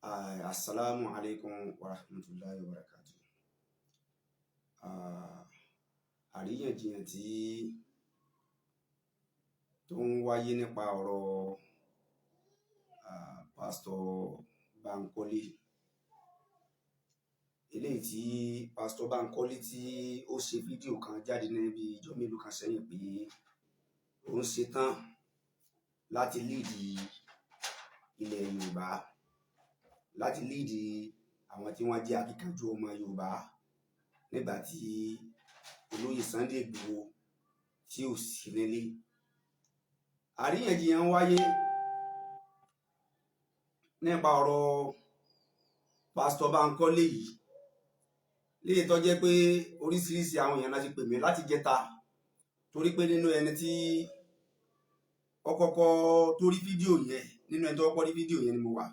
Assalamu alaikum wa rahmatullahi wa barakatuh. Àríyànjiyàn tó ń wáyé nípa ọ̀rọ̀ Pastor Bankole. Eléyìí tí Pastor Bankole tí ó ṣe fídíò kan jáde níbi ìjọ mélòó kan sẹ́yìn pé ó ń ṣetán láti líìdì ilẹ̀ Yorùbá, láti líìdì àwọn tí wọ́n jẹ́ akíkanjú ọmọ Yorùbá nígbà tí olóyè Sunday Igboho tí ò sí nílé. Àríyànjiyàn wáyé nípa ọ̀rọ̀ Pastor Bankole yìí, léyìí tó jẹ́ pé oríṣiríṣi àwọn èèyàn láti pè mí láti jẹta, torí pé nínú ẹni tí ó kọ́kọ́ tó rí fídíò yẹn, nínú ẹni tó kọ́kọ́ rí fídíò yẹn ni mo wà,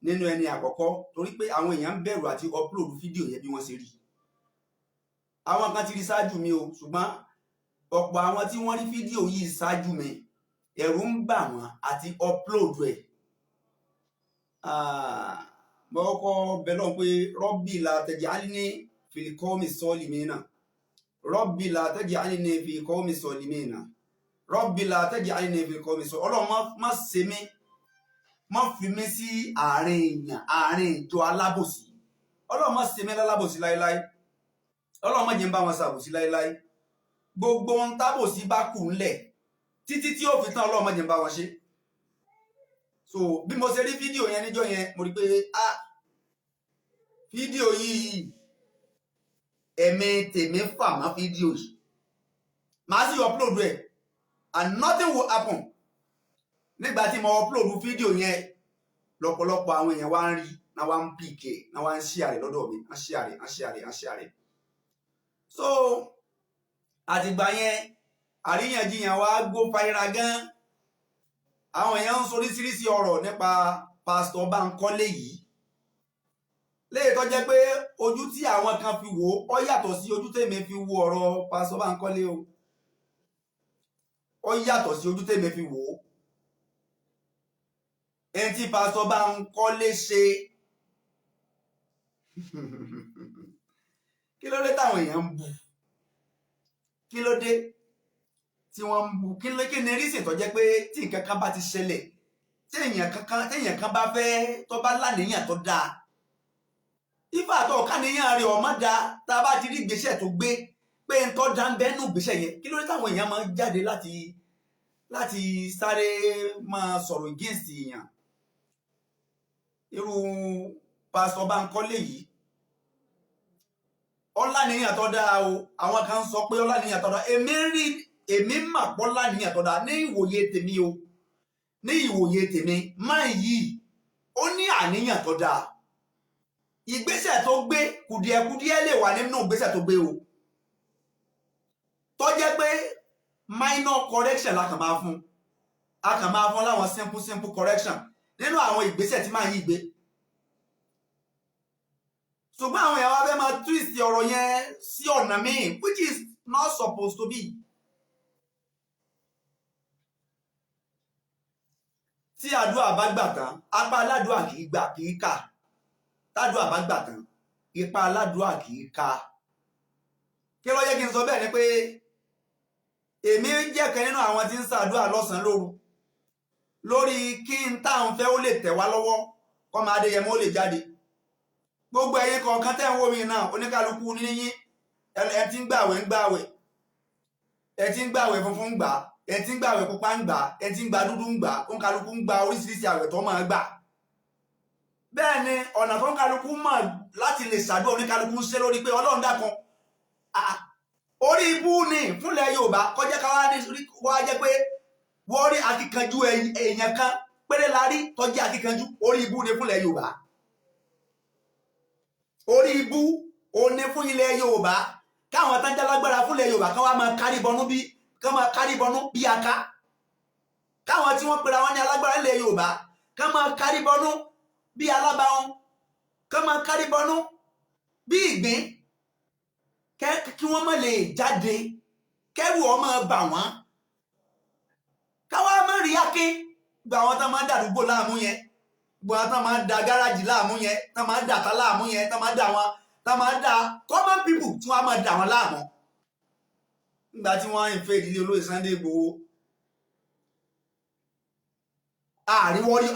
nínú ẹni àkọ́kọ́, torí pé àwọn èèyàn ń bẹ̀rù àti upload fídíò yẹn bí wọ́n ṣe rí. Àwọn kan ti rí ṣáájú mi o, ṣùgbọ́n ọ̀pọ̀ àwọn tí wọ́n rí fídíò yìí ṣáájú mi, ẹ̀rù ń bà wọ́n àti upload ẹ̀. Mo kọ́kọ́ bẹ̀ lọ́hùn pé Rabbi la taj'alni fil qawmi salimina, Rabbi la taj'alni fil qawmi salimina, Rabbi la taj'alni fil qawmi salimina. Ọlọ́run má ṣe mí, má fi mí sí àárín èèyàn, àárín ìjọ alábòsí. Ọlọ́run má ṣe mí lálábòsí láéláé. Ọlọ́run má jẹ́ ń bá wọn ṣàbòsí láéláé. Gbogbo ohun tábòsí bá kù ńlẹ̀ títí tí ó fi tán, Ọlọ́run má jẹ́ ń bá wọn ṣe. So bí mo ṣe rí fídíò yẹn níjọ́ yẹn, mo rí pé fídíò yìí ẹ̀mí tèmi fà mọ́ fídíò yìí. Màá sì upload ẹ̀ and nothing will happen. Nígbà tí mo upload fídíò yẹn, lọ́pọ̀lọpọ̀ àwọn èèyàn wá ń rí, náà wá ń PK, náà wá ń share lọ́dọ̀ mi, ń share. So àtìgbà yẹn àríyànjiyàn wa gbó fáyíra gan. Àwọn èèyàn ń sọ oríṣiríṣi ọ̀rọ̀ nípa Pastor Bankole yìí, léyìí tó jẹ́ pé ojú tí àwọn kan fi wò ó yàtọ̀ sí ojú tèmi fi wo ọ̀rọ̀ Pastor Bankole o. Ó yàtọ̀ sí ojú tèmi fi wò ó. Ẹni tí Pastor Bankole ṣe kí ló dé táwọn èèyàn ń bú? Kí ló dé tí wọ́n ń bú? Kí ni rísìn tó jẹ́ pé tí nǹkan kan bá ti ṣẹlẹ̀, tí èèyàn kan bá fẹ́ tó bá láníyàn tó dáa, ifá tó káníyàn rẹ̀ ọmọ dáa, tá a bá ti rí ìgbésẹ̀ tó gbé pé ń tọ́ da ń bẹ́nu ìgbésẹ̀ yẹn, kí ló dé táwọn èèyàn máa ń jáde láti sáré máa sọ̀rọ̀ against èèyàn? Irú Pastor Bankole yìí, ọláníyàn tó dáa o. Àwọn kan sọ pé ọláníyàn tó dáa. Èmi mà pọ́ láníyàn tó dáa ní ìwòye tèmi o. Ní ìwòye tèmi, máa yìí ó ní àníyàn tó dáa. Ìgbésẹ̀ tó gbé, kùdìẹ̀kùdìẹ̀ lè wà nínú ìgbésẹ̀ tó gbé o, tó jẹ́ pé minor correction la kàn máa fún. A kàn máa fún láwọn simple correction nínú àwọn ìgbésẹ̀ tí máa yí gbé. Ṣùgbọ́n àwọn èèyàn wá fẹ́ máa twist ọ̀rọ̀ yẹn sí ọ̀nà míì, which is not supposed to be. Tí àdúrà bá gbà tán, apá aládùúà kì í gbà, kì í kà. Tádùúà bá gbà tán, ipa aládùúà kì í kà. Kí ló yẹ kí n sọ bẹ́ẹ̀ ni pé èmi jẹ́ kan nínú àwọn tí ń ṣàdúrà lọ́sàn-án lóru lórí kí n táwọn fẹ́ ó lè tẹ̀ wá lọ́wọ́, kọ́ máa Adéyẹmọ ó lè jáde. Gbogbo ẹ̀yin kọ̀ọ̀kan tẹ́ ń wò mí náà, oníkálukú níyín, ẹ ti ń gbàwẹ̀ ń gbàwẹ̀, ẹ ti ń gbàwẹ̀ funfun ń gbà, ẹ ti ń gbàwẹ̀ pupa ń gbà, ẹ ti ń gba dúdú ń gbà, oníkálukú ń gba oríṣiríṣi àwẹ̀ tó máa gbà. Bẹ́ẹ̀ ni ọ̀nà tó oníkálukú mọ̀ láti lè ṣàdúrà oníkálukú ń ṣe lórí pé Ọlọ́run dákun. Orí ibú ni fúnlẹ̀ Yorùbá kọjá ká wá jẹ́ pé wọ́n rí akíkanjú èèyàn kan péré la rí tó jẹ́ akíkanjú. Orí ibú ni fúnlẹ̀ Yorùbá. Orí ibú ó ní fún ilẹ̀ Yorùbá káwọn tán jálágbára fúnlẹ̀ Yorùbá ká wá máa kárí bọnú bí aká. Káwọn tí wọ́n pera wọn ní alágbára ilẹ̀ Yorùbá ká máa kárí bọnú bí alábàáhùn, ká máa kárí bọnú bí ìgbín, kí wọ́n má lè jáde, kẹ́rù ọmọ bà wọ́n, káwá má rí aké gba àwọn tán máa ń dàdúgbò láàmú yẹn, gbọ́n tán máa ń da gáràjì láàmú yẹn tán máa ń dà tá láàmú yẹn tán máa ń dà wọn tán máa ń da common people tí wọ́n á máa dà wọn láàmú nígbà tí wọ́n ń fẹ́ ìdílé olóyè Sunday Igboho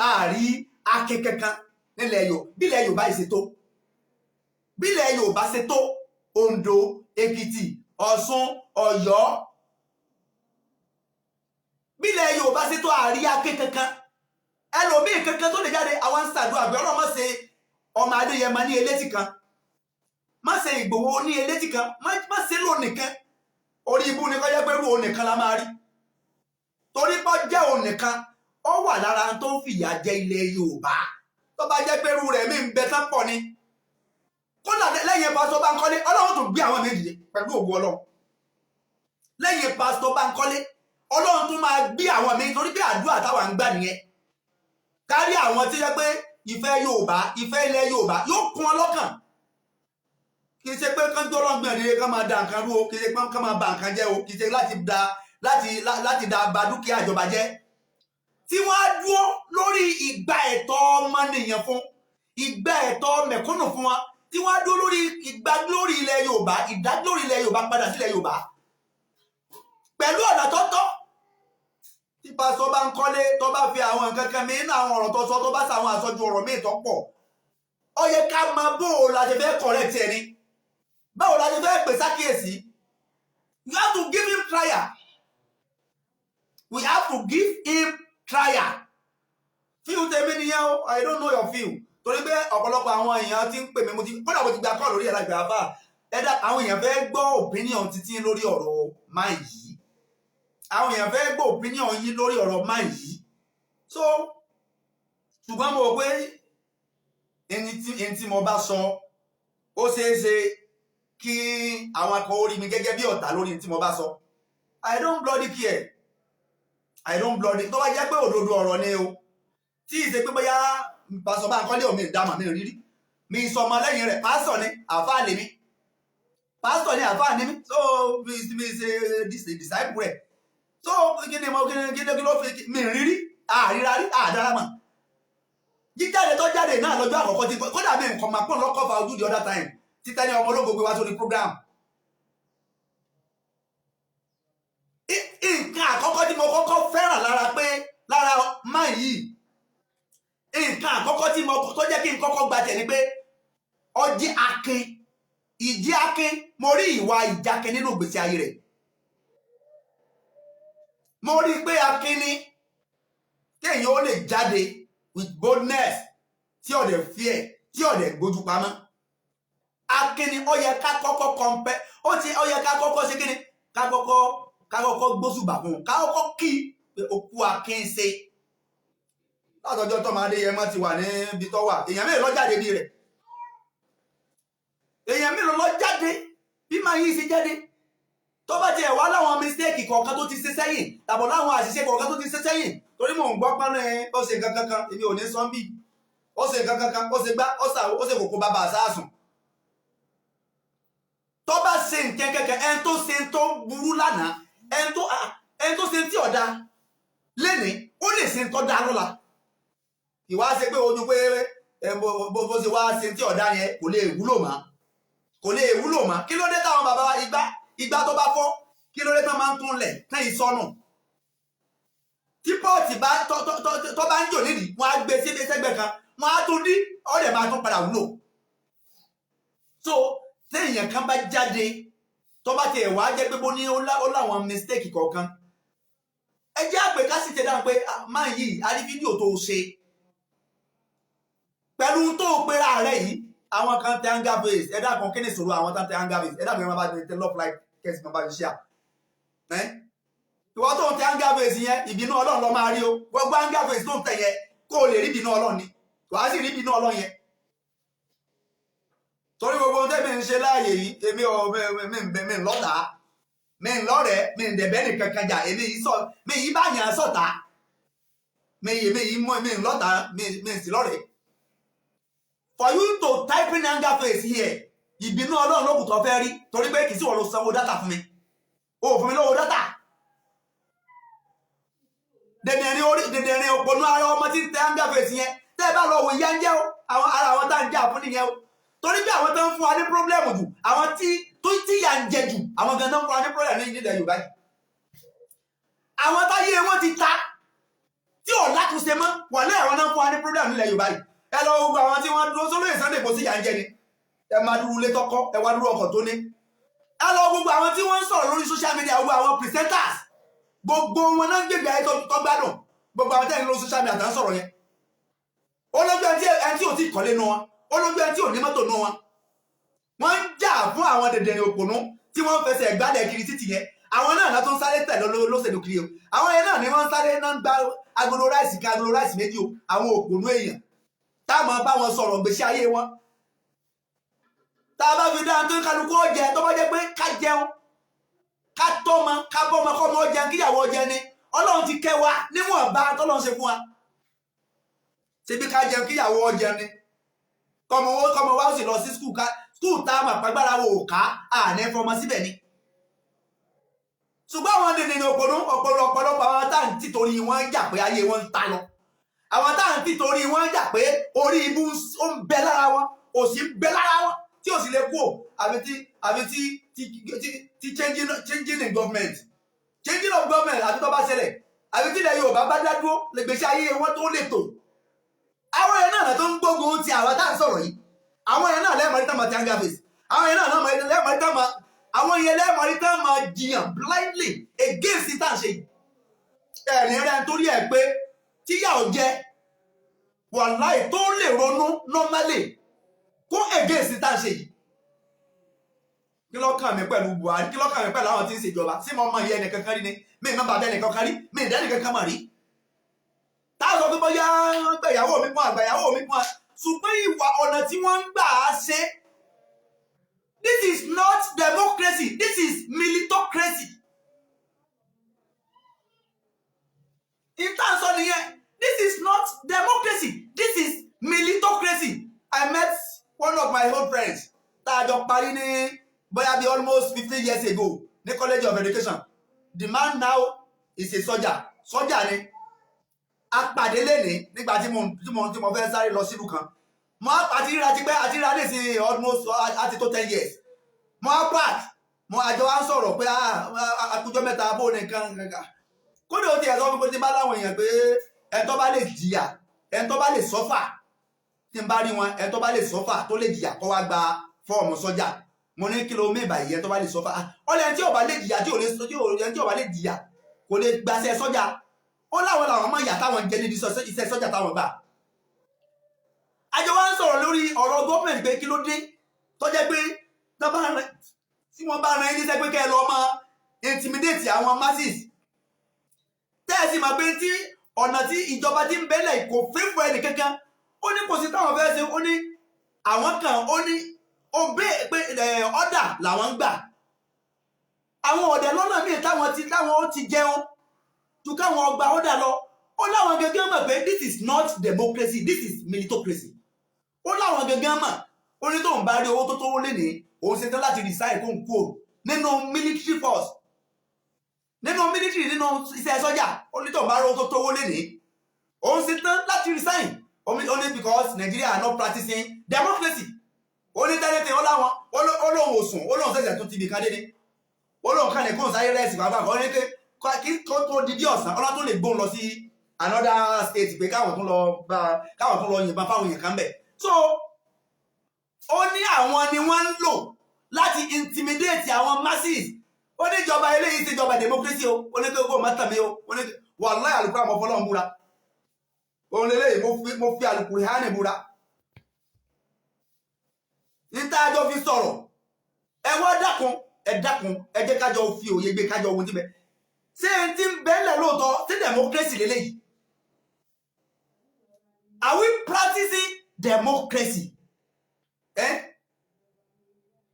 àárí akẹ́kẹ́kan nílẹ̀ Yorùbá bílẹ̀ Yorùbá ìṣètò bílẹ̀ Yorùbá ṣètò Ondo Èkìtì Ọ̀ṣun Ọ̀yọ́ bílẹ̀ Yorùbá ṣètò àárí akẹ́kẹ́kan ẹlòmíì kankan tó lè jáde àwọn ṣàdúrà àgbẹ̀ ọlọ́mọ ṣe ọmọ Adéyẹmọ ní elétí kan má ṣe Ìgbòho ní elétí kan má ṣe lónìkan orí ibú ni kọ́ jẹ́ pé òun nìkan la máa rí torí pọ́ jẹ́ òun nìkan ó wà lára tó ń fìyà jẹ ilẹ̀ Yorùbá tó bá jẹ́ pé irú rẹ̀ mí ń bẹ tán pọ̀ ni kódà lẹ́yìn pásítọ̀ Bánkọ́lé Ọlọ́run tó gbé àwọn méjì pẹ̀lú ògo Ọlọ́run lẹ́yìn pásítọ̀ Bánkọ́lé Ọlọ́run tún máa gbé àwọn méjì torí pé àdúrà táwa ń gbà nìyẹn kárí àwọn tí jẹ́ pé ìfẹ́ Yorùbá ìfẹ́ ilẹ̀ Yorùbá yóò kún ọ lọ́kàn kì í ṣe pé kán gbọ́dọ̀ gbẹ̀rẹ̀ kán máa da nǹkan rú o kì í ṣe pé kán máa ba nǹkan jẹ́ o kì í ṣe láti da ba dúkìá ìjọba jẹ́ tí wọ́n á dúró lórí ìgbà ẹ̀tọ́ ọmọnìyàn fún ìgbà ẹ̀tọ́ mẹ̀kúnnù fún wa tí wọ́n á dúró lórí ìgbàglórí ilẹ̀ Yorùbá ìdáglórí ilẹ̀ Yorùbá padà sílẹ̀ Yorùbá pẹ̀lú ọ̀nà tó tọ́ tí pásítọ̀ Bánkọ́lé tó bá fi àwọn nǹkan kan mi nínú àwọn ọ̀rọ̀ tó sọ tó bá sàwọn àsọjú ọ̀rọ̀ míì tó pọ̀ ó yẹ ká máa bó o la ṣe fẹ́ correct ẹ̀ ni báwo la ṣe fẹ́ pè sákìyèsí you have to give him trial we have to give him trial fíìmù tèmi nìyẹn o I don't know your fíìmù torí pé ọ̀pọ̀lọpọ̀ àwọn èèyàn ti ń pè mí mo ti kódà mo ti gba kọ́ lórí ẹ̀rọ ìgbà àbá ẹ̀dá àwọn èèyàn fẹ́ gbọ́ opinion títí lórí ọ̀rọ̀ máì yìí àwọn èèyàn fẹ́ gbọ́ opinion yìí lórí ọ̀rọ̀ máì yìí so ṣùgbọ́n mo rò pé ẹni tí mo bá sọ ó ṣeé ṣe kí àwọn akọ orí mi gẹ́gẹ́ bí ọ̀tá lórí tí mo bá sọ I don't bloody care I don't bloody tó bá jẹ́ pé òdodo ọ̀rọ̀ ni o tí ìṣe pé bóyá pásítọ̀ Bánkọ́lé omi ìdámà mi rírí mi sọ ọmọ lẹ́yìn rẹ̀ pásítọ̀ ni àfáà lèmi pásítọ̀ ni àfáà ni mi so mi ṣe disciple rẹ̀ so kí ni ló fi mi rírí àríra rí àdáramà jíjáde tó jáde náà lọ́jọ́ àkọ́kọ́ tí kódà mi nǹkan máa pọ̀ lọ́kọ́ fa ojú the other time títẹ́ ní ọmọ ológo gbé wá sórí program nǹkan àkọ́kọ́ tí mo kọ́kọ́ fẹ́ràn lára máa yìí nǹkan àkọ́kọ́ tí mo tó jẹ́ kí n kọ́kọ́ gba tẹ̀ ni pé ọjí akin ìjí akin mo rí ìwà ìjákin nínú ìgbésí ayé rẹ̀ mo rí pé akin ni kéèyàn ó lè jáde with boldness tí ó dẹ̀ fear tí ó dẹ̀ gbójú pamọ́ akin ni ó yẹ ká kọ́kọ́ kọ́ńpẹ́ ó yẹ ká kọ́kọ́ ṣe kíni ká kọ́kọ́ gbósùbà fún un ká kọ́kọ́ kí pé òkú akin ṣe látọjọ́ tó máa Adéyẹmọ ti wà níbi tó wà èèyàn mélòó ló jáde bí rẹ̀ èèyàn mélòó ló jáde bí máa yí sí jáde tó bá tiẹ̀ wá láwọn mistake kọ̀ọ̀kan tó ti ṣe sẹ́yìn tàbọ̀ láwọn àṣìṣe kọ̀ọ̀kan tó ti ṣe sẹ́yìn torí mò ń gbọ́ pánà ó ṣe nǹkan kankan èmi ò ní sọ́ńbì ó ṣe nǹkan kankan ó ṣe gbá ó ṣe kòkó bàbá àṣàṣùn tó bá ṣe nǹkan kankan ẹni tó ṣe tó burú lánàá ẹni tó ṣe tí ọ̀dà lénìí ó lè ṣe tó dá lọ́la ìwá ṣe pé ojú pé bó ṣe wá ṣe tí ọ̀dá yẹn kò lè wúlò mọ́ kí ló dé táwọn bàbá wa igbá tó bá fọ́ kí ló dé tán máa ń tún lẹ̀ tán ìsọnù tí pọ́ọ̀tì tó bá ń jò nídìí wọ́n á gbé sí ẹgbẹ́ kan wọ́n á tún dí ọ̀dẹ̀ máa tún padà wúlò so téèyàn kan bá jáde tó bá tiẹ̀ wá jẹ́ pé bó ní ó láwọn mistake kọ̀ọ̀kan ẹ jẹ́ àpè ká sì tẹ̀ dáhùn pé máa yìí a rí fídíò tó ṣe pẹ̀lú tó pera rẹ̀ yìí àwọn kan tẹ anger face ẹ̀dá kan kí ni ìṣòro àwọn tán tẹ anger face ẹ̀dá mi máa bá tẹ love like kẹ́sì máa bá ṣe ṣíà ìwọ́n tó ń tẹ anger face yẹn ìbínú Ọlọ́run lọ máa rí o gbogbo anger face tó ń tẹ yẹn kó o lè rí ìbínú Ọlọ́run ni wàá sì rí ìbínú Ọlọ́run yẹn torí gbogbo ohun tẹ́mi ń ṣe láàyè yìí èmi ń lọ́tà mi ń lọ́rẹ̀ẹ́ mi ń dẹ̀bẹ́ nìkan kan jà èmi yìí bá yàn sọ̀tà mi ń lọ́tà mi ń sì lọ́rẹ̀ẹ́. For you to type in anger face here, ìbínú Ọlọ́run ló kù tó fẹ́ rí torí pé kì í sí wọ́n ló sanwó dátà fún mi. O fún mi lówó dátà. Dẹ̀dẹ̀rin òpònú ara ọmọ tí ń tẹ anger face yẹn tẹ́ ẹ bá lọ wò ìyà ń jẹ o ara àwọn tá à ń jà fún nìyẹn o torí pé àwọn tó ń fún wa ní pírọ́blẹ́mù jù àwọn tí ìyà ń jẹ jù àwọn gan náà ń fún wa ní pírọ́blẹ́mù ní ilẹ̀ Yorùbá yìí àwọn táyé wọn ti ta tí ò látúnṣe mọ́ wà lẹ́yìn àwọn náà ń fún wa ní pírọ́blẹ́mù nílẹ̀ Yorùbá yìí ẹ lọ gbogbo àwọn tí wọ́n dúró sólóyè Sunday kò sí ìyà ń jẹ ni ẹ máa dúró ilé tọkọ ẹ wá dúró ọkọ̀ tó ní ẹ lọ gbogbo àwọn tí wọ́n ń sọ̀rọ̀ lórí social media gbogbo àwọn presenters gbogbo wọn náà ń gbègbè ayé tó gbádùn gbogbo àwọn tẹ́lẹ̀ lórí social media tá ń sọ̀rọ̀ yẹn olójú ẹni tí ò tí kọ́lé nu wọn olójú ẹni tí ò ní mọ́tò nu wọn wọ́n ń jà fún àwọn dẹ̀dẹ̀rẹ̀ òpònú tí wọ́n ń fẹsẹ̀ gbálẹ̀ kiri títì yẹn àwọn náà tó ń sáré tẹ̀lé lóṣèlú kiri o àwọn yẹn náà ni wọ́n ń sáré náà ń gba agolo ráìsì méjì o àwọn òpònú èèyàn táwọn bá wọn sọ̀rọ̀ gbèsè ayé wọn tá a bá fi dáhùn tó ń kálukú ọ̀jẹ̀ tó bá jẹ́ pé ká jẹun ká tọ́mọ ká bọ́mọ kọ́mọ ọ̀jẹ̀ kíyàwó ọ̀jẹ̀ ni Ọlọ́run ti kẹ́ wa níwọ̀nba tọ́lọ́run ṣe fún wa ṣebí ká jẹun kíyàwó ọ̀jẹ̀ ni kọ́mọ wa ó sì lọ sí skul tá a mà pàgbára wo ká àní fọmọ síbẹ̀ ni ṣùgbọ́n àwọn dènìyàn ọ̀pọ̀lọpọ̀ àwọn tá à ń tìtorí wọn jà pé ayé wọn ń ta lọ àwọn tá à ń tìtorí wọn jà pé orí ibú ó ń bẹ lára wọn òṣì ń bẹ lára wọn tí ò sì lè kú àbí tí changing in government changing of government àbí tó bá ṣẹlẹ̀ àbí tí ilẹ̀ Yorùbá bá dá dúró lè gbèsè ayé wọn tó lè tò àwọn yẹn náà tó ń gbógun ti àwọn tá à ń sọ̀rọ̀ yìí àwọn yẹn náà lẹ́ẹ̀mọ́rí tán máa ti anger face àwọn yẹn náà lẹ́ẹ̀mọ́rí tán máa àwọn yẹn lẹ́ẹ̀mọ́rí tán máa jiyàn blindly against it tá à ń ṣe yìí ẹ̀rìn rẹ̀ nítorí ẹ̀ pé tíyà ò jẹ wàláì tó lè ronú normally kó against it tá à ń ṣe yìí kí ló kàn mí pẹ̀lú Buhari kí ló kàn mí pẹ̀lú àwọn tí ń ṣèjọba sí mo mọ iye ẹnìkan kan rí ni mi ì má bàbá ẹnìkan kan rí mi ì dá ẹnìkan kan mà rí táwọn sọ pé bóyá gbà ìyàwó mi fún àgbà ìyàwó mi fún wa ṣùgbọ́n ìwà ọ̀nà tí wọ́n ń gbà á ṣe this is not democracy this is militocracy ìtàn sọ nìyẹn this is not democracy this is militocracy I met one of my old friends tá a jọ parí ní bóyá bí almost 15 years ago ní College of Education the man now is a soldier ni apàdé lẹ́ni nígbà tí mo fẹ́ sáré lọ sílùú kan mo àti ríra ti pẹ́ àti ríra lè sí almost àti tó 10 years mo mo àjọ wa ń sọ̀rọ̀ pé àkójọ mẹ́ta bó nìkan kódé ó ti ẹ̀ sọ fún pé tí bá láwọn èèyàn pé ẹni tó bá lè jìyà ẹni tó bá lè sọ́fà tí n bá rí wọn ẹni tó bá lè sọ́fà tó lè jìyà kó wá gba fọ́ọ̀mù sọ́jà mo ní kí ló mẹ́bà yìí ẹni tó bá lè sọ́fà ọ̀lẹ́ tí ò bá lè jìyà tí ò bá lè jìyà kò lè gbaṣẹ́ sọ́jà ó láwọn làwọn máa yà táwọn jẹ níbi iṣẹ́ sọ́jà táwọn gbà àjọ wa ń sọ̀rọ̀ lórí ọ̀rọ̀ gọ́ọ̀mẹ̀ntì pé kí ló dé tó jẹ́ pé tí wọ́n bá ran ẹni sẹ́ pé kẹ́ ẹ lọ máa intimidate àwọn masses tẹ́ẹ̀sì máa pé tí ọ̀nà tí ìjọba ti ń bẹ́lẹ̀ kò fẹ́ fún ẹnì kankan ó ní kò sí táwọn fẹ́ ṣe ó ní àwọn kan ó ní ó bẹ́ẹ̀ pé ọ̀dà làwọn ń gbà àwọn ọ̀dẹ̀ lọ́nà míì táwọn ó ti jẹun ju káwọn ọgbà ọ̀dà lọ ó láwọn gẹ́gẹ́ mọ̀ pé this is not democracy this is militocracy ó láwọn gẹ́gẹ́ mọ̀ ó ní tóun bá rí owó tó tówó lé ní òun ṣe tán láti resign kó ń kú nínú military force nínú military nínú iṣẹ́ sọ́jà ó ní tóun bá rí owó tó tówó lé ní òun ṣe tán láti resign only because Nigeria are not practicing democracy ó ní tẹ́lẹ̀tẹ̀ ó láwọn ó lóun òsùn ó lóun ṣẹ̀ṣẹ̀ tó ti bìkan dé ní ó lóun kàn ní kóun sáré rẹ́ẹ̀sì bàbá kan ó ní kí tó di bí ọ̀sán ọlá tó lè gbóhùn lọ sí another state pé káwọn tó lọ yìnbọn fáwọn èèyàn kan bẹ̀ so ó ní àwọn ni wọ́n ń lò láti intimidate àwọn masses ó ní ìjọba eléyìí ti jọba democracy o ó ní kí ó má tàn mí o ó ní wàláhì àlùkùránì àmọ́ fọlọ́run búra òun lélẹ́yìí mo fi àlùkùránì búra ní tájọ́ fi sọ̀rọ̀ ẹ wá dákun ẹ jẹ́ kájọ fi òye gbé kájọ ohun tí bẹ ṣé n ti bẹ́ẹ̀lẹ̀ lóòótọ́ sí democracy lélẹ́yìí are we practicing democracy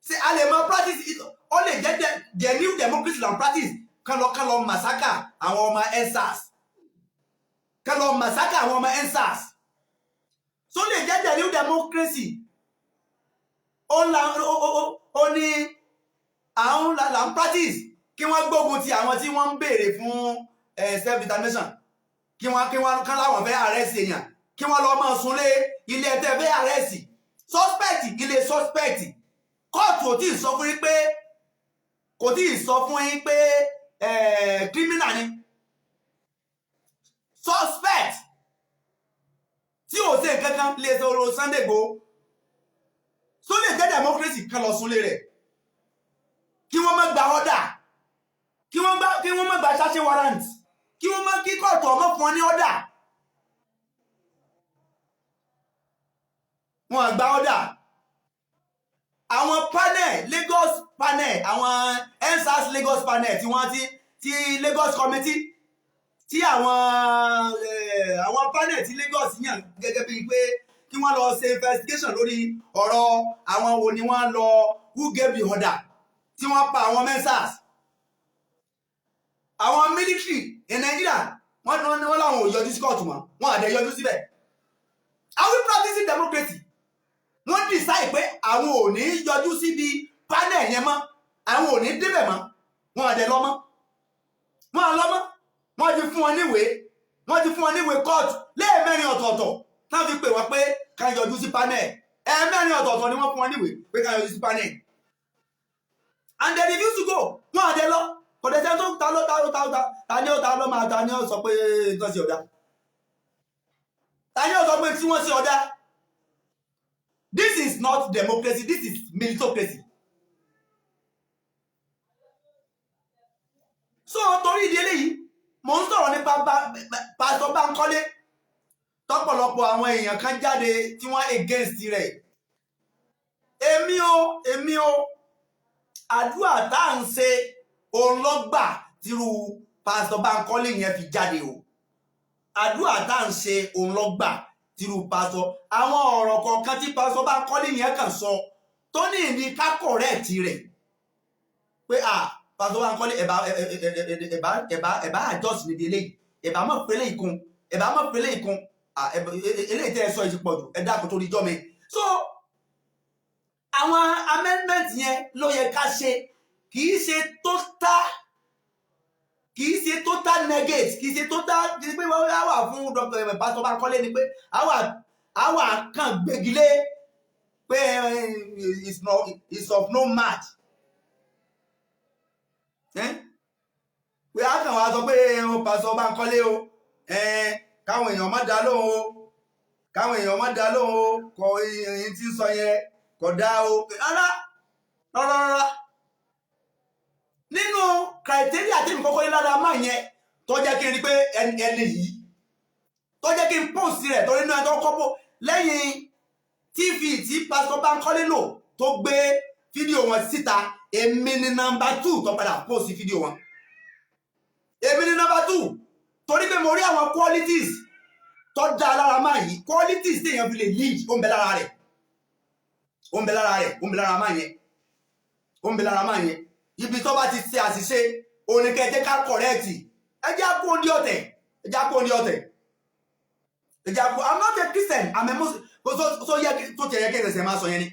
ṣé a lè máa practice it ó lè jẹ́ the new democracy la practice kán lọ massacre àwọn ọmọ EndSARS kán lọ massacre àwọn ọmọ EndSARS so lè jẹ́ the new democracy ó ní àwọn là ń practice kí wọ́n gbógun ti àwọn tí wọ́n ń béèrè fún self determination kí wọ́n kán láwọn fẹ́ arrest èèyàn kí wọ́n lọ máa sunlé ilé ẹ̀tẹ́ fẹ́ àrẹ́sì suspect ilé suspect kóòtù ò tí ì sọ fún yín pé kò tí ì sọ fún yín pé criminal ni suspect tí ò ṣe kankan lè sọ̀rọ̀ Sunday Igboho tó lè jẹ́ democracy kan lọ súnlé rẹ̀ kí wọ́n má gba order kí wọ́n má gba search warrant kí wọ́n má kí kóòtù ọmọ fún ọ ní order wọn gba order àwọn panel Lagos panel àwọn EndSARS Lagos panel tí wọ́n ti Lagos committee tí àwọn panel tí Lagos yàn gẹ́gẹ́ bíi pé kí wọ́n lọ ṣe investigation lórí ọ̀rọ̀ àwọn wo ni wọ́n lọ who gave the order tí wọ́n pa àwọn EndSARS àwọn military in Nigeria wọ́n láwọn ò yọjú sí kóòtù wọn àdẹ yọjú síbẹ̀ are we practicing democracy wọ́n decide pé àwọn ò ní yọjú síbi panel yẹn mọ́ àwọn ò ní débẹ̀ mọ́ wọn àdẹ lọ́mọ́ wọ́n ti fún wọn níwèé kóòtù lẹ́ẹ̀mẹ́rin ọ̀tọ̀ọ̀tọ̀ tán fi pè wọ́n pé ká yọjú sí panel ẹ̀ẹ̀mẹ́rin ọ̀tọ̀ọ̀tọ̀ ni wọ́n fún wọn níwèé pé ká yọjú sí panel and they refuse to go wọn àdẹ lọ kò dẹ̀ sẹ́ni tó ta ló máa ta ní ó sọ pé nǹkan sí ọ̀dà ta ní ó sọ pé tí wọ́n sí ọ̀dà. This is not democracy, this is militocracy. So torí ìdí eléyìí mo ń sọ̀rọ̀ nípa Pastor Bankole tọ́pọ̀lọpọ̀ àwọn èèyàn kan jáde tí wọ́n against rẹ̀ èmi o àdúrà tá à ń ṣe òun ló gbà tírú Pastor Bankole yẹn fi jáde o àdúrà tá à ń ṣe òun ló gbà tírú Pastor àwọn ọ̀rọ̀ kọ̀ọ̀kan tí Pastor Bankole yẹn kàn sọ tó ní ìní ká correct rẹ̀ pé Pastor Bankole ẹ̀bá adjust níbi eléyìí ẹ̀bá mọ̀ pé eléyìí kún eléyìí tẹ́ ẹ sọ ìsìpọ̀ jù ẹ̀dá kò tó rí jọ́ mi. So àwọn amendment yẹn ló yẹ ká ṣe kì í ṣe total negate kì í ṣe total kì í ṣe pé wọ́n wà fún Dr. Pastor Bankole ni pé àwa kan gbégilé pé it's of no match pé a kàn wá sọ pé Pastor Bankole o káwọn èèyàn má dá lóhùn o kọ èyí tí ń sọ yẹn kò dá o rárá nínú criteria tí mi kọ́kọ́ ní lára máa yẹn tó jẹ́ kí n rí pé ẹni yìí tó jẹ́ kí n post rẹ̀ torí náà tó kọ́pọ̀ lẹ́yìn TV tí Pastor Bankole lò tó gbé fídíò wọn síta èmi ni number 2 tó padà post fídíò wọn èmi ni number 2 torí pé mo rí àwọn qualities tó dá lára máa yìí qualities tí èèyàn fi lè lead ó ń bẹ lára rẹ̀ ó ń bẹ lára máa yẹn ibi tó bá ti ṣe àṣìṣe oníkẹ́ jẹ́ ká correct ẹjẹ́ kó ní ọ̀tẹ̀ I'm not a Christian I'm a Muslim so yẹ tó tẹ̀ yẹ kí ẹ̀sẹ̀ máa sọ yẹn ni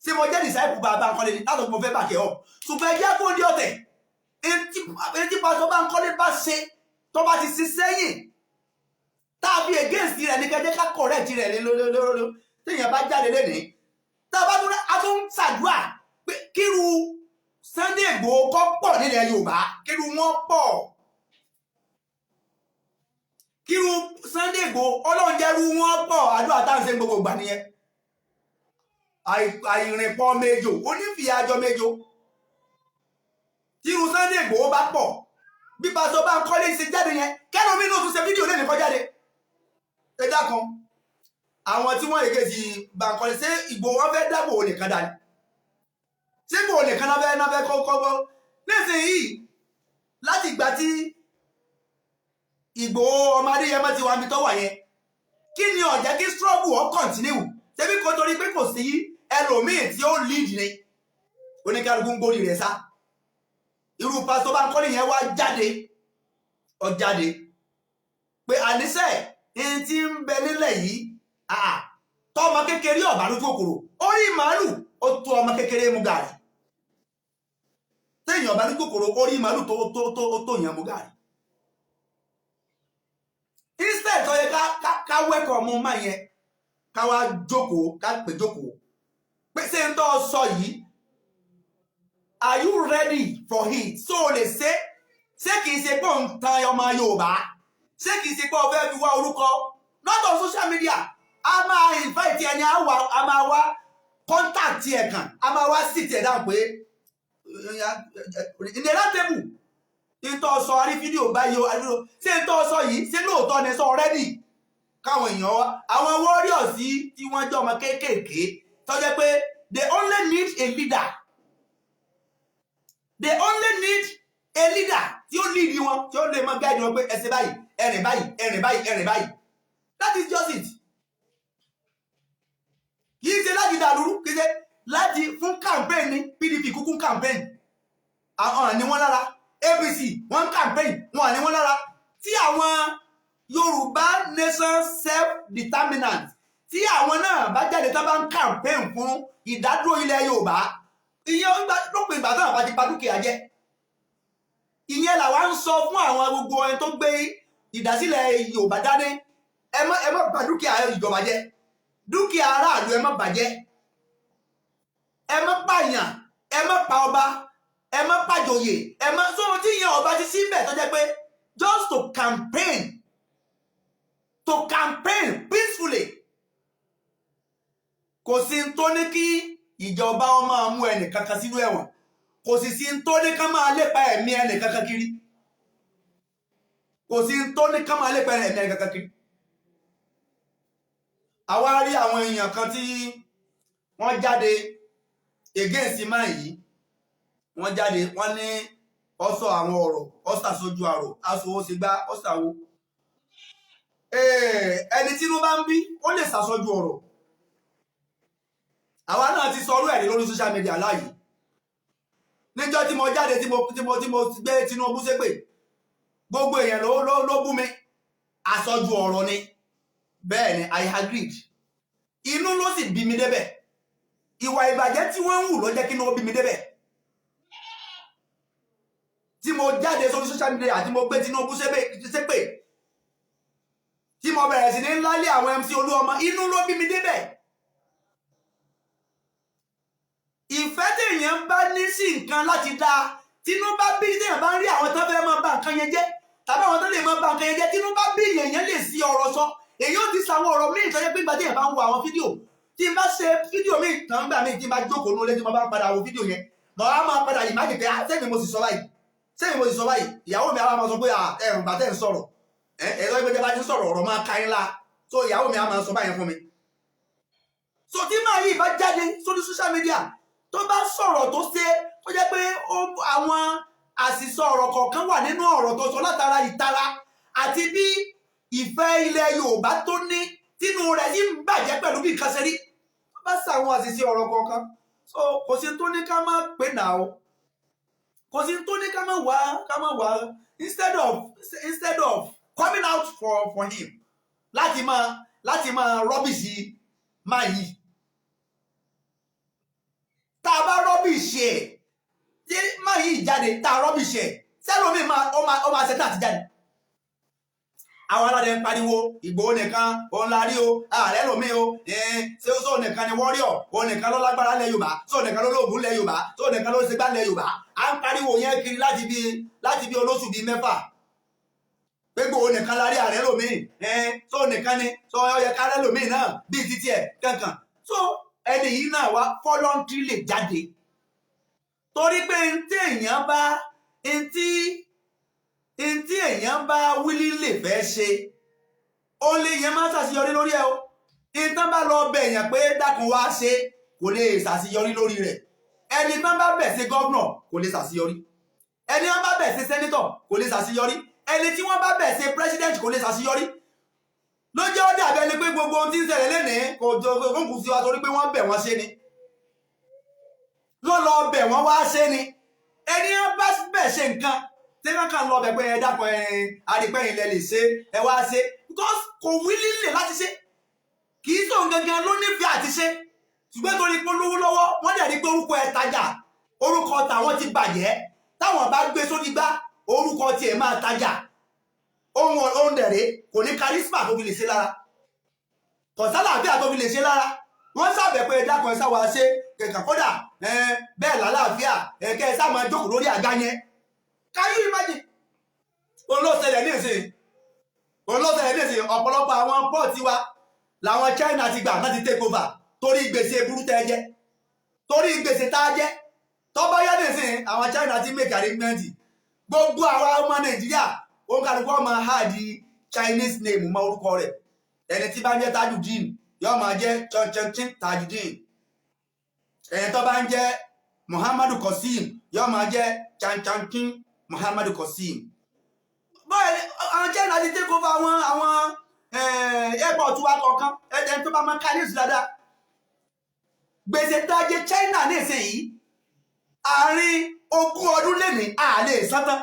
ṣé mo jẹ́ disciple Bankole ni láti mo fẹ́ back it up ṣùgbọ́n ẹjẹ́ kó ní ọ̀tẹ̀ etí Pastor Bankole bá ṣe tó bá ti ṣe sẹ́yìn tàbí against rẹ̀ ní kẹ́jẹ́ ká correct rẹ̀ lórí téèyàn bá jáde lẹ́nìí tá a bá tún ṣàdúrà pé kíru Sunday Igboho kọ́ pọ̀ nílẹ̀ Yorùbá kíru wọn pọ̀ kíru Sunday Igboho Ọlọ́run jẹ́rú wọn pọ̀ àdúrà tá à ń ṣe gbogbo ìgbà nìyẹn àìrìnpọ̀ méjò onífìyàjọ méjò kíru Sunday Igboho bá pọ̀ bí Pastor Bankole ṣe jáde yẹn kẹ́nu mi náà tún ṣe fídíò lẹ́nu kọ́ jáde ẹ̀dá kan àwọn tí wọ́n yege ti Bankole ṣé Igboho wọn fẹ́ dábò nìkan dání ṣé Igboho nìkan náà fẹ́ kọ́kọ́ nísìnyí láti ìgbà tí Igboho ọmọ Adéyẹmọ ti wà níbi tó wà yẹn kí ni ó jẹ́ kí struggle ó continue ṣebí kò torí pé kò sí ẹlòmíì tí ó lead ni oníkálukú ń gbórí rẹ̀ sá irú Pastor Bankole yẹn wá jáde pé àníṣe ẹni tí ń bẹ nílẹ̀ yìí tọ́mọ kékeré ọ̀bà lójú òkòrò orí màálù ó tó ọmọ kékeré mú gàrí téèyàn ọ̀bà lójú òkòrò orí màálù tó yàn mú gàrí instead dẹ̀ sọ yẹ ká wẹ́kọ̀ ọmọ máa yẹn ká wá jókòó ká pè jókòó pé ṣé ń tọ́ sọ yìí are you ready for it so o lè ṣé kìí ṣe pé òun tan ọmọ Yorùbá ṣé kìí ṣe pé o fẹ́ fi wá orúkọ not on social media a máa invite ẹni a máa wá contact ẹ̀ kàn a máa wá sit ẹ̀ dáhùn pé in the round table ìtọ́ sọ arí fídíò báyìí o ṣé ìtọ́ sọ yìí ṣé lóòótọ́ ni sọ ready káwọn èèyàn wá àwọn warriors tí wọ́n jẹ́ ọmọ kéékèèké tó jẹ́ pé they only need a leader they only need a leader tí ó lead wọn tí ó lè mọ guide wọn pé ẹsẹ̀ báyìí ẹrìn báyìí ẹrìn báyìí ẹrìn báyìí that is just it kìí ṣe láti dàlúrú kìí ṣe láti fún campaign ní PDP kúkú campaign àwọn ni wọ́n lára APC wọ́n campaign wọ́n ni wọ́n lára tí àwọn Yorùbá nation self-determinant tí àwọn náà bá jáde tó bá ń campaign fún ìdádúró ilẹ̀ Yorùbá ìyẹn lópin ìgbà náà bá ti pa dúkìá jẹ́ ìyẹn làwa ń sọ fún àwọn gbogbo ẹni tó gbé ìdásílẹ̀ Yorùbá dání ẹ má bà dúkìá ìjọba jẹ́ dúkìá aráàlú ẹ má bàjẹ́ ẹ má pààyàn ẹ má pa ọba ẹ má pàjòyè ẹ má sóhun tí ìyẹn ọba ti síbẹ̀ tó jẹ́ pé just to campaign peacefully kò sí tó ní kí ìjọba wọn máa mú ẹnì kankan sínú ẹ̀wọ̀n kò sì sí tó ní ká máa lépa ẹ̀mí ẹnì kankan kiri kò sí tó ní ká máa lépa ẹ̀mí ẹnì kankan kiri àwa rí àwọn èèyàn kan tí wọ́n jáde against máa yìí wọ́n jáde wọ́n ní ọsọ àwọn ọ̀rọ̀ ọsàsójú àrò aṣòwò sí gbá ọsàwò ẹni tí inú bá ń bí ó lè sàsọjú ọ̀rọ̀ àwa náà ti sọrú ẹ̀rí lórí social media láàyè níjọ́ tí mo jáde tí mo gbé Tinubu ṣépè gbogbo èèyàn ló bú mi àsọjú ọ̀rọ̀ ni bẹ́ẹ̀ ni I agreed inú ló sì bí mi débẹ̀ ìwà ìbàjẹ́ tí wọ́n ń hù ló jẹ́ kí inú ó bí mi débẹ̀ tí mo jáde sórí social media tí mo gbé Tinubu ṣépè tí mo bẹ̀rẹ̀ sí ní lálé àwọn MC Olúọmọ inú ló bí mi débẹ̀ ìfẹ́ téèyàn bá ní sí nǹkan láti dáa tínú bá bí téèyàn bá ń rí àwọn tó fẹ́ máa bà nǹkan yẹn jẹ́ tàbí àwọn tó lè máa bà nǹkan yẹn jẹ́ tínú bá bí èèyàn lè sí ọ̀rọ̀ sọ èyí ó ti sàwọn ọ̀rọ̀ míì tó yẹ pé ìgbà téèyàn bá ń wo àwọn fídíò tí n bá ṣe fídíò míì tàn gbà míì tí n bá jókòó nínú ilé tí mo bá ń padà wo fídíò yẹn mọ̀ á máa padà yìí má jẹ́ pé sẹ́yìn mo sì sọ báyìí ìyàwó mi á máa sọ pé ẹ̀rùn bàtẹ́ ń sọ̀rọ̀ ẹ̀rọ ìgbẹ́jẹ́ bá ti ń sọ̀rọ̀ ọ̀rọ̀ máa ka ńlá so ìyàwó mi á máa sọ báyẹn fún mi so tí máa yìí bá jáde sórí social media tó bá sọ̀rọ̀ tó ṣe ó jẹ́ pé àwọn àṣìṣọ ọ̀rọ̀ kọ̀ọ̀kan wà nínú ọ̀rọ̀ tó sọ látara ìtara àti bí ìfẹ́ ilẹ̀ Yorùbá tó ní tínú rẹ̀ yìí ń bàjẹ́ pẹ̀lú bí nǹkan ṣe rí tó bá sàwọn àṣìṣe ọ̀rọ̀ kọ̀ọ̀kan so kò sí tó ní ká má pè náà o kò sí tó ní ká má wá instead of coming out for him láti máa rọ́bìṣì máa yìí tá a bá rọ́bìṣì ẹ̀ tí máa yìí jáde tá a rọ́bìṣì ẹ̀ sẹ́lómi ó máa ṣe tá àti jáde àwọn aládé ń pariwo Ìgbòho nìkan òun la rí o ààrẹ lómi o ṣé ó sóò nìkan ni warrior òun nìkan ló lágbára lẹ Yorùbá sóò nìkan ló lóògùn lẹ Yorùbá sóò nìkan ló ṣègbà lẹ Yorùbá à ń pariwo yẹn kiri láti bí olóṣù bíi mẹ́fà pé Ìgbòho nìkan la rí ààrẹ lómi sóò nìkan ni sọ ọyẹ kárẹ lómi náà bíi títí ẹ kankan so ẹni yìí náà wá fọlọ́ntì lè jáde torí pé ntí èèyàn bá wílí lè fẹ́ ṣe ó lè yẹn máa ṣàṣeyọrí lórí ẹ o ìtàn bá lọ bẹ̀ èèyàn pé dákun wá ṣe kò lè ṣàṣeyọrí lórí rẹ̀ ẹni tán bá bẹ̀ sí gọ́vnà kò lè ṣàṣeyọrí ẹni wọ́n bá bẹ̀ sí sẹ́nítọ̀ kò lè ṣàṣeyọrí ẹni tí wọ́n bá bẹ̀ sí pírẹ́sídẹ̀ntì kò lè ṣàṣeyọrí ló jẹ́ ó dàbí ẹni pé gbogbo ohun tí ń ṣẹlẹ̀ lénìí kò jọ kò sí wa torí pé wọ́n bẹ̀ wọ́n ṣe ni ló lọ bẹ̀ wọ́n wá ṣe ni ẹni wọ́n bá bẹ̀ ṣe nǹkan tí wọ́n kàn lọ bẹ̀ pé ẹ dákun àdìpẹ́yìn lẹ lè ṣe ẹ wá ṣe because kò wí lílè láti ṣe kì í sóhun gangan ló nífẹ̀ẹ́ àti ṣe ṣùgbọ́n torí pé olówó lọ́wọ́ wọ́n dẹ̀ rí pé orúkọ ẹ̀ tajà orúkọ tàwọn ti bàjẹ́ táwọn bá gbé sórí gbá orúkọ tiẹ̀ máa tajà ohun dẹ̀rẹ́ kò ní charisma tó fi lè ṣe lára kọ̀sálà bí àtọ́ fi lè ṣe lára wọ́n sábẹ̀ pé dákọ̀ ẹ̀ sáwà ṣe kẹ̀kà kódà bẹ́ẹ̀ lálàáfíà ẹ̀kẹ́ ẹ̀ sá máa jókòó lórí àga yẹn can you imagine olóṣèlè ní ìsìn ọ̀pọ̀lọpọ̀ àwọn pọ́ọ̀tì wa làwọn China ti gbà láti take over torí gbèsè burú tẹ́ jẹ́ torí gbèsè tá a jẹ́ tọ́bọ̀ yá ní ìsìn àwọn China ti make arrangement gbogbo àwọn ọmọ Nàìjíríà ó ń kálukú ọmọ háàdì Chinese name mọ orúkọ rẹ̀ ẹni tí bá ń jẹ́ Tajudeen yóò máa jẹ́ Chonchenchin Tajudeen ẹni tó bá ń jẹ́ Muhammadu Qasim yóò máa jẹ́ Chanchanchin Muhammadu Qasim báyìí àwọn China ti take over àwọn airport wa kọ̀ọ̀kan ẹni tó bá máa ká news dáadáa gbèsè tá a jẹ China ní ìsìn yìí àárín 20 ọdún lẹ́nìí àlè sátán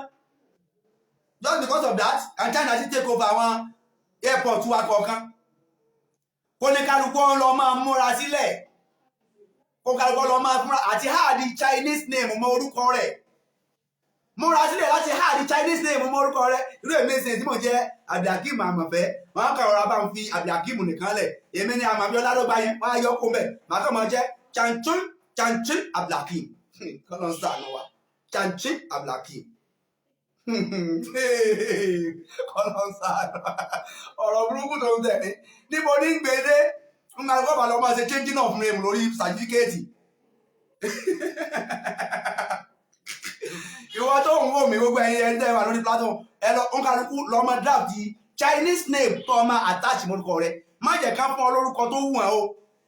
just because of that and China ti take over àwọn airport wa kọ̀ọ̀kan kó ní kálukú lọ máa múra sílẹ̀ kó kálukú lọ máa múra àti háàdì Chinese name mọ orúkọ rẹ̀ múra sílẹ̀ láti háàdì Chinese name mọ orúkọ rẹ̀ irú èmi ìsìn tí mo jẹ́ Abdulhakeem Àmọ̀fẹ́ wọn kàn rọra bá ń fi Abdulhakeem nìkan lẹ̀ èmi ní Àmọ̀bíọ́lá ló gbá yẹn wọn á yọ kó bẹ̀ màá kàn máa jẹ́ Chanchin Abdulhakeem kọ́nà ń sàánú wa Chanchin Abdulhakeem kọ́nà ń sàánú ọ̀rọ̀ burúkú tó ń tẹ̀lé níbo ní gbèdé ń ga lọ́kọ̀ balọ̀ máa ṣe changing of name lórí sàtífíkẹ́ẹ̀tì ìwọ tó ń wò mí gbogbo ẹ̀yin ẹni tẹ́ wà lórí platform ẹ lọ ń kálukú lọ́mọ draft di Chinese name tó ọmọ attach mórúkọ rẹ má jẹ́ ká fún ọ lórúkọ tó wù ẹ́ o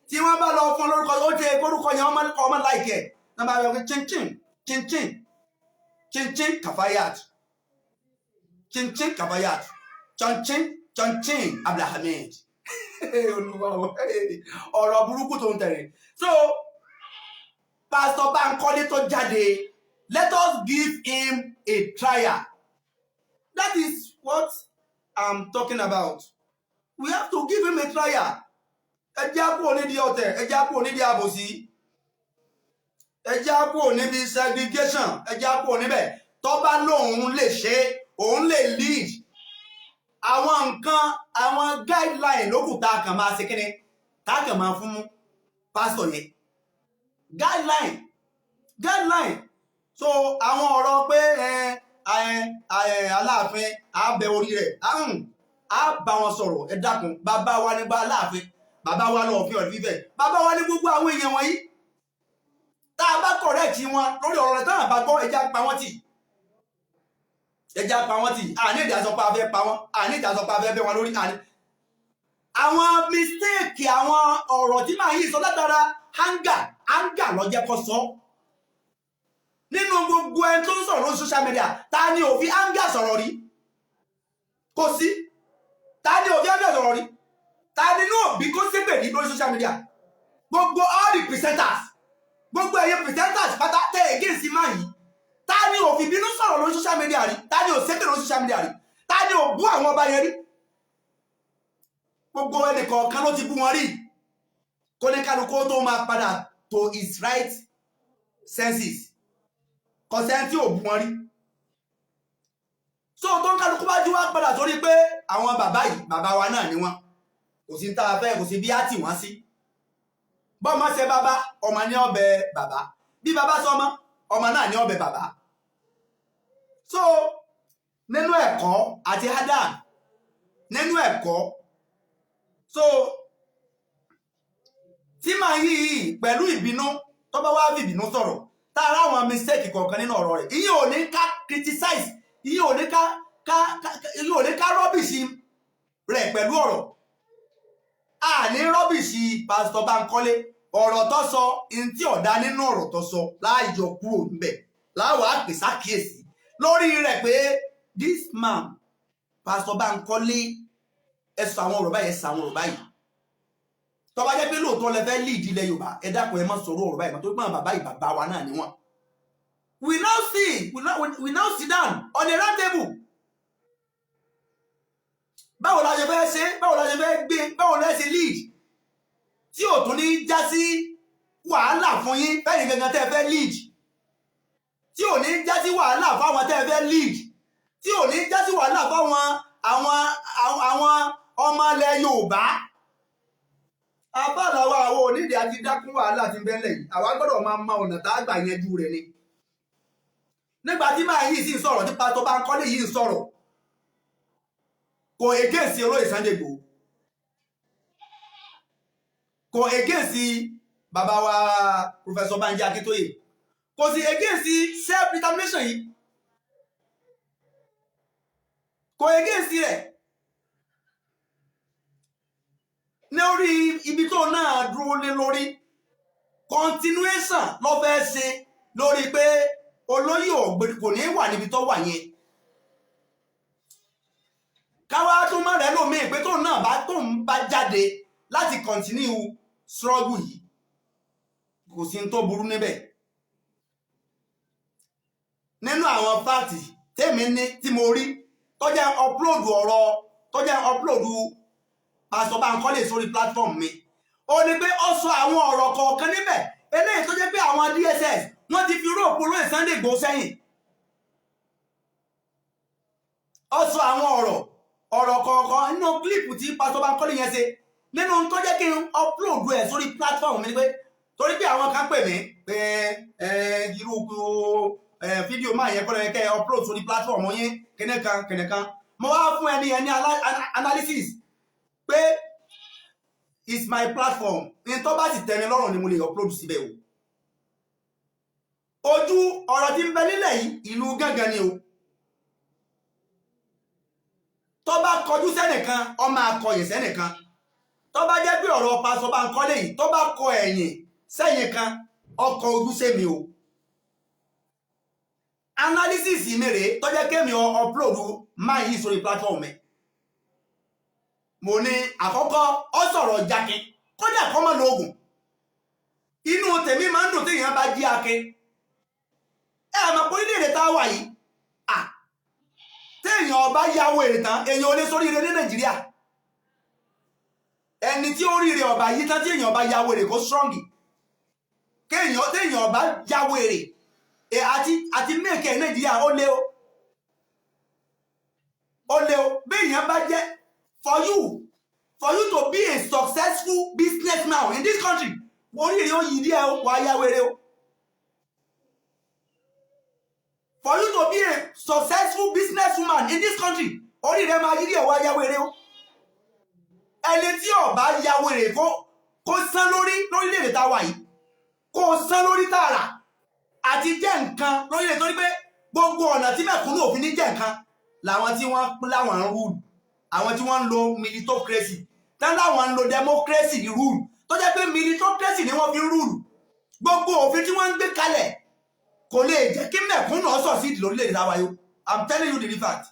tí wọ́n bá lọ fún ọ lórúkọ ó jẹ́ orúkọ yẹn ọmọ láìkẹ́ náà bá yọ pé Chinchin Kafayat Chinchin Kafayat Chanchin Abdulhamid ọ̀rọ̀ burúkú tó ń tẹ̀lé so Pastor Bankole tó jáde let us give him a trial that is what I'm talking about we have to give him a trial ẹ jẹ́ kúrò nídìí ọ̀tẹ̀ ẹ jẹ́ kúrò nídìí àbòsí ẹ jẹ́ kúrò níbi segregation ẹ jẹ́ kúrò níbẹ̀ tó bá lóun lè ṣe òun lè lead àwọn nǹkan àwọn guideline lókù tá a kàn máa ṣe kíni tá a kàn máa fún pásítọ̀ yẹn guideline so àwọn ọ̀rọ̀ pé Aláàfin àbẹ̀ orí rẹ̀ á bá wọn sọ̀rọ̀ ẹ dákun bàbá wa nígbà Aláàfin bàbá wa lọ́wọ́ fi ọ̀rọ̀ fífẹ́ bàbá wa ní gbogbo àwọn èèyàn wọ̀nyí tá a bá correct wọn lórí ọ̀rọ̀ rẹ̀ táwọn bá gbọ́ ẹja pa wọ́n tì àní ìdásọpá afẹ́ pa wọ́n àní ìdásọpá afẹ́ bẹ́ wọn lórí àní àwọn mistake àwọn ọ̀rọ̀ tí màá yí sọ látara anger ló jẹ́ kó sọ nínú gbogbo ẹni tó ń sọ̀rọ̀ lórí social media ta ni ó fi anger sọ̀rọ̀ rí kò sí ta ni ó fi anger sọ̀rọ̀ rí ta ni náà bí kó ṣépè ní lórí social media gbogbo all the presenters gbogbo ẹ̀yẹ presenters pátá tẹ́ against máa yìí ta ni ó fi bínú sọ̀rọ̀ lórí social media rí ta ni ó ṣépè lórí social media rí ta ni ó bú àwọn ọba yẹn rí gbogbo ẹnìkọ̀ọ̀kan ló ti bú wọn rí kó ní kálukú tó máa padà to his right senses kọ̀sẹ́ tí ò bú wọn rí so tó ń kálukú bá jí wá padà sórí pé àwọn bàbá yìí bàbá wa náà ni wọn kò sí tá a fẹ́ kò sí bí á tì wọ́n sí bọ́ọ̀mọ́ ṣe bàbá ọmọ ní ọbẹ̀ bàbá bí bàbá sọmọ ọmọ náà ní ọbẹ̀ bàbá so nínú ẹ̀kọ́ àti Adam nínú ẹ̀kọ́ so tí màá yí pẹ̀lú ìbínú tó bá wá fi ìbínú sọ̀rọ̀ tá a ráwọn mistake kọ̀ọ̀kan nínú ọ̀rọ̀ rẹ̀ ìyẹn ò ní ká criticize ìyẹn ò ní ká rọ́bìṣì rẹ̀ pẹ̀lú ọ̀rọ̀ àní rọ́bìṣì Pastor Bankole ọ̀rọ̀ tó sọ in tí ọ̀dá nínú ọ̀rọ̀ tó sọ láàyò kúrò níbẹ̀ láwàá pèsè àkíyèsí lórí rẹ̀ pé this man Pastor Bankole ẹ sọ àwọn ọ̀rọ̀ báyìí ẹ sọ àwọn ọ̀rọ̀ báyìí tó bá jẹ́ pé lóòótọ́ lẹ fẹ́ lead ilẹ̀ Yorùbá ẹ dákun ẹ má sọ̀rọ̀ ọ̀rọ̀ báyìí tó gbọ́n bàbá yìí bàbá wa náà ni wọ́n. we now sit down on a round table. báwo la ṣe fẹ́ ṣe báwo la ṣe fẹ́ gbé báwo la ṣe lead tí ò tún ní já sí wàhálà fún yín fẹ́yìn gangan tẹ́ ẹ fẹ́ lead tí ò ní já sí wàhálà fáwọn tẹ́ ẹ fẹ́ lead tí ò ní já sí wàhálà fáwọn àwọn ọmọ ilẹ̀ Yorùbá abáàláwọ̀ àwọn onídìí àti dákún wàhálà ti bẹ́lẹ̀ yìí àwa gbọ́dọ̀ máa mọ ọ̀nà tá a gbà yanjú rẹ̀ ni nígbà tí máa yìí sì ń sọ̀rọ̀ nípa tó bá ń kọ́lé yìí ń sọ̀rọ̀ kò ègéèsì olóyè Sunday Igboho kò ègéèsì bàbá wa Professor Banji Akintoye kò sí ègéèsì self determination yìí kò ègéèsì rẹ̀ lórí ibi tó náà dúró lé lórí continuation ló fẹ́ ṣe lórí pé olóyè Ògbèrè kò ní wà níbi tó wà yẹn káwá tó má rẹ̀ lómìn pé tó náà bá jáde láti continue struggle yìí kò sí tó burú níbẹ̀ nínú àwọn fáàtì tèmi ní tí mo rí tó jẹ́ upload Pastor Bankole sórí platform mi ó ní pé ó sọ àwọn ọ̀rọ̀ kọ̀ọ̀kan níbẹ̀ eléyìí tó jẹ́ pé àwọn DSS wọ́n ti fi róòpù olóyè Sunday Igboho sẹ́yìn ó sọ àwọn ọ̀rọ̀ kọ̀ọ̀kan nínú kílípù tí Pastor Bankole yẹn ṣe nínú tó jẹ́ kí n upload ẹ̀ sórí platform mi ni pé torí pé àwọn kan pè mí pé irú fídíò máa yẹn kọ́ lẹ́yìn kẹ́ upload sórí platform yín kẹ́nẹ́kan mo wá fún ẹni analysis pé it's my platform ní tó bá ti tẹ́mi lọ́rùn ni mo lè upload síbẹ̀ o ojú ọ̀rọ̀ tí ń bẹ nílẹ̀ yìí ìlú gángan ni o tó bá kọjú sẹ́nìkan ó máa kọyìn sẹ́nìkan tó bá jẹ́ pé ọ̀rọ̀ Pastor Bankole yìí tó bá kọ ẹ̀yìn sẹ́yìn kan ọkọ̀ ojú sẹ́mi o analysis mi rèé tó jẹ́ kémi upload máa yìí sórí platform mi mo ní àkọ́kọ́ ó sọ̀rọ̀ jákin kódà kọ́ mọ́ lóògùn inú tèmi máa ń dùn téèyàn bá jí akin mọ̀ pé orílẹ̀-èdè tá a wà yìí téèyàn ọba yáwó èrè tán èèyàn ò lè sórí ire ní Nàìjíríà ẹni tí ó ríire ọba yìí tán tí èèyàn ọba yáwó èrè kó strong téèyàn ọba yáwó èrè àti mẹ́ẹ̀kẹ́ Nàìjíríà ó lé o bí èèyàn bá jẹ́ for you to be a successful businessman in this country oríire ó yí díẹ̀ wà yáwó èrè o for you to be a successful businesswoman in this country oríire máa yí díẹ̀ wà yáwó èrè o ẹni tí ó bá yáwó èrè kó sán lórílẹ̀-èdè tá a wà yìí kó sán lórí tààrà àti jẹ́ nǹkan lórílẹ̀ torí pé gbogbo ọ̀nà tí mẹ̀kúnnù òfin ní jẹ́ nǹkan làwọn tí wọ́n láwọn ń rúùlù àwọn tí wọ́n ń lo meritocracy tán láwọn ń lo democracy ní rúùlù tó jẹ́ pé meritocracy ni wọ́n fi ń rúùlù gbogbo òfin tí wọ́n ń gbé kalẹ̀ kò lè jẹ́ kí mẹ̀kúnnù ọ̀sọ̀ sí ìdí lórílẹ̀-èdè láwa yó I'm telling you the fact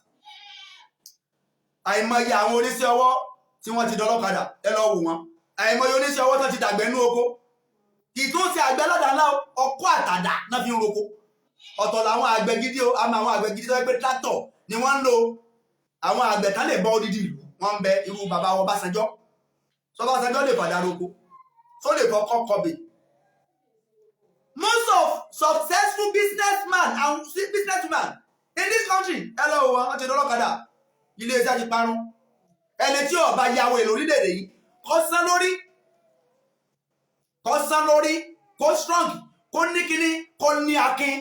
àìmọye àwọn oníṣẹ́ ọwọ́ tí wọ́n ti dọlọ́kadà ẹ lọ wò wọ́n àìmọye oníṣẹ́ ọwọ́ tó ti dàgbẹ́ nú oko kì tó ṣe àgbẹ̀ ládàá ọkọ́ àtàdá náà fi ń roko ọ̀tọ̀ làwọn àgbẹ̀ gidi o àmọ́ àwọn àgbẹ̀ gidi tó yẹ pé tractor ni wọ́n ń lò àwọn àgbẹ̀ tán lè bọ́ odidi ìlú wọ́n ń bẹ irú bàbá wọn Ọbásanjọ́ Ọbásanjọ́ lè fàdà roko tó lè fọkọ́ kọbè most of successful businessman and businesswoman in this country ẹ lọ wò wọ́n ti dọlọ́kadà ilé iṣẹ́ ti parun ẹni tí ó bá yáwó èlò orílẹ̀-èdè yìí kó sán lórí kó strong kó ní kíní kó ní akin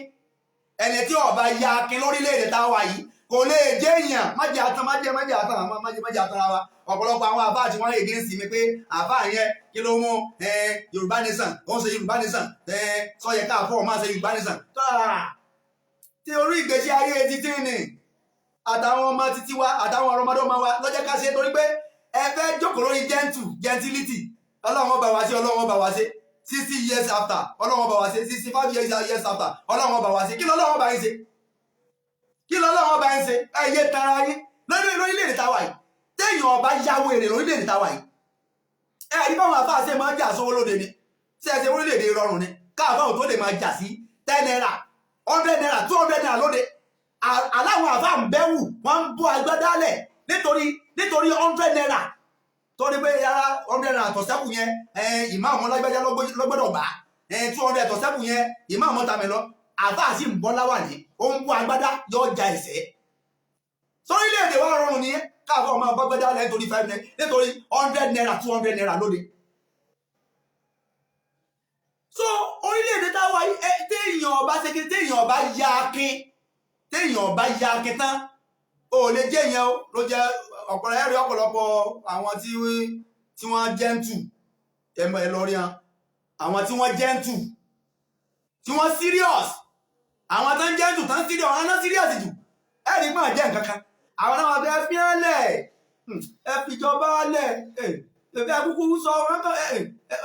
ẹni tí ó bá ya akin lórílẹ̀-èdè tá a wà yìí kò lè jẹ́ èèyàn májè àtàn wa ọ̀pọ̀lọpọ̀ àwọn àbá àti wọ́n lè gé sí mi pé àbá yẹn kí ló mú Yorùbá nation ó ń ṣe Yorùbá nation sọyẹ káàfọ́ máa ṣe Yorùbá nation tí orí ìgbésí ayé títí ni àtàwọn ọmọ títí wa àtàwọn ọmọdé ọmọ wa lọ́jọ́ ká ṣe torí pé ẹ fẹ́ jókòó lórí gentility ọlọ́run bá wa ṣe 60 years after ọlọ́run bá wa ṣe 65 years after ọlọ́run bá wa ṣe kí lọ́lọ́run bá yín ṣe ẹ̀yẹ tara yín lórílẹ̀-èdè táwa yìí téèyàn ọba yáwó èrè lórílẹ̀-èdè táwa yìí ẹ̀rí báwọn afáàṣẹ máa ń jà sówó lóde ni ṣe ẹ̀ṣẹ̀ orílẹ̀-èdè rọrùn ni káàbáwò tó lè máa jà sí 10 naira 100 naira 200 naira lóde aláwọn àfáà ń bẹ́wù wọ́n ń bọ́ agbádálẹ̀ nítorí 100 naira torí pé yàrá 100 naira tọ̀sẹ́kù yẹn ìmáàmù lágbájá lọ́gbọ́dọ̀ gbà 200 tọ̀sẹ́kù yẹn ìmáàmù tàmílọ àfáà sì ń bọ́ láwà ní ó ń bọ́ agbádá yóò ja ẹ̀sẹ̀ sórílẹ̀-èdè wa rọrùn nìyẹn káàkó máa bọ́ gbẹ́dá lẹ́ nítorí 5 naira nítorí 100 naira 200 naira lóde. so orílẹ̀-èdè táwa téèyàn bá ṣe kí téèyàn bá ya akin tán ó lè jẹ́ ìyẹn o ló jẹ́ ọ̀pọ̀lọpọ̀ àwọn tí wọ́n jẹ́ntù ẹ lọ rí wọn àwọn tí wọ́n jẹ́ntù tí wọ́n serious àwọn tán jẹ́ntù tán serious àwọn náà serious jù ẹ̀rí máa jẹ́ nǹkan kan àwọn náà wọ́n fẹ́ fi hàn lẹ̀ ẹ fìjọba lẹ̀ ẹ kúkú sọ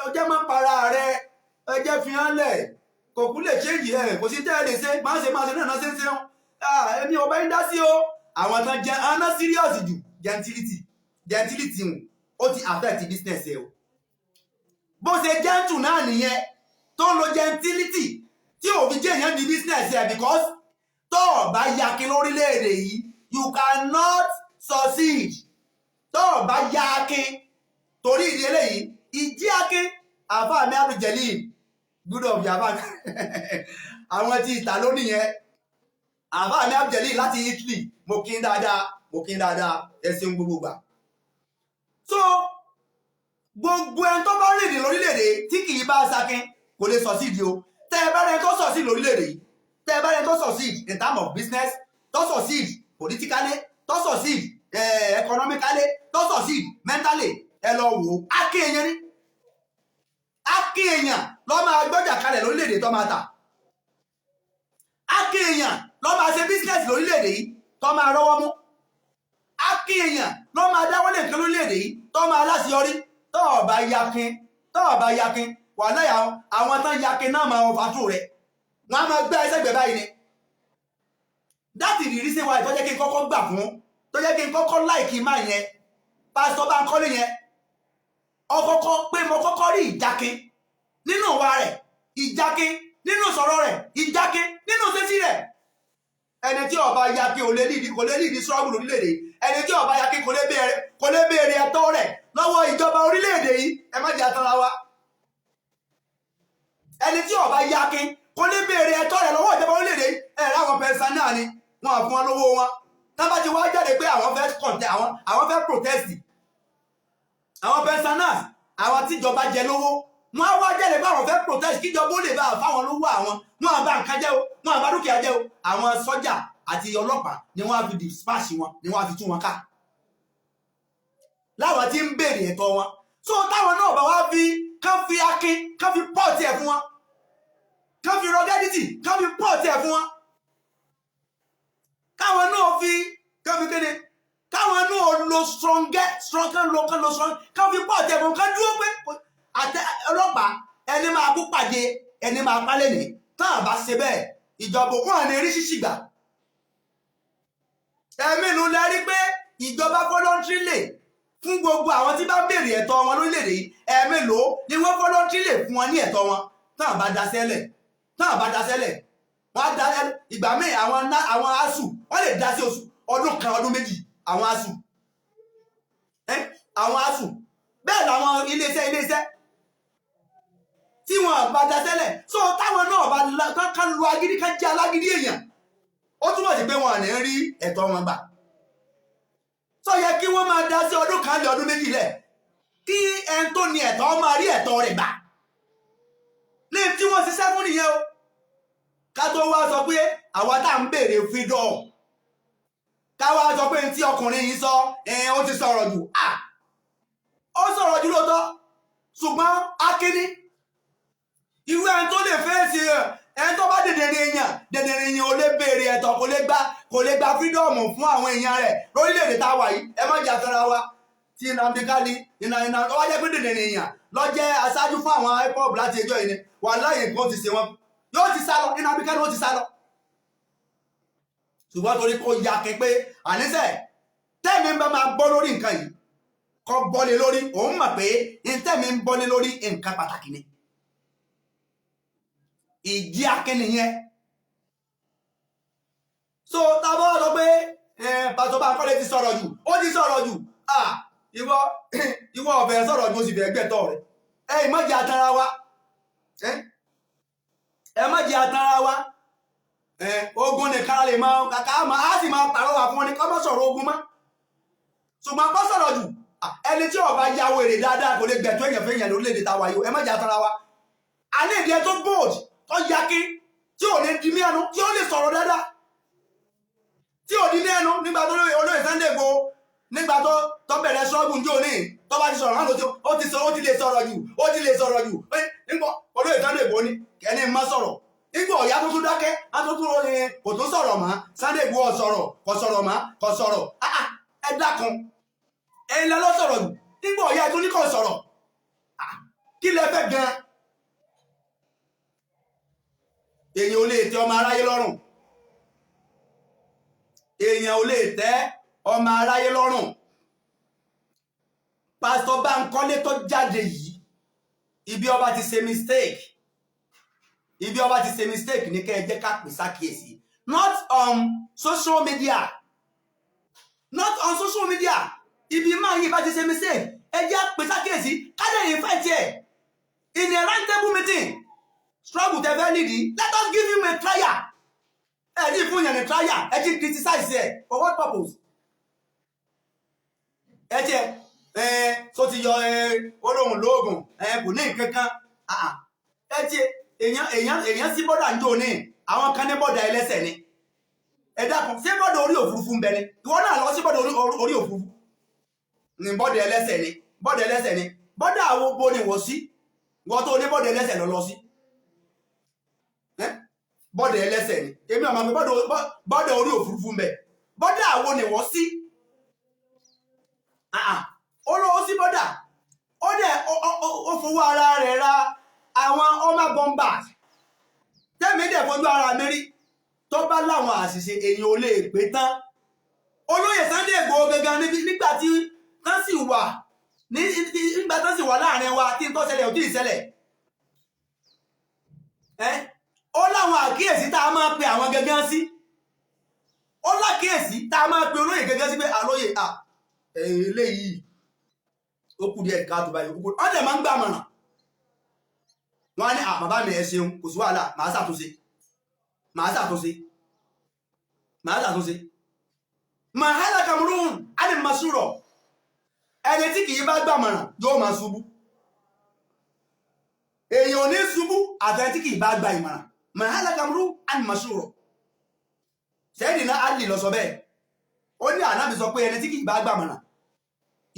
ọjọ́ máa para rẹ ẹ jẹ́ fi hàn lẹ̀ kò kú lè change kò sí tẹ́ ẹ lè ṣe máa ṣe náà ṣe ń ṣe ẹni ọba ń dá sí o àwọn tán jẹ́ àwọn náà serious jù gentility wọn ó ti affect business ẹ o bó ṣe gentle náà nìyẹn tó ń lo gentility tí òfin jẹ́ èèyàn di business ẹ because tó bá yakin lórílẹ̀-èdè yìí you cannot succeed tó bá yakin torí ìdí eléyìí ìjí akin àfáà mi abduljalil good of yaba àwọn tí ìta lónìí yẹn àfáà mi abduljalil láti Italy mo kí n dáadáa ẹsìn gbogbo gbà. so gbogbo ẹni tó bá rìnrìn lórílẹ̀-èdè tí kì í bá sakin kò lè succeed o tẹ́ ẹ bá rẹ tó succeed lórílẹ̀-èdè yìí tẹ́ ẹ bá rẹ tó succeed in terms of business tó succeed politically tó succeed economically tó succeed mentally ẹ lọ wò ó akéèyàn ní akéèyàn lọ́ máa gbọ́jà kalẹ̀ lórílẹ̀-èdè tó máa tà akéèyàn lọ́ máa ṣe business lórílẹ̀-èdè yìí tó máa rọ́wọ́ mú akéèyàn lọ́ máa dáwọ́lé nǹkan lórílẹ̀-èdè yìí tó máa láṣeyọrí tó bá yakin wà láyà àwọn tán yakin náà máa ọ̀fàtú rẹ̀ wọ́n á máa gbé ẹsẹ̀gbẹ̀ báyìí ni that is the reason why tó jẹ́ kí n kọ́kọ́ gbà fún tó jẹ́ kí n kọ́kọ́ láìkí máa yẹn pásítọ̀ Bánkọ́lé yẹn ọkọ́kọ́ pé mo kọ́kọ́ rí ìjákin nínú wa rẹ̀ ìjákin nínú sọ̀rọ̀ rẹ̀ ìjákin nínú sẹ́sí rẹ̀ ẹni tí ó bá yakin kò lè lídìí struggle lórílẹ̀-èdè ẹni tí ó bá yakin kò lè béèrè ẹ̀tọ́ rẹ̀ lọ́wọ́ ìjọba orílẹ̀-èdè yìí ẹ má jẹ́ àtàrà wa ẹni tí ó bá yakin kò lè béèrè ẹ̀tọ́ rẹ̀ lọ́wọ́ ìjọba orílẹ̀-èdè yìí ẹ̀rọ àwọn pẹ̀sán náà ni wọn àfún wọn lówó wọn tábà ti wá jáde pé àwọn fẹ́ protest àwọn pensioners àwọn tíjọba jẹ lówó wọn á wá jáde pé àwọn fẹ́ protest kíjọba ó lè bá fáwọn lówó àwọn wọn àbá nǹkan jẹ́ o wọn àbá dúkìá jẹ́ o àwọn sọ́jà àti ọlọ́pàá ni wọ́n á fi dispatch wọn ni wọ́n á fi tú wọn ká láwọn tí ń béèrè ẹ̀tọ́ wọn so táwọn náà bá wá kán fi akin kán fi pọ́ọ̀tì ẹ̀ fún wọn kán fi ruggedity kán fi pọ́ọ̀tì ẹ̀ fún wọn káwọn náà kán fi kéde káwọn náà lo strong kán fi pọ́ọ̀tì ẹ̀ fún wọn kán dúró pé àtẹ ọlọ́pàá ẹni máa kú pàdé ẹni máa pálẹ̀ ní tán àbá ṣe bẹ́ẹ̀ ìjọba wọn ní rí ṣíṣì gbà ẹ̀mínú lẹ́rí pé ìjọba voluntary lè fún gbogbo àwọn tí bá béèrè ẹ̀tọ́ wọn lórílẹ̀-èdè yìí ẹ̀mélòó ni wọ́n voluntary lè fún wọn ní ẹ̀tọ́ wọn tán àbá daṣẹ́lẹ̀ wọ́n á dá ìgbà míì àwọn asù wọ́n lè dá sí oṣù ọdún kan ọdún méjì àwọn asù bẹ́ẹ̀ làwọn iléeṣẹ́ tí wọ́n bá daṣẹ́lẹ̀ so táwọn náà bá kán lu agídí kán jẹ́ alágídí èèyàn ó túmọ̀ sí pé wọn ò ní rí ẹ̀tọ́ wọn gbà tó yẹ kí wọ́n máa dá sí ọdún kan lé ọdún méjì lẹ̀ kí ẹni tó ní ẹ̀tọ́ máa rí ẹ̀tọ́ rẹ̀ gbà ní tí wọ́n ṣiṣẹ́ fún nìyẹn o ká tó wá sọ pé àwa tá à ń béèrè freedom ká wá sọ pé tí ọkùnrin yìí sọ ó ti sọ̀rọ̀ jù ó sọ̀rọ̀ jù lóòótọ́ ṣùgbọ́n akíní irú ẹni tó lè fèsì ẹni tó bá dèdèrè èèyàn ò lè béèrè ẹ̀tọ́ kò lè gba freedom fún àwọn èèyàn rẹ̀ lórílẹ̀-èdè tá a wà yìí ẹ má jà tara wa tí Nnamdi Kanu ó wá jẹ́ pé dèdèrè èèyàn lọ jẹ́ aṣáájú fún àwọn IPOB láti ẹjọ́ yìí ni wà láyé nǹkan ti ṣe wọn yóò ti sá lọ Nnamdi Kanu ó ti sá lọ ṣùgbọ́n torí kó ya kẹ pé àníṣe tẹ́mi ń bá máa bọ́ lórí nǹkan yìí kọ́ bọ́lé lórí òun mọ̀ pé tẹ́mi ń bọ́lé lórí nǹkan pàtàkì ni ìdí akẹ́ni yẹn so tábọ́ sọ pé pásítọ̀ Bánkọ́lé ti sọ̀rọ̀ jù ó ti sọ̀rọ̀ jù ìwọ ọ̀fẹ́ sọ̀rọ̀ jù ó sì fẹ́ gbẹ̀tọ̀ rẹ̀ ẹ má jẹ́ atara wa ẹ má jẹ́ atara wa ogun nìkan lè máa kàkà á sì máa pàrọwà fún ọ ní kọ́ mọ́ sọ̀rọ̀ ogun mọ́ ṣùgbọ́n kọ́ sọ̀rọ̀ jù ẹni tí ọba ya wèrè dáadáa kò lè gbẹ̀tọ́ èèyàn fẹ́yàn lórílẹ̀‐èdè táwa yìí ẹ má jà tara wa alẹ́ ìdí ẹ tó bold tó yaki tí ò lè di mí ẹnu tí ó lè sọ̀rọ̀ dáadáa tí ò di mí ẹnu nígbà tó olóyè Sunday Igboho nígbà tó bẹ̀rẹ̀ ṣọ́ọ̀gùn jò ní tó bá ti sọ̀rọ̀ hàn ó ti lè sọ̀rọ̀ jù nígbà olóyè Sunday Igboho ní kẹ́ni má sọ̀rọ̀ nígbà ọ̀yá tó tún dákẹ́ àtúntún orin kò tún sọ̀rọ̀ mọ́ Sunday Igboho kò sọ̀rọ̀ mọ́ kò sọ̀rọ̀ ẹ dákun ẹ̀yin lọ sọ̀rọ̀ jù nígbà ọ̀yá tó ní kò sọ̀rọ̀ kí lẹ fẹ́ gan èèyàn ò lè tẹ́ ọmọ aráyé lọ́rùn èèyàn ò lè tẹ́ ọmọ aráyé lọ́rùn Pásítọ̀ Bánkọ́lé tó jáde yìí ibi ọba ti ṣe mistake ní kẹ́ ẹ jẹ́ ká pè sákìyèsí not on social media ibi máa yí bá ti ṣe mistake ẹ jẹ́ pè sákìyèsí kádẹ invite ẹ in a round table meeting struggle tẹ fẹ́ nídìí let us give him a trial ẹ ní fún yẹn ní trial ẹ ti criticize ẹ for what purpose ẹ jẹ tó ti yọ olóhùn lóògùn kò ní nǹkan kan ẹ jẹ èèyàn sí bọ́dà ń jò ní àwọn kan ní bọ́dà ẹlẹ́sẹ̀ ni ẹ dákun ṣé bọ́dà orí òfurufú ń bẹ ni ìwọ náà lọ sí bọ́dà orí òfurufú ní bọ́dà ẹlẹ́sẹ̀ ni bọ́dà àwọn bo ni wọ́n sí wọ́n tó ní bọ́dà ẹlẹ́sẹ̀ lọ sí bọ́dà ẹlẹ́sẹ̀ ni èmi àmọ́ mi bọ́dà orí òfurufú ń bẹ bọ́dà àwọn ni wọ́n sí olówó sí bọ́dà ó dẹ̀ ó fowó ara rẹ̀ ra àwọn ọmọ bombers tẹ́mi dẹ̀ fojú ara mẹ́rí tó bá láwọn àṣìṣe èèyàn ò lè pé tán olóyè Sunday Igboho gangan nígbà tí tán sì wà láàrin wa tí n tó ṣẹlẹ̀ ò tí ì ṣẹlẹ̀ ó láwọn àkíyèsí tá a máa pe àwọn gangan sí ó lákíyèsí tá a máa pe olóyè gangan sí pé àlóyè eléyìí ó kù díẹ̀ káàtó báyìí ó dẹ̀ máa ń gbàmọ̀ràn wọ́n á ní bàbá mi ẹ ṣeun kò sí wàhálà màá ṣàtúnṣe màhálà Cameroon á lè máa ṣúrọ̀ ẹni tí kìí bá gbàmọ̀ràn yóò máa ṣubú èèyàn ò ní ṣubú àfẹ́ tí kìí bá gba ìmọ̀ràn màhálà Cameroon á lè máa ṣúrọ̀ Sayyidina Ali lọ sọ bẹ́ẹ̀ ó ní Ànábì sọ pé ẹni tí kìí bá gbàmọ̀ràn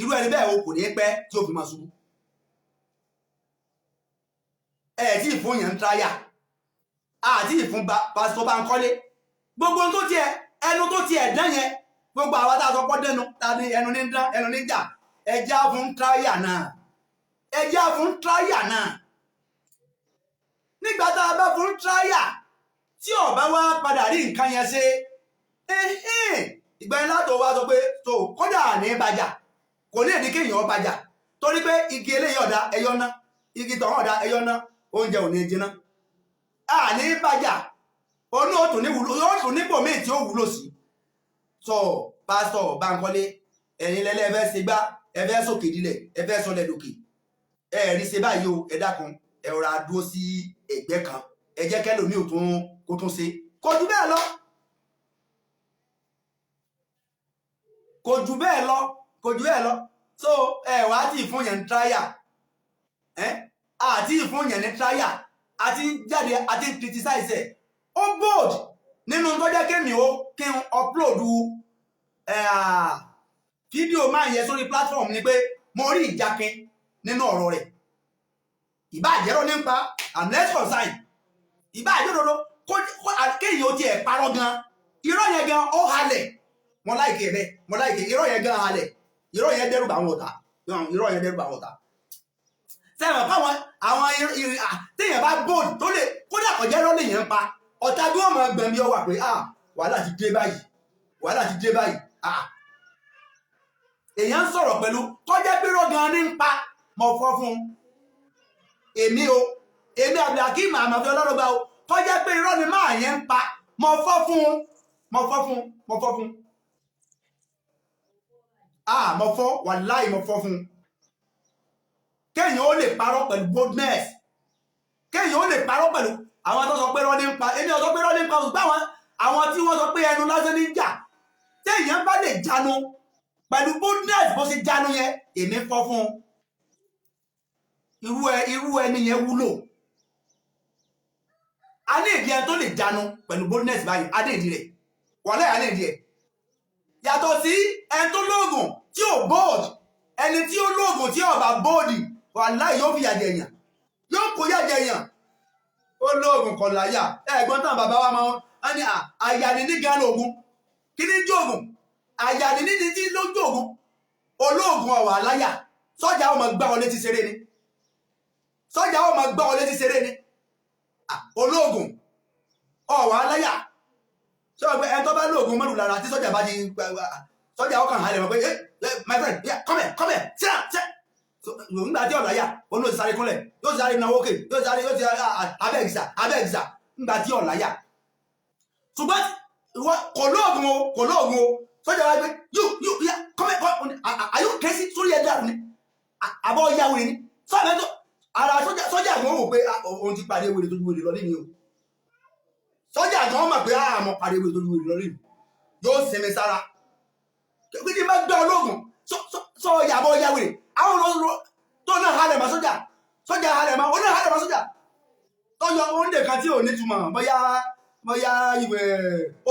irú ẹni bẹ́ẹ̀ o kò ní pẹ́ tí ó fi máa ṣubú tí ìfún yẹn ń tráyà àti ìfún Pásítọ̀ Bánkọ́lé gbogbo tó tiẹ̀ ẹnu tó tiẹ̀ dán yẹn gbogbo àwọn tá a sọ pọ́ dẹnu ta ni ẹnu ní dán ẹnu ní jà ẹjá fún tráyà náà nígbà tá a bá fún tráyà tí ó bá wá padà rí nǹkan yẹn ṣe ìgbà yẹn látọ̀ wá sọ pé tó kódà ní bàjà kò ní èdè kéèyàn bàjà torí pé igi eléyìí ọ̀dà ẹyọ ná igi tọ̀hún ọ̀dà ẹyọ ná oúnjẹ ò ní jiná ní bàjà onú òtún ní wúlò yóò tún nípò míì tí ó wúlò sí sọ Pásítọ̀ Bánkọ́lé ẹ̀yin lẹ́lẹ́ ẹ fẹ́ ṣe gbá ẹ fẹ́ sókè dílẹ̀ ẹ fẹ́ sọlẹ̀ lókè ẹ rí ṣe báyìí o ẹ dákun ẹ rọra dúró sí ẹgbẹ́ kan ẹ jẹ́ kẹ́lòmíì kó tún ṣe kò jù bẹ́ẹ̀ lọ so ẹ wá tí ìfún yẹn ń tráyà àti ìfún yẹn ní tráyà àti jáde àti criticize ẹ ó bold nínú tó jẹ́ kémi ó kí n upload fídíò máa yẹ sórí platform ni pé mo rí ìjákin nínú ọ̀rọ̀ rẹ̀ ìbáàjẹ́rọ̀ nípa and let's consign ìbáàjẹ́rọ̀ kéèyàn ó tiẹ̀ parọ́ gan irọ́ yẹn gan ó halẹ̀ mo láìkè rẹ̀ mo láìkè irọ́ yẹn gan halẹ̀ irọ́ yẹn dẹ́rù bá àwọn ọ̀tá sẹ́wọ̀n fáwọn àwọn téèyàn bá bold tó lè kódà kọjá lọ́lẹ̀ yẹn pa ọ̀tá bí wọ́n máa gbẹ̀mí ọwà pé wàhálà ti dé báyìí èèyàn ń sọ̀rọ̀ pẹ̀lú kọjá pé rọ́gan ní ń pa mọ̀ fọ́ fún èmi Abdulhakeem àmàfẹ́ ọlọ́rọ̀gbà o kọjá pé irọ́ ni máa yẹn ń pa mọ̀ fọ́ fún wàláì mọ̀ fọ́ fún kéèyàn ó lè parọ́ pẹ̀lú boldness kéèyàn ó lè parọ́ pẹ̀lú àwọn tó sọ pé rọ́ ní ń pa èmi ò sọ pé rọ́ ní ń pa ṣùgbọ́n àwọn tí wọ́n sọ pé ẹnu lásán ní jà téèyàn bá lè jánu pẹ̀lú boldness bó ṣe jánu yẹn èmi fọ́ fún irú ẹni yẹn wúlò. A ní ìdí ẹni tó lè jánu pẹ̀lú boldness báyìí a ní ìdí rẹ̀ wọlé a ní ìdí ẹ̀. Yàtọ̀ sí ẹni tó lóògùn tí ò bold, ẹni tí ó lóògùn tí ò bá bold wàláhì yóò fi yàjẹ̀ èèyàn, yóò kó yàjẹ̀ èèyàn. Ó lóògùn kọ̀ láyà ẹ̀gbọ́n tán bàbá wa máa ń ní àyà ní gan lóògùn kí ní jóògùn àyà ní tí ló jóògùn olóògùn ọ̀wà láyà sọ́jà ó máa gbá ọ létí ṣeré ni sọ́jà ó máa gbá ọ létí ṣeré ni olóògùn ọ̀wà láyà ṣé ọgbẹ́ ẹni tó bá lóògùn mọ́lù lára tí sọ́jà bá di sọ́jà ọkàn halẹ̀ mọ́ pé my friend come here nígbà tí ọ̀láyà òun ló ti sáré kúnlẹ̀ yóò ti sáré náwó kè yóò ti abẹ́gìsà nígbà tí ọ̀láyà. Ṣùgbọ́n kò lóògùn o sọ́jà wá gbé yóò come àyù kẹ́sí sórí ẹ̀dá ni àbọ̀ ìyàwó ni sọ́jà tó ara sọ́jà gan wò pé òun ti pàdé wèrè tó ju wèrè lọ nínú o sọ́jà gan mọ̀ pé àmọ́ pàdé wèrè tó ju wèrè lọ nínú yóò sinmi sára kí ni bá gbé olóògùn sọ ìyàbọ̀ ìyàwó rẹ̀ àwọn olóòrò tó náà halẹ̀ mọ́ sọ́jà halẹ̀ mọ́ ó náà halẹ̀ mọ́ sọ́jà tọ́jọ́ oúnjẹ kan tí ò ní túmọ̀ bóyá ìwẹ̀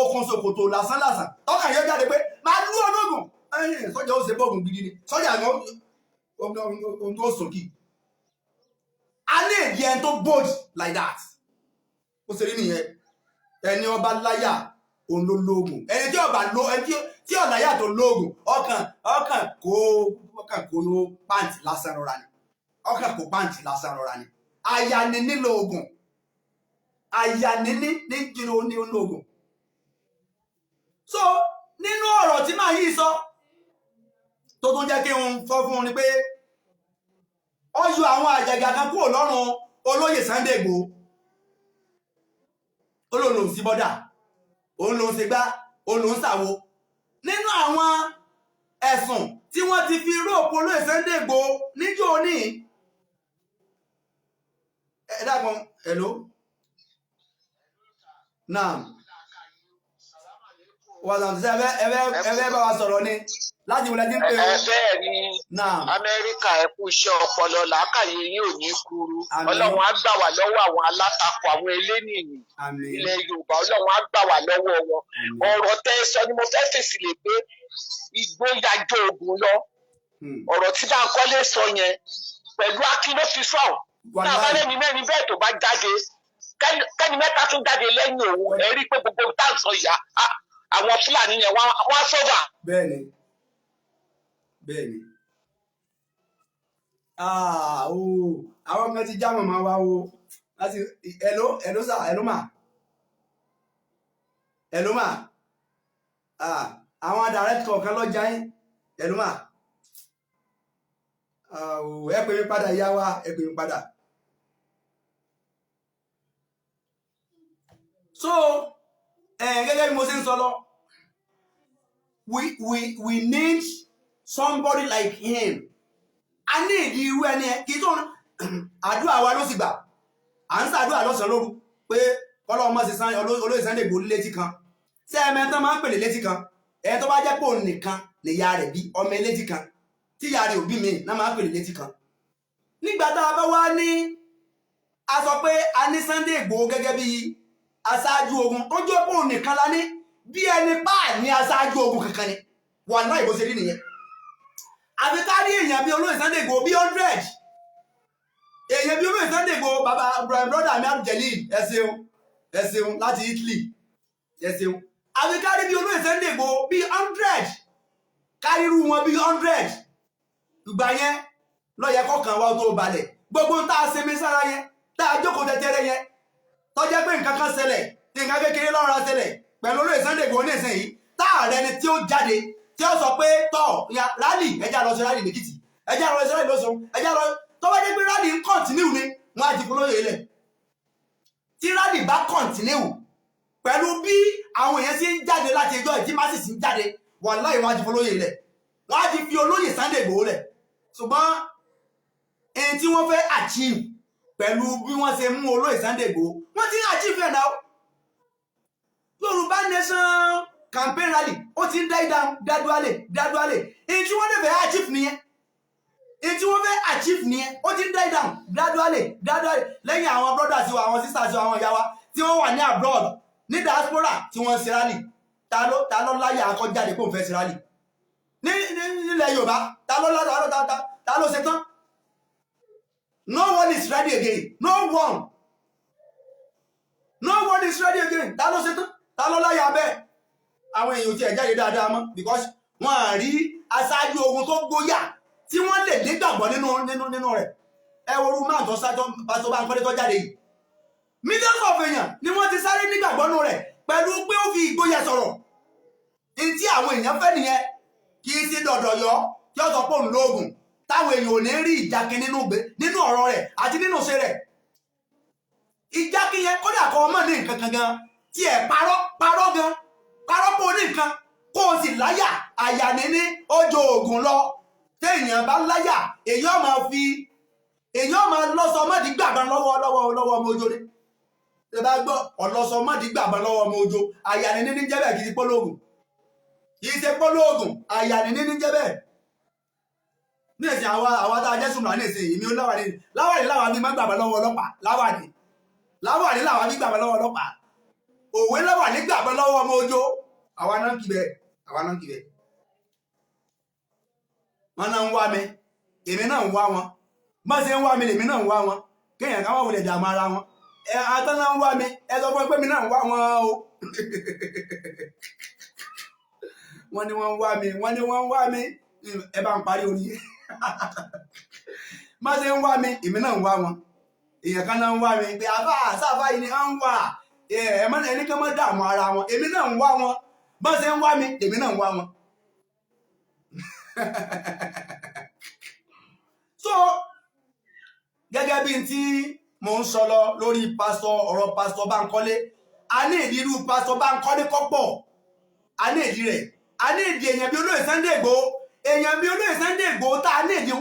okùn ṣòkòtò lásán tọ́kà yóò jáde pé máa lú olóògùn sọ́jà ó ṣe bọ́ọ̀gùn gidi ni sọ́jà gan ohun tó sòkì. A lè di ẹni tó bold like that ó ṣe rí nìyẹn ẹni ọba láyà òun ló lóògùn ẹni tí ọba lo ẹni tí ọ̀láyà tó lóògùn ọkàn kó pàǹtì lásán rọra ni àyàní nílò oògùn àyàní ní jìnnà ní olóògùn. So nínú ọ̀rọ̀ tí màá yìí sọ tó tún jẹ́ kí n fọ́ fún un ni pé ó yọ àwọn àjàgà kan kúrò lọ́rùn olóyè Sunday Igboho olóòlò sí bọ́dà òun ló ń ṣe gbá òun ló ń ṣàwo nínú àwọn ẹ̀sùn tí wọ́n ti fi róòpù olóyè Sunday Igboho níjó ní ẹ̀dàgbọ́n hello náà wọ́n sọ ẹ̀fẹ́ bá wa sọ̀rọ̀ ni láti wọlé dín pé bẹ́ẹ̀ ni Amẹ́ríkà ẹ kú iṣẹ́ ọpọlọ làákàyè yìí ò ní kúrú Ọlọ́run á gbà wá lọ́wọ́ àwọn alátakò àwọn elénìyàn ilẹ̀ Yorùbá Ọlọ́run á gbà wá lọ́wọ́ wọn ọ̀rọ̀ tẹ́ ẹ sọ ni mo fẹ́ fèsì lè pé ìgbóyàjọ ogun lọ ọ̀rọ̀ tí Bánkọ́lé sọ yẹn pẹ̀lú Akin ló fi sọ táwọn ẹni mẹ́rin bẹ́ẹ̀ tó bá jáde kẹ́ni mẹ́ta tún jáde lẹ́yìn òun ẹ rí i pé gbogbo táǹsọ̀ ìyá àwọn Fúlàní yẹn wọ́n á sọ́jà. bẹ́ẹ̀ni àwọn kan ti já màmá wa o láti hello sir hello ma àwọn direct kọ̀ọ̀kan lọ́jà yín hello ma ẹ pè mí padà ìyá wa ẹ pè mí padà. So gẹ́gẹ́ bí mo ṣe ń sọ lọ we need somebody like him. A ní ìdí irú ẹni ẹ kì í tó àdúrà wa ló sì gbà à ń ṣàdúrà lọ́sàn-án lóru pé kọ́lọ́ ọmọ sì san olóyè Sunday Igboho létí kan ṣé ẹ̀mẹ́tán máa ń pèlè létí kan ẹ̀ tó bá jẹ́ pé òun nìkan nìyá rẹ̀ bí ọmọ létí kan tí ìyá rẹ̀ òbí mi náà máa ń pèlè létí kan. Nígbà tá a bá wá ní a sọ pé a ní Sunday Igboho gẹ́gẹ́ bí aṣáájú ogun tó jẹ́ pé òun nìkan la ní bí ẹni páà ní aṣáájú ogun kankan ni wà náà ìbò ṣe rí nìyẹn. Àfi ká rí èèyàn bí olóyè Sunday Igboho bí 100 èèyàn bí olóyè Sunday Igboho bàbá Ibrahim brother mi Abdul-Jalil ẹ ṣeun láti Italy ẹ ṣeun. Àfi ká rí bí olóyè Sunday Igboho bí 100 káríru wọn bí 100 ìgbà yẹn lọ́yẹ kọ̀ọ̀kan wa tó balẹ̀ gbogbo tá a ṣe mi sára yẹn tá a jókòó tẹ́tẹ́rẹ́ yẹn tọ́jẹ́ pé nǹkan kan ṣẹlẹ̀ nǹkan kékeré lọ́rọ̀ ṣẹlẹ̀ pẹ̀lú olóyè Sunday Igboho nísìnyí táàrẹ ni tí ó jáde tí ó sọ pé tọ́ ya rálì ẹjá lọ sí rálì lẹ́kìtì ẹjá lọ sí rálì lọ́sùn ẹjá lọ tó bá jẹ́ pé rálì ń kọ̀ntínú ni wọ́n á ti fún lóyè ilẹ̀ tí rálì bá kọ̀ntínú pẹ̀lú bí àwọn èèyàn ṣe ń jáde láti ẹjọ́ ìdí masses ń jáde wàláhì wọ́n á ti fún lóyè ilẹ̀ wọ́n á ti fi olóyè Sunday Igboho lẹ̀ ṣùgbọ́n èyí tí wọ́n fẹ́ achieve pẹ̀lú bí wọ́n ṣe mú olóyè Sunday Igboho wọ́n ti ń achieve ẹ̀ náà. Yorùbá Nation campaign rally ó ti ń die down gradually èyí tí wọ́n lè fẹ́ achieve nìyẹn èyí tí wọ́n fẹ́ achieve nìyẹn ó ti ń die down gradually lẹ́yìn àwọn brothers wa àwọn sisters wa àwọn ìyá wa tí wọ́n wà ní abroad ní diaspora tí wọ́n ń ṣe rally ta ló láyà akọ́jáde kó ń fẹ́ ṣe rally nílẹ̀ Yorùbá ta ló ṣe tán. No one is ready again. No one is ready again. Ta ló ṣe tán? Ta ló láyà bẹ́ẹ̀? Àwọn èèyàn tí ẹ̀ jáde dáadáa mọ́ because wọ́n á rí aṣáájú ogun tó gbóyà tí wọ́n lè nígbàgbọ́ nínú rẹ̀. Ẹ worú máa tó sájọ́ Pásítọ̀ Bánkọ́lé tó jáde yìí. Millions of èèyàn ni wọ́n ti sáré nígbàgbọ́ nínú rẹ̀ pẹ̀lú pé ó fi ìgboyà sọ̀rọ̀. Ní tí àwọn èèyàn fẹ́ nìyẹn kì í sí dọ̀dọ̀ yọ kí ó sọ pé òun lóògùn. Táwọn èèyàn ò ní rí ìjákin nínú ọ̀rọ̀ rẹ̀ àti nínú ṣe rẹ̀. Ìjákin yẹn kódà kọ́ ọmọ ní nǹkan kan gan tí ẹ̀ parọ́ gan parọ́ pé o ní nǹkan kó o sì láyà àyà níní ojú oògùn lọ. Téèyàn bá láyà èèyàn máa lọ́sọ mọ́dí gbàgbọ́n lọ́wọ́ ọmọ ojo ni. Ṣé bá gbọ́ ọ̀lọ́sọ mọ́dí gbàgbọ́n lọ́wọ́ ọmọ ojo àyà níní ní jẹ́ bẹ́ẹ̀ kì í ṣe pólóògùn àyà níní ní jẹ́ bẹ́ẹ̀. Ní ẹ̀sìn àwọn tá a jẹ́ súnmọ́ ní ẹ̀sìn èmi ó láwàní láwọn ní má gbàgbọ́ lọ́wọ́ ọlọ́pàá láwàní láwọn ní gbàgbọ́ lọ́wọ́ ọlọ́pàá òwe láwàní gbàgbọ́ lọ́wọ́ ọmọ ojó àwa náà ń kí bẹ́ẹ̀ wọ́n náà ń wá mi èmi náà ń wá wọn bá ṣe ń wá mi lèmi náà ń wá wọn kéèyàn káwọn wulẹ̀ dààmú ara wọn àtọ́ náà ń wá mi ẹ sọ fún mi pé mi náà ń wá wọn o wọ́n ní wọ́n ń wá mi ẹ bá ń parí orí má ṣe ń wá mi èmi náà ń wá wọn èèyàn kan náà ń wá mi pé sáfà yìí ni à ń wà ẹni kan mọ́ dààmú ara wọn èmi náà ń wá wọn bá ṣe ń wá mi èmi náà ń wá wọn. So gẹ́gẹ́ bí tí mò ń sọ lọ lórí ọ̀rọ̀ pásítọ̀ Bánkọ́lé a ní ìdí irú pásítọ̀ Bánkọ́lé kọ́pọ̀ a ní ìdí rẹ̀ a ní ìdí èèyàn bí olóyè Sunday Igboho èèyàn bí olóyè Sunday Igboho tá a ní ìdí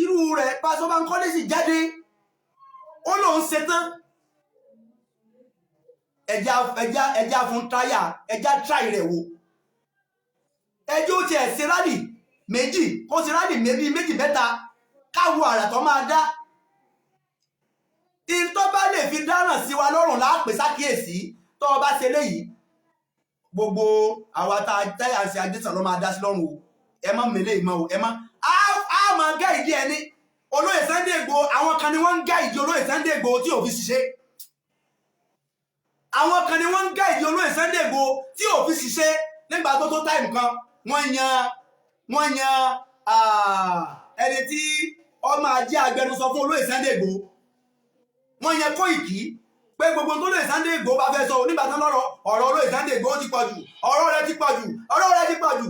irú rẹ̀ pásítọ̀ Bánkọ́lé sì jáde ó lóun ṣetán ẹja fún táyà ẹja tíráì rẹ̀ wò ẹjọ́ ó tiẹ̀ ṣe rádì méjì kó ṣe rádì méjì mẹ́ta káwọ àrà tó máa dá ìtọ́ bá lè fi dáràn sí wa lọ́rùn láàpẹ̀ sákìyèsí tó o bá ṣe léyìí gbogbo àwa tá a táyà ṣe àjẹsàn ló máa dá sí lọ́rùn o ẹ má mẹ́lẹ̀ ìmọ̀ o ẹ má á máa gá ìdí ẹni olóyè Sunday Igboho àwọn kan ni wọ́n ń gá ìdí olóyè Sunday Igboho tí ò fi ṣiṣẹ́ àwọn kan ni wọ́n ń gá ìdí olóyè Sunday Igboho tí ò fi ṣiṣẹ́ nígbà tó táìmù kan wọ́n yan ẹni tí ó máa jẹ́ agbẹnusọ fún olóyè Sunday Igboho wọ́n yan Kóìkì pé gbogbo tó lóyè Sunday Igboho bá fẹ́ sọ nígbà tán lọ́rọ̀ ọ̀rọ̀ olóyè Sunday Igboho ti pọ̀ jù ọ̀rọ̀ rẹ̀ ti pọ̀ jù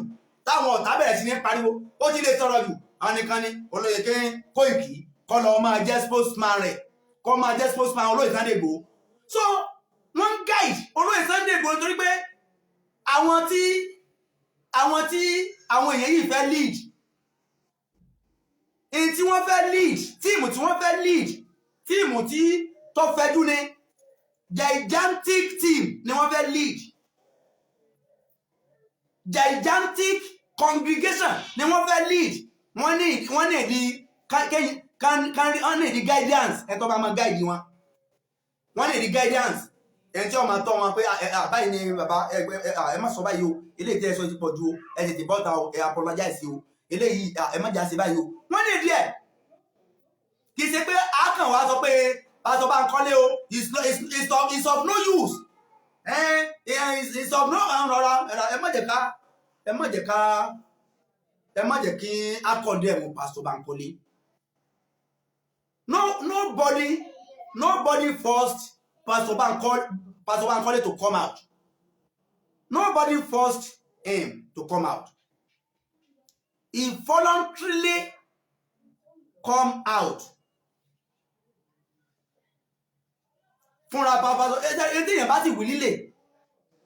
táwọn ọ̀tá bẹ̀rẹ̀ sí ní pariwo ó ti lè sọ̀rọ̀ jù àwọn nìkan ni olóyè Kóìkì kọ́ lọ máa jẹ́ spokesman rẹ̀ kọ́ máa jẹ́ spokesman olóyè Sunday Igboho so wọ́n guide olóyè Sunday Igboho nítorí pé àwọn tí àwọn èèyàn yìí fẹ́ lead èyí tí wọ́n fẹ́ lead tíìmù tí wọ́n fẹ́ lead tíìmù tí tó fẹ́jú ni gigantic team ni wọ́n fẹ́ lead gigantic congregation ni wọ́n fẹ́ lead wọ́n ní ìdí guidance ẹ̀tọ́ bá máa guide wọn wọ́n ní ìdí guidance ẹni tí wọ́n máa tọ́ wọn pé báyìí ni bàbá ẹ má sọ báyìí o eléyìí tẹ́ ẹ sọ ti pọ̀ ju o ẹ tètè bọ́ta o ẹ apologize o eléyìí ẹ má jà sí báyìí o wọ́n ní ìdí ẹ̀ kì í ṣe pé a kàn wá sọ pé Pásítọ̀ Bánkọ́lé o is of no use is of no rọra ẹ má jẹ́ kí a condemn Pásítọ̀ Bánkọ́lé nobody forced Pásítọ̀ Bánkọ́lé to come out. Nobody forced him to come out. He voluntarily come out. Fúnra bàbá ẹni èèyàn bá ti wù nílé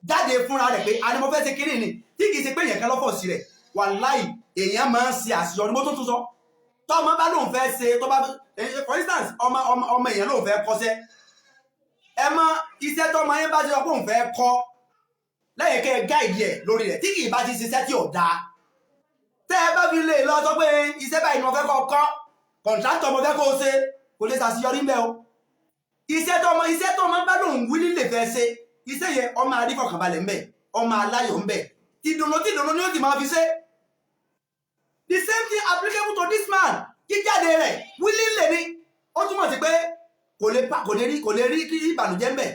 jáde fúnra rẹ̀ pé a ní mo fẹ́ ṣe kiri ni tí kìí ṣe pé èèyàn kan lọ́fọ̀ sí rẹ̀ wàláì èèyàn máa ń ṣe àṣeyọrí mo tún sọ tó ọmọ bá lóun fẹ́ ṣe tó bá for instance ọmọ èèyàn lóun fẹ́ kọ́ṣẹ́ ẹ mọ iṣẹ́ tó ọmọ yẹn bá ti sọ pé òun fẹ́ kọ́ lẹ́yìn kẹ́ ẹ gáìdì ẹ̀ lórí rẹ̀ tí kìí bá ti ṣiṣẹ́ tí ò dáa tẹ́ ẹ bá fi lè lọ sọ pé iṣẹ́ báyìí ni mo fẹ́ kọ́ kọ̀ǹtrátọ̀ mo fẹ́ kó o ṣe kò lè ṣàṣeyọrí ń bẹ o. iṣẹ́ tó ọmọ bá lòun wí nílé fẹ́ ṣe iṣẹ́ yẹn ọmọ adífọ̀kànbalẹ̀ ń bẹ ọmọ aláyọ̀ ń bẹ tìdùnnú ni ó ti máa fi ṣe. The same thing applicable to this man. Jíjáde rẹ̀ willingly ni ó túmọ̀ sí pé kò lè rí kí ìbànújẹ́ ń bẹ.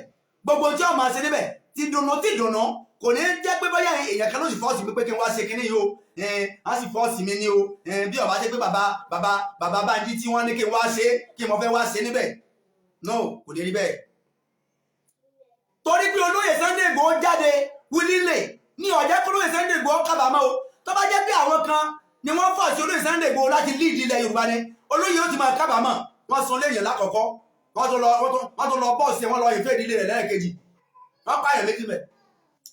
Gbogbo tí ó máa ṣe níbẹ̀ tìdùnnú kò ní jẹ́ pé bóyá èèyàn kan ló sì fọ́ọ̀sì mi pé kí n wá ṣe kinní yìí o á sì fọ́ọ̀sì mi ní o bí ó bá ṣe pé bàbá Bánjí tí wọ́n ní kí n wá ṣe kí mo fẹ́ wá ṣe níbẹ̀. No, kò lè rí bẹ́ẹ̀. Torí pé olóyè Sunday Igboho jáde willingly ní ọ̀jẹ́ kó olóyè Sunday Igboho kábàámọ̀ o. Tó bá jẹ́ pé àwọn kan ni wọ́n fọ́ sí olóyè Sunday Igboho láti lead ilẹ̀ Yorùbá ni olóyè ó ti máa kábàámọ̀ wọ́n sun léèyàn lákọ̀ọ́kọ́ wọ́n tó lọ bọ́ọ̀sì wọn lọ ìfẹ́ ìdílé rẹ̀ lẹ́ẹ̀kejì wọ́n pààyàn méjì bẹ̀.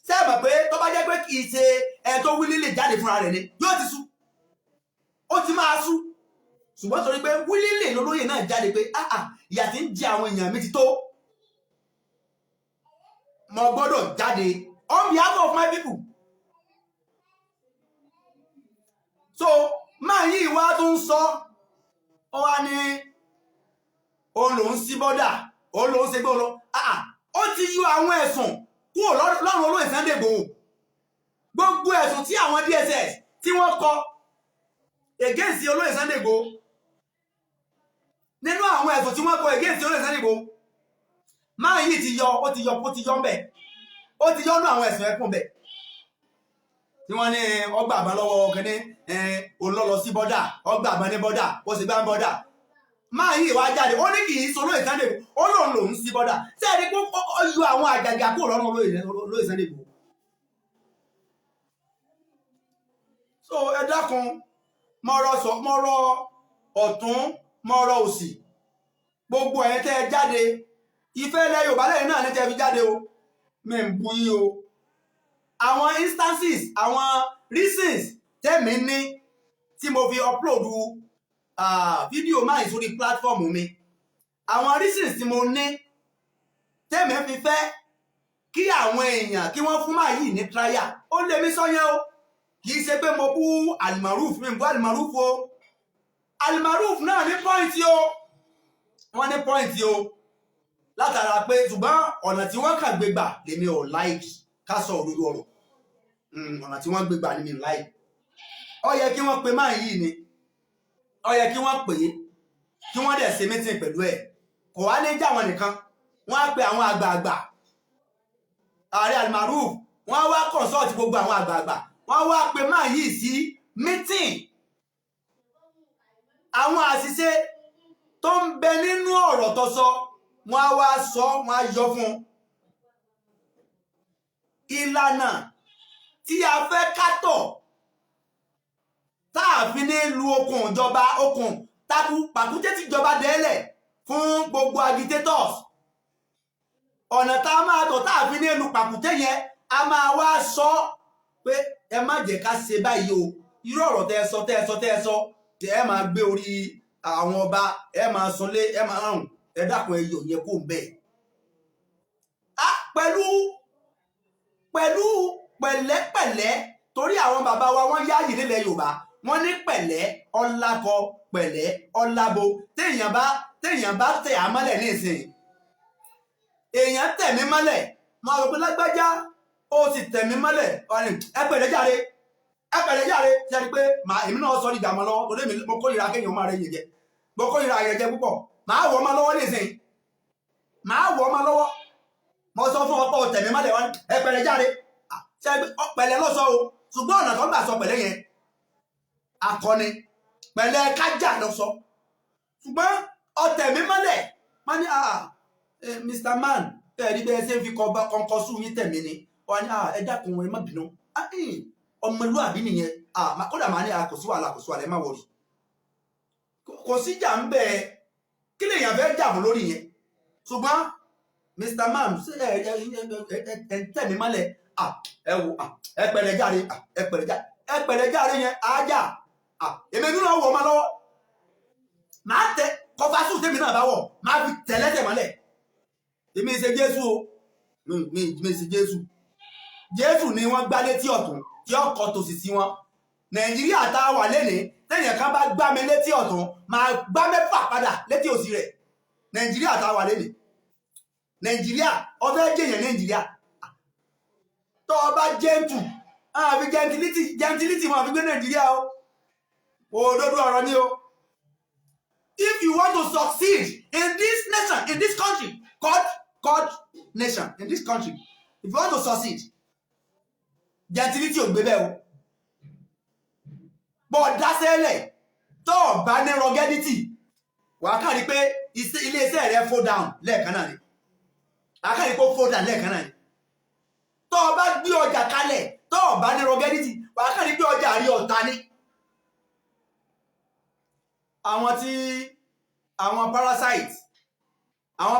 Ṣé ẹ mọ̀ pé tó bá jẹ́ pé kì í ṣe ẹ tó willingly jáde fúnra rẹ̀ ni yóò ti sú ó ti máa sú ṣùgbọ́n torí pé willingly lolóyè náà jáde pé ìyà tí ń jẹ àwọn èèyàn mi ti tó mo gbọ́dọ̀ jáde on behalf of my people. So máa yí ìwà tó ń sọ ọ wá ní òun lòún sí bọ́dà òun lòún ṣe gbé òun lọ ó ti yọ àwọn ẹ̀sùn kúrò lọ́rùn olóyè Sunday Igboho gbogbo ẹ̀sùn tí àwọn DSS tí wọ́n kọ against olóyè Sunday Igboho nínú àwọn ẹ̀sùn tí wọ́n kọ against olóyè Sunday Igboho máa yí ti yọ ó ti yọ ń bẹ̀ ó ti yọ nú àwọn ẹ̀sùn ẹkùn bẹ̀ tí wọ́n ní ọgbà àbá lọ́wọ́ kẹ́ni olólọ sí bọ́dà ọgbà àbá ní bọ́dà ó sì gbá ń bọ́dà máa yí ìwà jáde ó ní kì í sọ olóyè Sunday Igboho ó lòun lòun sí bọ́dà tí ẹni pé ó yọ àwọn àgàgà kúrò lọ́rùn olóyè Sunday Igboho. So ẹ dákun mọ́rọ̀ ọ̀tún mọ́rọ̀ òsì gbogbo ẹ̀ tẹ́ ẹ jáde ìfẹ́ ilẹ̀ Yorùbá lẹ́yìn náà ní tẹ́ fi jáde o mi ń bu yín o. Àwọn instances àwọn reasons tẹ́mi ní tí mo fi upload fídíò máa sórí platform mi àwọn reasons tí mo ní tẹ́mi fi fẹ́ kí àwọn èèyàn kí wọ́n fún máa yìí ní trial ó lè mí sọ́yẹ́ o kì í ṣe pé mo bú Almaroof mi bú Almaroof o Almaroof náà ní pọ́ìntì o wọ́n ní pọ́ìntì o látara pé ṣùgbọ́n ọ̀nà tí wọ́n kàn gbé gbà lèmi ò like ká sọ òdodo ọ̀rọ̀ ọ̀nà tí wọ́n gbé gbà ni mi like ó yẹ kí wọ́n pe máa yìí ni ó yẹ kí wọ́n pè é kí wọ́n dẹ̀ ṣe meeting pẹ̀lú ẹ̀ kò wá ní jà wọn nìkan wọ́n á pe àwọn àgbààgbà ààrẹ Almaroof wọ́n á wá consult gbogbo àwọn àgbààgbà wọ́n á wá pe máa yìí sí meeting àwọn àṣìṣe tó ń bẹ nínú ọ̀rọ̀ tó sọ wọ́n á wá sọ wọ́n á yọ fún ìlànà tí a fẹ́ kátọ̀ táàfin ní lu okùn ìjọba okùn pàkúté tí ìjọba délẹ̀ fún gbogbo agitators ọ̀nà tá a máa tọ̀ táàfin ní lu pàkúté yẹn a máa wá sọ pé ẹ má jẹ́ ká ṣe báyìí o irú ọ̀rọ̀ tẹ́ ẹ sọ tẹ́ ẹ máa gbé orí àwọn ọba ẹ máa sọlé ẹ máa rùn ẹ dákun ẹ yọ yẹ kó ń bẹ pẹ̀lú pẹ̀lẹ́pẹ̀lẹ́ torí àwọn bàbá wa wọ́n yáàyè nílẹ̀ Yorùbá wọ́n ní pẹ̀lẹ́ ọlákọ pẹ̀lẹ́ ọlábo téèyàn bá tẹ̀ àmọ́lẹ̀ ní ìsìn èèyàn tẹ̀ mí mọ́lẹ̀ máa rò pé lágbájá ó sì tẹ̀ mí mọ́lẹ̀ ẹ pẹ̀lẹ́ járe ṣe rí pé èmi náà sọ ní ìdààmú lọ́wọ́ torí mo kórìíra kéèyàn máa rẹ̀ yẹn jẹ mo kórìíra yẹn jẹ púpọ̀ màá wọ̀ ọmọ lọ́wọ́ nísìn màá wọ̀ ọmọ lọ́wọ́ mo sọ fún ọ̀pọ̀ tẹ̀ mí mọ́lẹ̀ wọn ẹ pẹ̀lẹ́ járe ṣe pẹ̀lẹ́ lọ́sọ o ṣùgbọ́n ọ̀nà tó ń gbà sọ pẹ̀lẹ́ yẹn akọni pẹ̀lẹ́ kájà lọ́sọ ṣùgbọ́n ọ̀tẹ̀ mi mọ́lẹ̀ wọ́n ní Mr. Man ẹ̀rí bẹ́ẹ̀ ṣe ń fi kọ́ńkọ́ sùn yín tẹ̀mí ni wọ́n ní ẹ dákun ẹ má bínú ọmọlúwàbí nìyẹn kódà máa ní kò sí wàhálà ẹ má wọrí kò sí jà ń bẹ kí lèèyàn fẹ́ jà mú lórí yẹn ṣùgbọ́n Mr. Man ẹ tẹ̀mí mọ́lẹ̀ ẹ wò ẹ pẹ̀lẹ́ járe yẹn ájà èmi nínú ọwọ́ ọmọ lọ́wọ́ máa tẹ kọfà sùn tèmi náà bá wọ̀ máa fi tẹ̀lẹ́tẹ̀ mọ́lẹ̀ èmi ṣe Jésù o mi ṣe Jésù ni wọ́n gbá létí ọ̀tún tí ọkọ̀ tòsì sí wọn Nàìjíríà tá a wà lénìí tẹ́yìn kan bá gbá mi létí ọ̀tún máa gbá mẹ́fà padà létí òsì rẹ̀. Nàìjíríà tá a wà lénìí. Nàìjíríà ọ̀fẹ́ jẹ̀yàn Nàìjíríà tó o bá jẹ́ntù àfi gentility wọn àfi gbé Nàìjíríà o. Òdodo ọ̀rọ̀ ni o. If you want to succeed in this nation, in this country, called nation, in this country, if you want to succeed, gentility ò gbé bẹ́ẹ̀ o. Bọ́ dásẹ́lẹ̀ tó bá ní ruggedity, wà á kàn rí pé ilé-iṣẹ́ rẹ̀ fall down lẹ́ẹ̀kan náà ni. Wà á kàn rí pé ó fall down lẹ́ẹ̀kan náà ni. Tó o bá gbé ọjà kalẹ̀ tó o bá ní ruggedity, wà á kàn rí pé ọjà rí ọ̀tá ni. Àwọn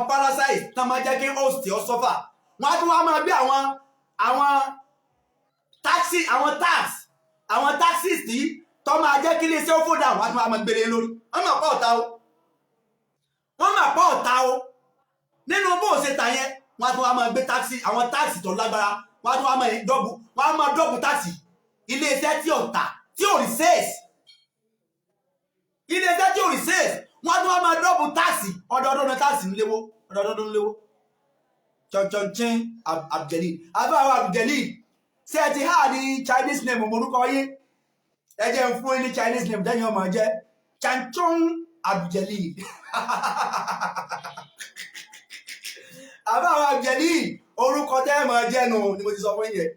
parasites tán máa jẹ́ kí host ọ sọ́fà. Wọ́n á tún wá máa gbé àwọn taxes tí tó máa jẹ́ kí iléeṣẹ́ ó fò dáhùn. Wọ́n á tún wá máa gbélé lórí. Wọ́n máa pọ̀ ọ̀tá o. Nínú bó ṣe tà yẹn, wọ́n á tún wá máa gbé àwọn taxi tó lágbára. Wọ́n á tún wá máa dọ́bù taxi. Iléeṣẹ́ tí ò tà, tí ò rí sales. Iléeṣẹ́ tí ò rí sales. Wọ́n tún wá máa dọ́bù táàsì ọdọọdún ní táàsì ńléwó ọdọọdún ńléwó. Chọ̀nchọ̀nchín Abdeli abáwọ̀ Abdeli ṣé ẹ ti há ní Chinese name orúkọ yín ẹ jẹ́ ń fún ní Chinese name tẹ́yìn ọmọ jẹ́ Chọ̀nchọ̀n Abdeli abáwọ̀ Abdeli orúkọ tẹ́ ẹ máa jẹ́ nù ni mo ti sọ fún yẹn.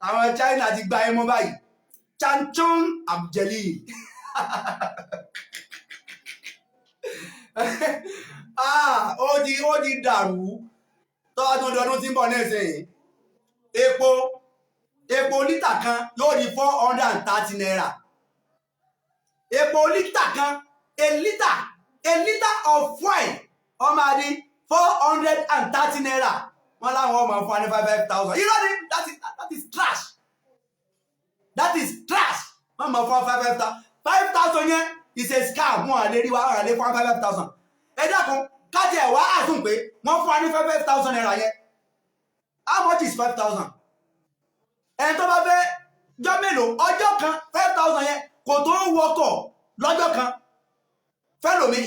Àwọn China ti gba ẹ mọ́ báyìí Chọ̀nchọ̀n Abdeli. Ó di dàrú tọ́dún ọdún tí ń bọ̀ nísìnyí. Epo lítà kan yóò di 430 naira. Epo lítà kan a liter of fuel ó máa di 430 naira. Wọ́n láwọn ọmọ fún wa ní 5,000. Irọ́ ni that is trash. That is trash. Wọ́n mọ̀ fún 5,000. 5,000 yẹn is a scam. Wọ́n lè rí wa ọ̀rọ̀ lé fún 5,000. Ẹ dákun kájẹ wá àtún pé wọ́n fún wa ní 5,000 naira yẹn. How much is 5,000? Ẹni tó bá fẹ́ jọ́ mélòó ọjọ́ kan 5,000 yẹn kò tó wọkọ̀ lọ́jọ́ kan fẹ́lòmíì.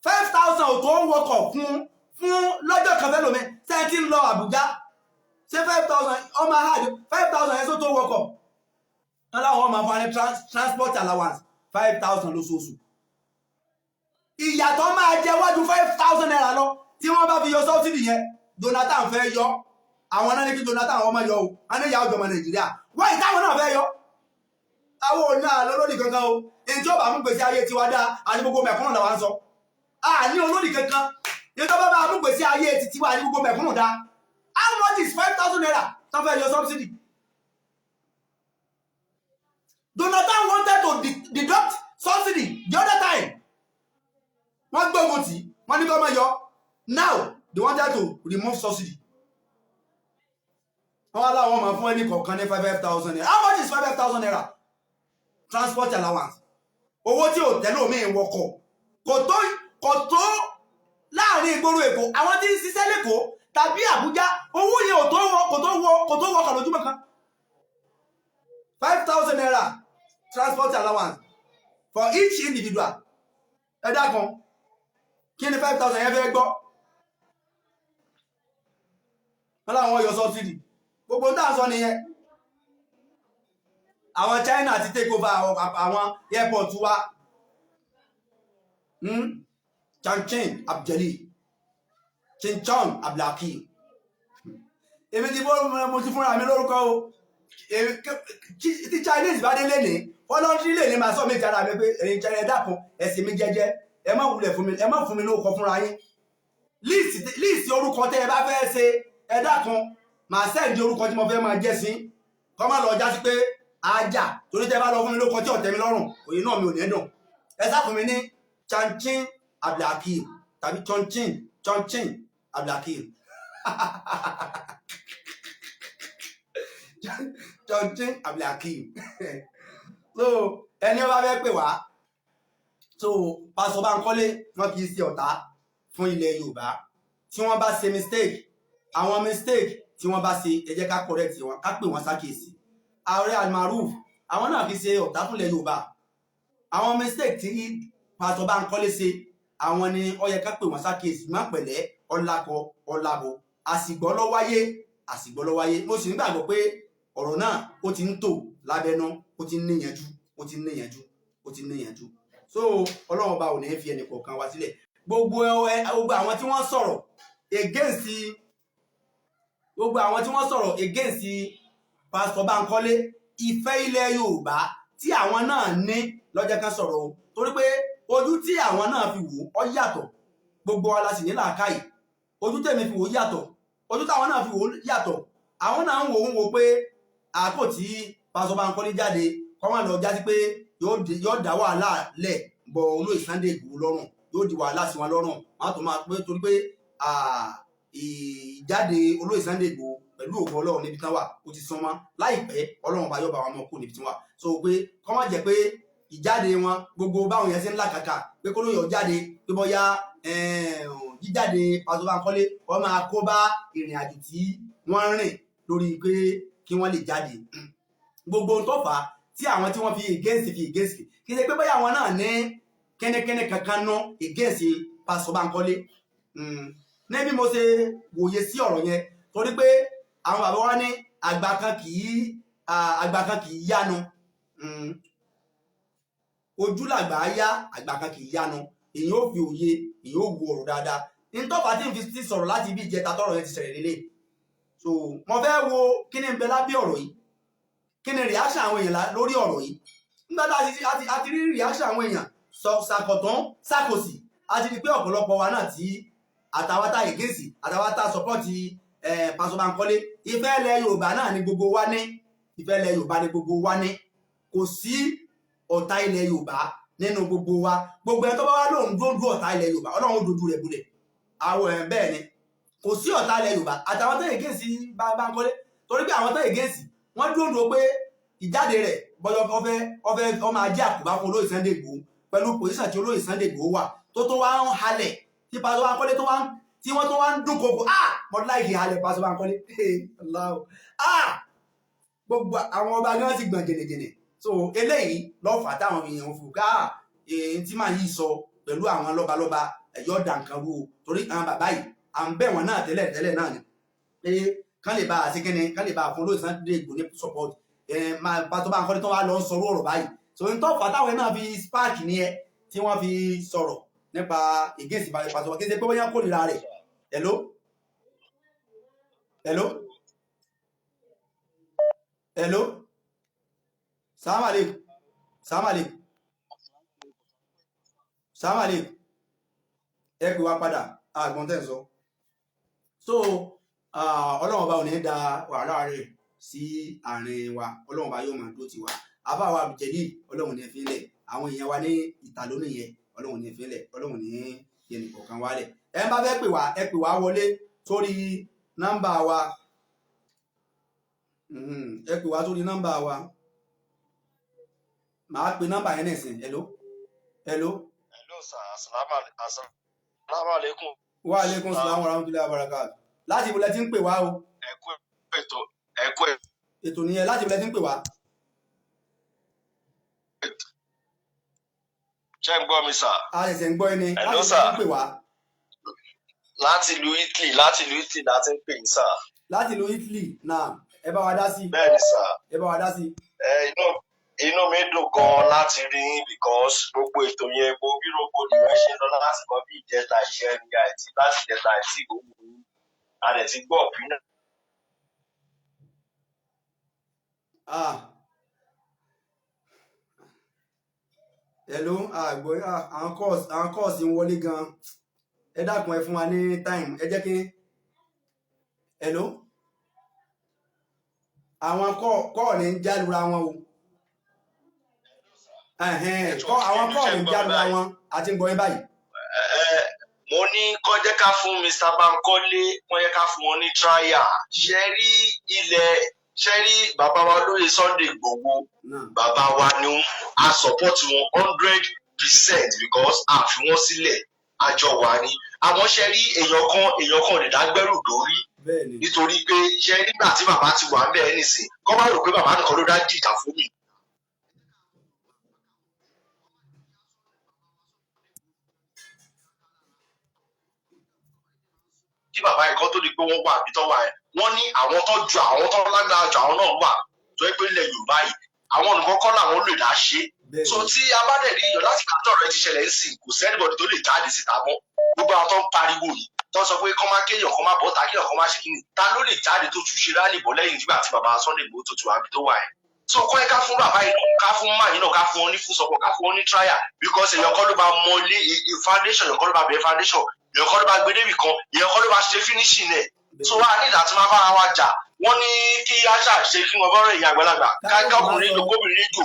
5,000 ò tó wọkọ̀ fún lọ́jọ́ kan fẹ́lòmíì. Ṣé ti ń lọ Àbújá ṣé 5,000 ọmọ àhàjò 5,000 yẹn tó wọkọ̀. Wọ́n láwọn ọmọ fún wa ní transport allowance 5,000 lóṣooṣù. Ìyàtọ̀ máa jẹ wájú 5,000 naira lọ tí wọ́n bá fi yọ subsidy yẹn. Jonathan fẹ́ yọ àwọn náà ní kí Jonathan ọmọ yọ o wọ́n ní ìyá ọjọ́ ọmọ Nàìjíríà wọ́n ìtàwọn náà fẹ́ yọ. Àwọn òní àlọ́ lórí kankan o èyí tí ó bá mú gbèsè ayé tiwa dá àti gbogbo mẹ̀kúnnù làwọn ń sọ. A ní olórí kankan èyí tó bá mú gbèsè ayé tiwa àti gbogbo mẹ̀kúnnù dá. How much is 5,000 naira tó fẹ́ yọ subsidy? Jonathan wanted to deduct subsidy the other time. Wọ́n gbógun tí wọ́n ní kọ́ mọ́ yọ. Now they wanted to remove subsidy. Wọ́n wá láwọn ọmọ fún ẹni kọ̀ọ̀kan ní 5,000 naira. How much is 5,000 naira? Transport allowance. Owó tí ò tẹ́lẹ̀ omi ìwọkọ̀. Kò tó láàrin ìgboro Èkó. Àwọn tí ń ṣiṣẹ́ l'Èkó tàbí Àbújá owó yẹn kò tó wọkọ̀ lójúmọ́ kan. 5,000 naira transport allowance for each individual. Ẹ dákun. Kí ni 5,000 yẹn fẹ́ gbọ́? Wọ́n láwọn yọ subsidy. Gbogbo náà sọ nìyẹn. Àwọn China ti take over àwọn airport wa. Chọ̀nchọ̀n Abdeli Chọ̀nchọ̀n Abdelakim. Èmi ti mo ti fúnra mi lórúkọ o. Tí Chinese bá dé lénìí voluntary lè ní máa sọ méjì ara mi pé ẹ̀yin China dákun ẹ̀sìn mi jẹ́jẹ́ ẹ má wulẹ̀ fún mi ẹ má fún mi lórúkọ fúnra yín. Líìsì orúkọ tẹ́ ẹ bá fẹ́ ṣe ẹ dákun màá sẹ́ǹdì orúkọ tí mo fẹ́ máa jẹ́ sí kọ́ má lọ jásí pé ajá torí tẹ́ bá lọ fún mi lórúkọ tí ọ̀tẹ̀ mi lọ́rùn òye náà mi ò ní dùn. Ẹ sá fún mi ní Chọ̀nchọ̀n Abdelakim tàbí Chọ̀nchọ̀n Abdelakim. Chọ̀nchọ̀n Abdelakim. So ẹni ọba fẹ́ pè wá so Pastor Bankole wọn kì í ṣe ọ̀tá fún ilẹ̀ Yorùbá tí wọ́n bá ṣe mistake àwọn mistake tí wọ́n bá ṣe ẹ jẹ́ ká correct wọn ká pè wọ́n ṣàkíyèsí. Ààrẹ Almaroof àwọn náà fi ṣe ọ̀tá fúnlẹ̀ Yorùbá àwọn mistake tí Pastor Bankole ṣe àwọn ni ó yẹ ká pè wọ́n ṣàkíyèsí má pẹ̀lẹ́ ọlákọ ọlábọ àsìgbọ́ ló wáyé mo sì nígbàgbọ́ pé ọ̀rọ̀ náà ó ti ń tò lábẹ́nú ó ti ń níyànjú so Ọlọ́run ọba ò ní fi ẹnì kọ̀ọ̀kan wá sílẹ̀ gbogbo àwọn tí wọ́n sọ̀rọ̀ against Pastor Bankole ìfẹ́ ilẹ̀ Yorùbá tí àwọn náà ní lọ́jọ́ kan sọ̀rọ̀ o torí pé ojú tí àwọn náà fi wò ó yàtọ̀ gbogbo wa la sì ní làákàyè ojú tèmi fi wò ó yàtọ̀ ojú táwọn náà fi wò ó yàtọ̀ àwọn náà ń wò pé àkó tí Pastor Bankole jáde kọ́ wọn lọ jásí pé yóò dá wàhálà lẹ̀ bọ̀ olóyè Sunday Igboho lọ́rùn yóò di wàhálà sí wọn lọ́rùn wọn tó máa pé torí pé ìjáde olóyè Sunday Igboho pẹ̀lú ògo Ọlọ́run níbi tán wà ó ti sán mọ́ láìpẹ́ Ọlọ́run bá yọ̀ bá wọn mọ́ kó níbi tí wọ́n wà so pé kọ́ wọ́n jẹ́ pé ìjáde wọn gbogbo báwọn yẹn ṣe ń làkàkà pé kó lóyè jáde pé bóyá jíjáde Pastor Bankole wọ́n máa kó bá ìrìn àjò tí wọ́n rìn lórí pé kí wọ́n lè jáde gbogbo tó fà á tí àwọn tí wọ́n fi against kì í ṣe pé bóyá àwọn náà ní kẹ́nẹ́kẹ́nẹ́ kankan ná against Pastor Bankole ní bí mo ṣe wòye sí ọ̀rọ̀ yẹn torí pé àwọn bàbá wa ní àgbà kan kì í yánu ojú làgbà yá àgbà kan kì í yánu èyí ò fi òye èyí ò wo ọ̀rọ̀ dáadáa ní tọ́pàá tí n fi ti sọ̀rọ̀ láti ibi ìjẹta tọ́rọ̀ yẹn ti ṣẹlẹ̀ lélẹ̀ so mo fẹ́ wo kí ni ń bẹ lábẹ́ ọ̀rọ̀ yìí kí ni reaction àwọn èèyàn lórí ọ̀rọ̀ yìí nígbà tá a ti rí reaction àwọn èèyàn ṣàkọ̀tán ṣàkòsì a ti rí pé ọ̀pọ̀lọpọ̀ wa náà tí àtàwátà ègèsì àtàwátà sọpọ́ọ̀tì Pastor Bankole ìfẹ́ ilẹ̀ Yorùbá náà ni gbogbo wa ní ìfẹ́ ilẹ̀ Yorùbá ni gbogbo wa ní kò sí ọ̀tá ilẹ̀ Yorùbá nínú gbogbo wa gbogbo ẹ̀ tó bá wá lóun dúdú ọ̀tá ilẹ̀ Yorùbá Ọlọ́run dúdú rẹ̀ bulẹ̀ àwọn ẹ̀ bẹ́ẹ̀ ni kò sí ọ̀tá ilẹ̀ Yorùbá àtàwọn tó ègèsì Bankole torí pé àwọn tó ègèsì wọ́n dúró pé ìjáde rẹ̀ bọ́jọ́ ọfẹ́ ọmọ ajé àkùbá fún olóyè Sunday Igboho pẹ̀lú pòsíṣàn tí olóyè Sunday Igboho wà tó wá ń halẹ̀ tí Pastor Bankole tí wọ́n tó wá ń dún koko mo láìkì halẹ̀ Pastor Bankole gbogbo àwọn ọba gan ti gbọ̀n jẹ̀nẹ̀jẹ̀nẹ̀ so eléyìí lọ́fà táwọn èèyàn fò ká èyí tí màá yìí sọ pẹ̀lú àwọn lọ́balọ́ba ẹ̀yọ́ dànkan rú torí àwọn bàbá yìí à ń bẹ̀ wọ́n náà tẹ́lẹ̀ náà ni pé kán lè bá a sí kíni kán lè bá a fún olóyè Sunday Igboho ní support Pastor Bankole tó wá lọ ń sọ̀rọ̀ ọ̀rọ̀ báyìí so n tó fà táwọn náà fi spark ní ẹ tí wọ́n fi sọ̀rọ̀ nípa against Pastor kí n ṣe pé bóyá kò nira rẹ̀ hello salaam alaikum ẹ pè wá padà àgbọn tẹ́ ń sọ so Ọlọ́run ọba ò ní da wàhálà rẹ̀ sí àárín wa Ọlọ́run ọba yóò máa dúró tì wá àbáwá àbùjẹ́lì Ọlọ́run ní fi lẹ̀ àwọn èèyàn wa ní ìta lónìí yẹn Ọlọ́run ní fi lẹ̀ Ọlọ́run ní yẹn nìkọ̀ọ̀kan wálẹ̀ ẹ bá fẹ́ ẹ pè wá wọlé sórí nọ́mbà wa ẹ pè wá sórí nọ́mbà wa màá pe nọ́mbà yẹn nìsín hello sir assalamu alaikum wa alaikum salaam wa rahmatullahi wa barakatuh láti ibo lẹ ti ń pè wá o ẹ kú ètò nìyẹn láti ibo lẹ ti ń pè wá ṣé ń gbọ́ mi sà a ṣẹ̀ṣẹ̀ ń gbọ́ ẹni láti ibo lẹ ti ń pè wá láti ìlú Italy láti ń pè yín sà láti ìlú Italy náà ẹ bá wa dá sí bẹ́ẹ̀ ni sà ẹ bá wa dá sí inú mi dùn gan láti rí yín because gbogbo ètò yẹn mo bí rògbòdìyàn ṣe lọ láti mọ bí ìjẹta iṣẹ́ ní àìtí láti ìjẹta àìtí gbogbo yín a dẹ̀ ti gbọ́ òpin náà. hello àgbọ̀ àwọn kọ́ọ̀sì ń wọlé gan ẹ dákun ẹ fún wa ní time ẹ jẹ́ kí hello àwọn kọ́ọ̀lì ń jálura wọn o àwọn kọ́ọ̀lì ń jálura wọn àti ń gbọ́ yín báyìí. mo ní kó jẹ́ ká fún Mr. Bankole kó jẹ́ ká fún wọn ní trial ṣe rí bàbá wa lóye Sunday Igboho bàbá wa ni a support wọn 100% because a fi wọn sílẹ̀ àjọ wa ni àmọ́ ṣe rí èèyàn kan lè dágbẹ́rù dórí nítorí pé ṣe nígbà tí bàbá ti wà bẹ́ẹ̀ nìsín kọ́ bá rò pé bàbá nìkan ló dá jìjà fún mi kí bàbá yìí kan tó di pé wọ́n wà àbí tó wà ẹ̀ wọ́n ní àwọn tó ju àwọn tó lágbára ju àwọn náà wà tó yẹ pé ilẹ̀ Yorùbá yìí àwọn nǹkan kọ́ làwọn lè dá ṣe so tí a bá dẹ̀ rí iyọ̀ láti kàtọ́ rẹ ti ṣẹlẹ̀ ń sìn kò sẹ́nìbọ̀dì tó lè jáde síta mọ́ gbogbo àwọn tó ń pariwo yìí tó sọ pé kọ́ máa kéèyàn kọ́ máa bọ́ ta kéèyàn kọ́ máa ṣe kíni ta ló lè jáde tó tún ṣe rálì bọ́ lẹ́yìn nígbà tí bàbá Sunday Igboho tó tù àbí tó wà ẹ̀ so kọ́ ẹ ká fún bàbá yìí náà ká fún máa yìí náà ká fún wọn ní fún sọpọ̀ ká fún wọn ní trial because èèyàn kọ́ ló bá mọ ilé foundation èèyàn kọ́ ló bá bẹ̀rẹ̀ foundation èèyàn kọ́ ló bá gbé débì kan èèyàn kọ́ ló bá ṣe finishing ẹ̀ so wá ní ìdá tí máa bára wa jà wọ́n ní kí aṣá ṣe fún wọn bọ́rọ̀ ìyá àgbàlagbà ká ọkùnrin lò kóbìnrin jò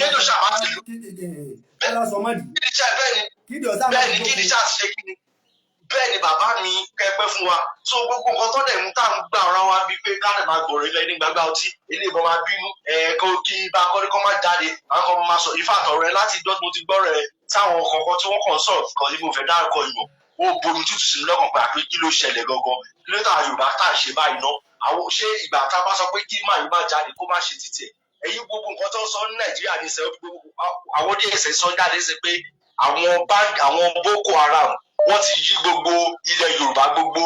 kéjò ṣàmásì lò bẹ́ẹ̀ ni kí ni ṣáà ṣe kí ni bẹ́ẹ̀ ni bàbá mi kẹ́pẹ́ fún wa so gbogbo nǹkan tó dẹ̀ ń tà ń gbà ara wa bíi pé ká lè máa gbọ̀rọ̀ ilẹ̀ ní gbàgbà ọtí ilé ìbọn máa bínú kó kí bá kọ́ni kọ́ máa jáde àwọn kan máa sọ ìfàtọ̀ rẹ láti dọ́ tí mo ti gbọ́ rẹ̀ táwọn kọ̀ọ̀kan tí wọ́n kàn sọ̀rọ̀ kan tí mo fẹ́ dárúkọ ìmọ̀ ó bomi tútù sí lọ́kàn pé àpé kí ló ṣẹlẹ̀ gangan kí ló tà Yorùbá tá à ń ṣe báyìí ná àwọn ṣé ìgbà tá a bá sọ pé kí màá yìí máa jáde kó má ṣe títì ẹ̀yìn gbogbo nǹkan tó ń sọ ní Nàìjíríà ní sẹ́ àwọn DSS sọ jáde sí pé àwọn Boko Haram wọ́n ti yí gbogbo ilẹ̀ Yorùbá gbogbo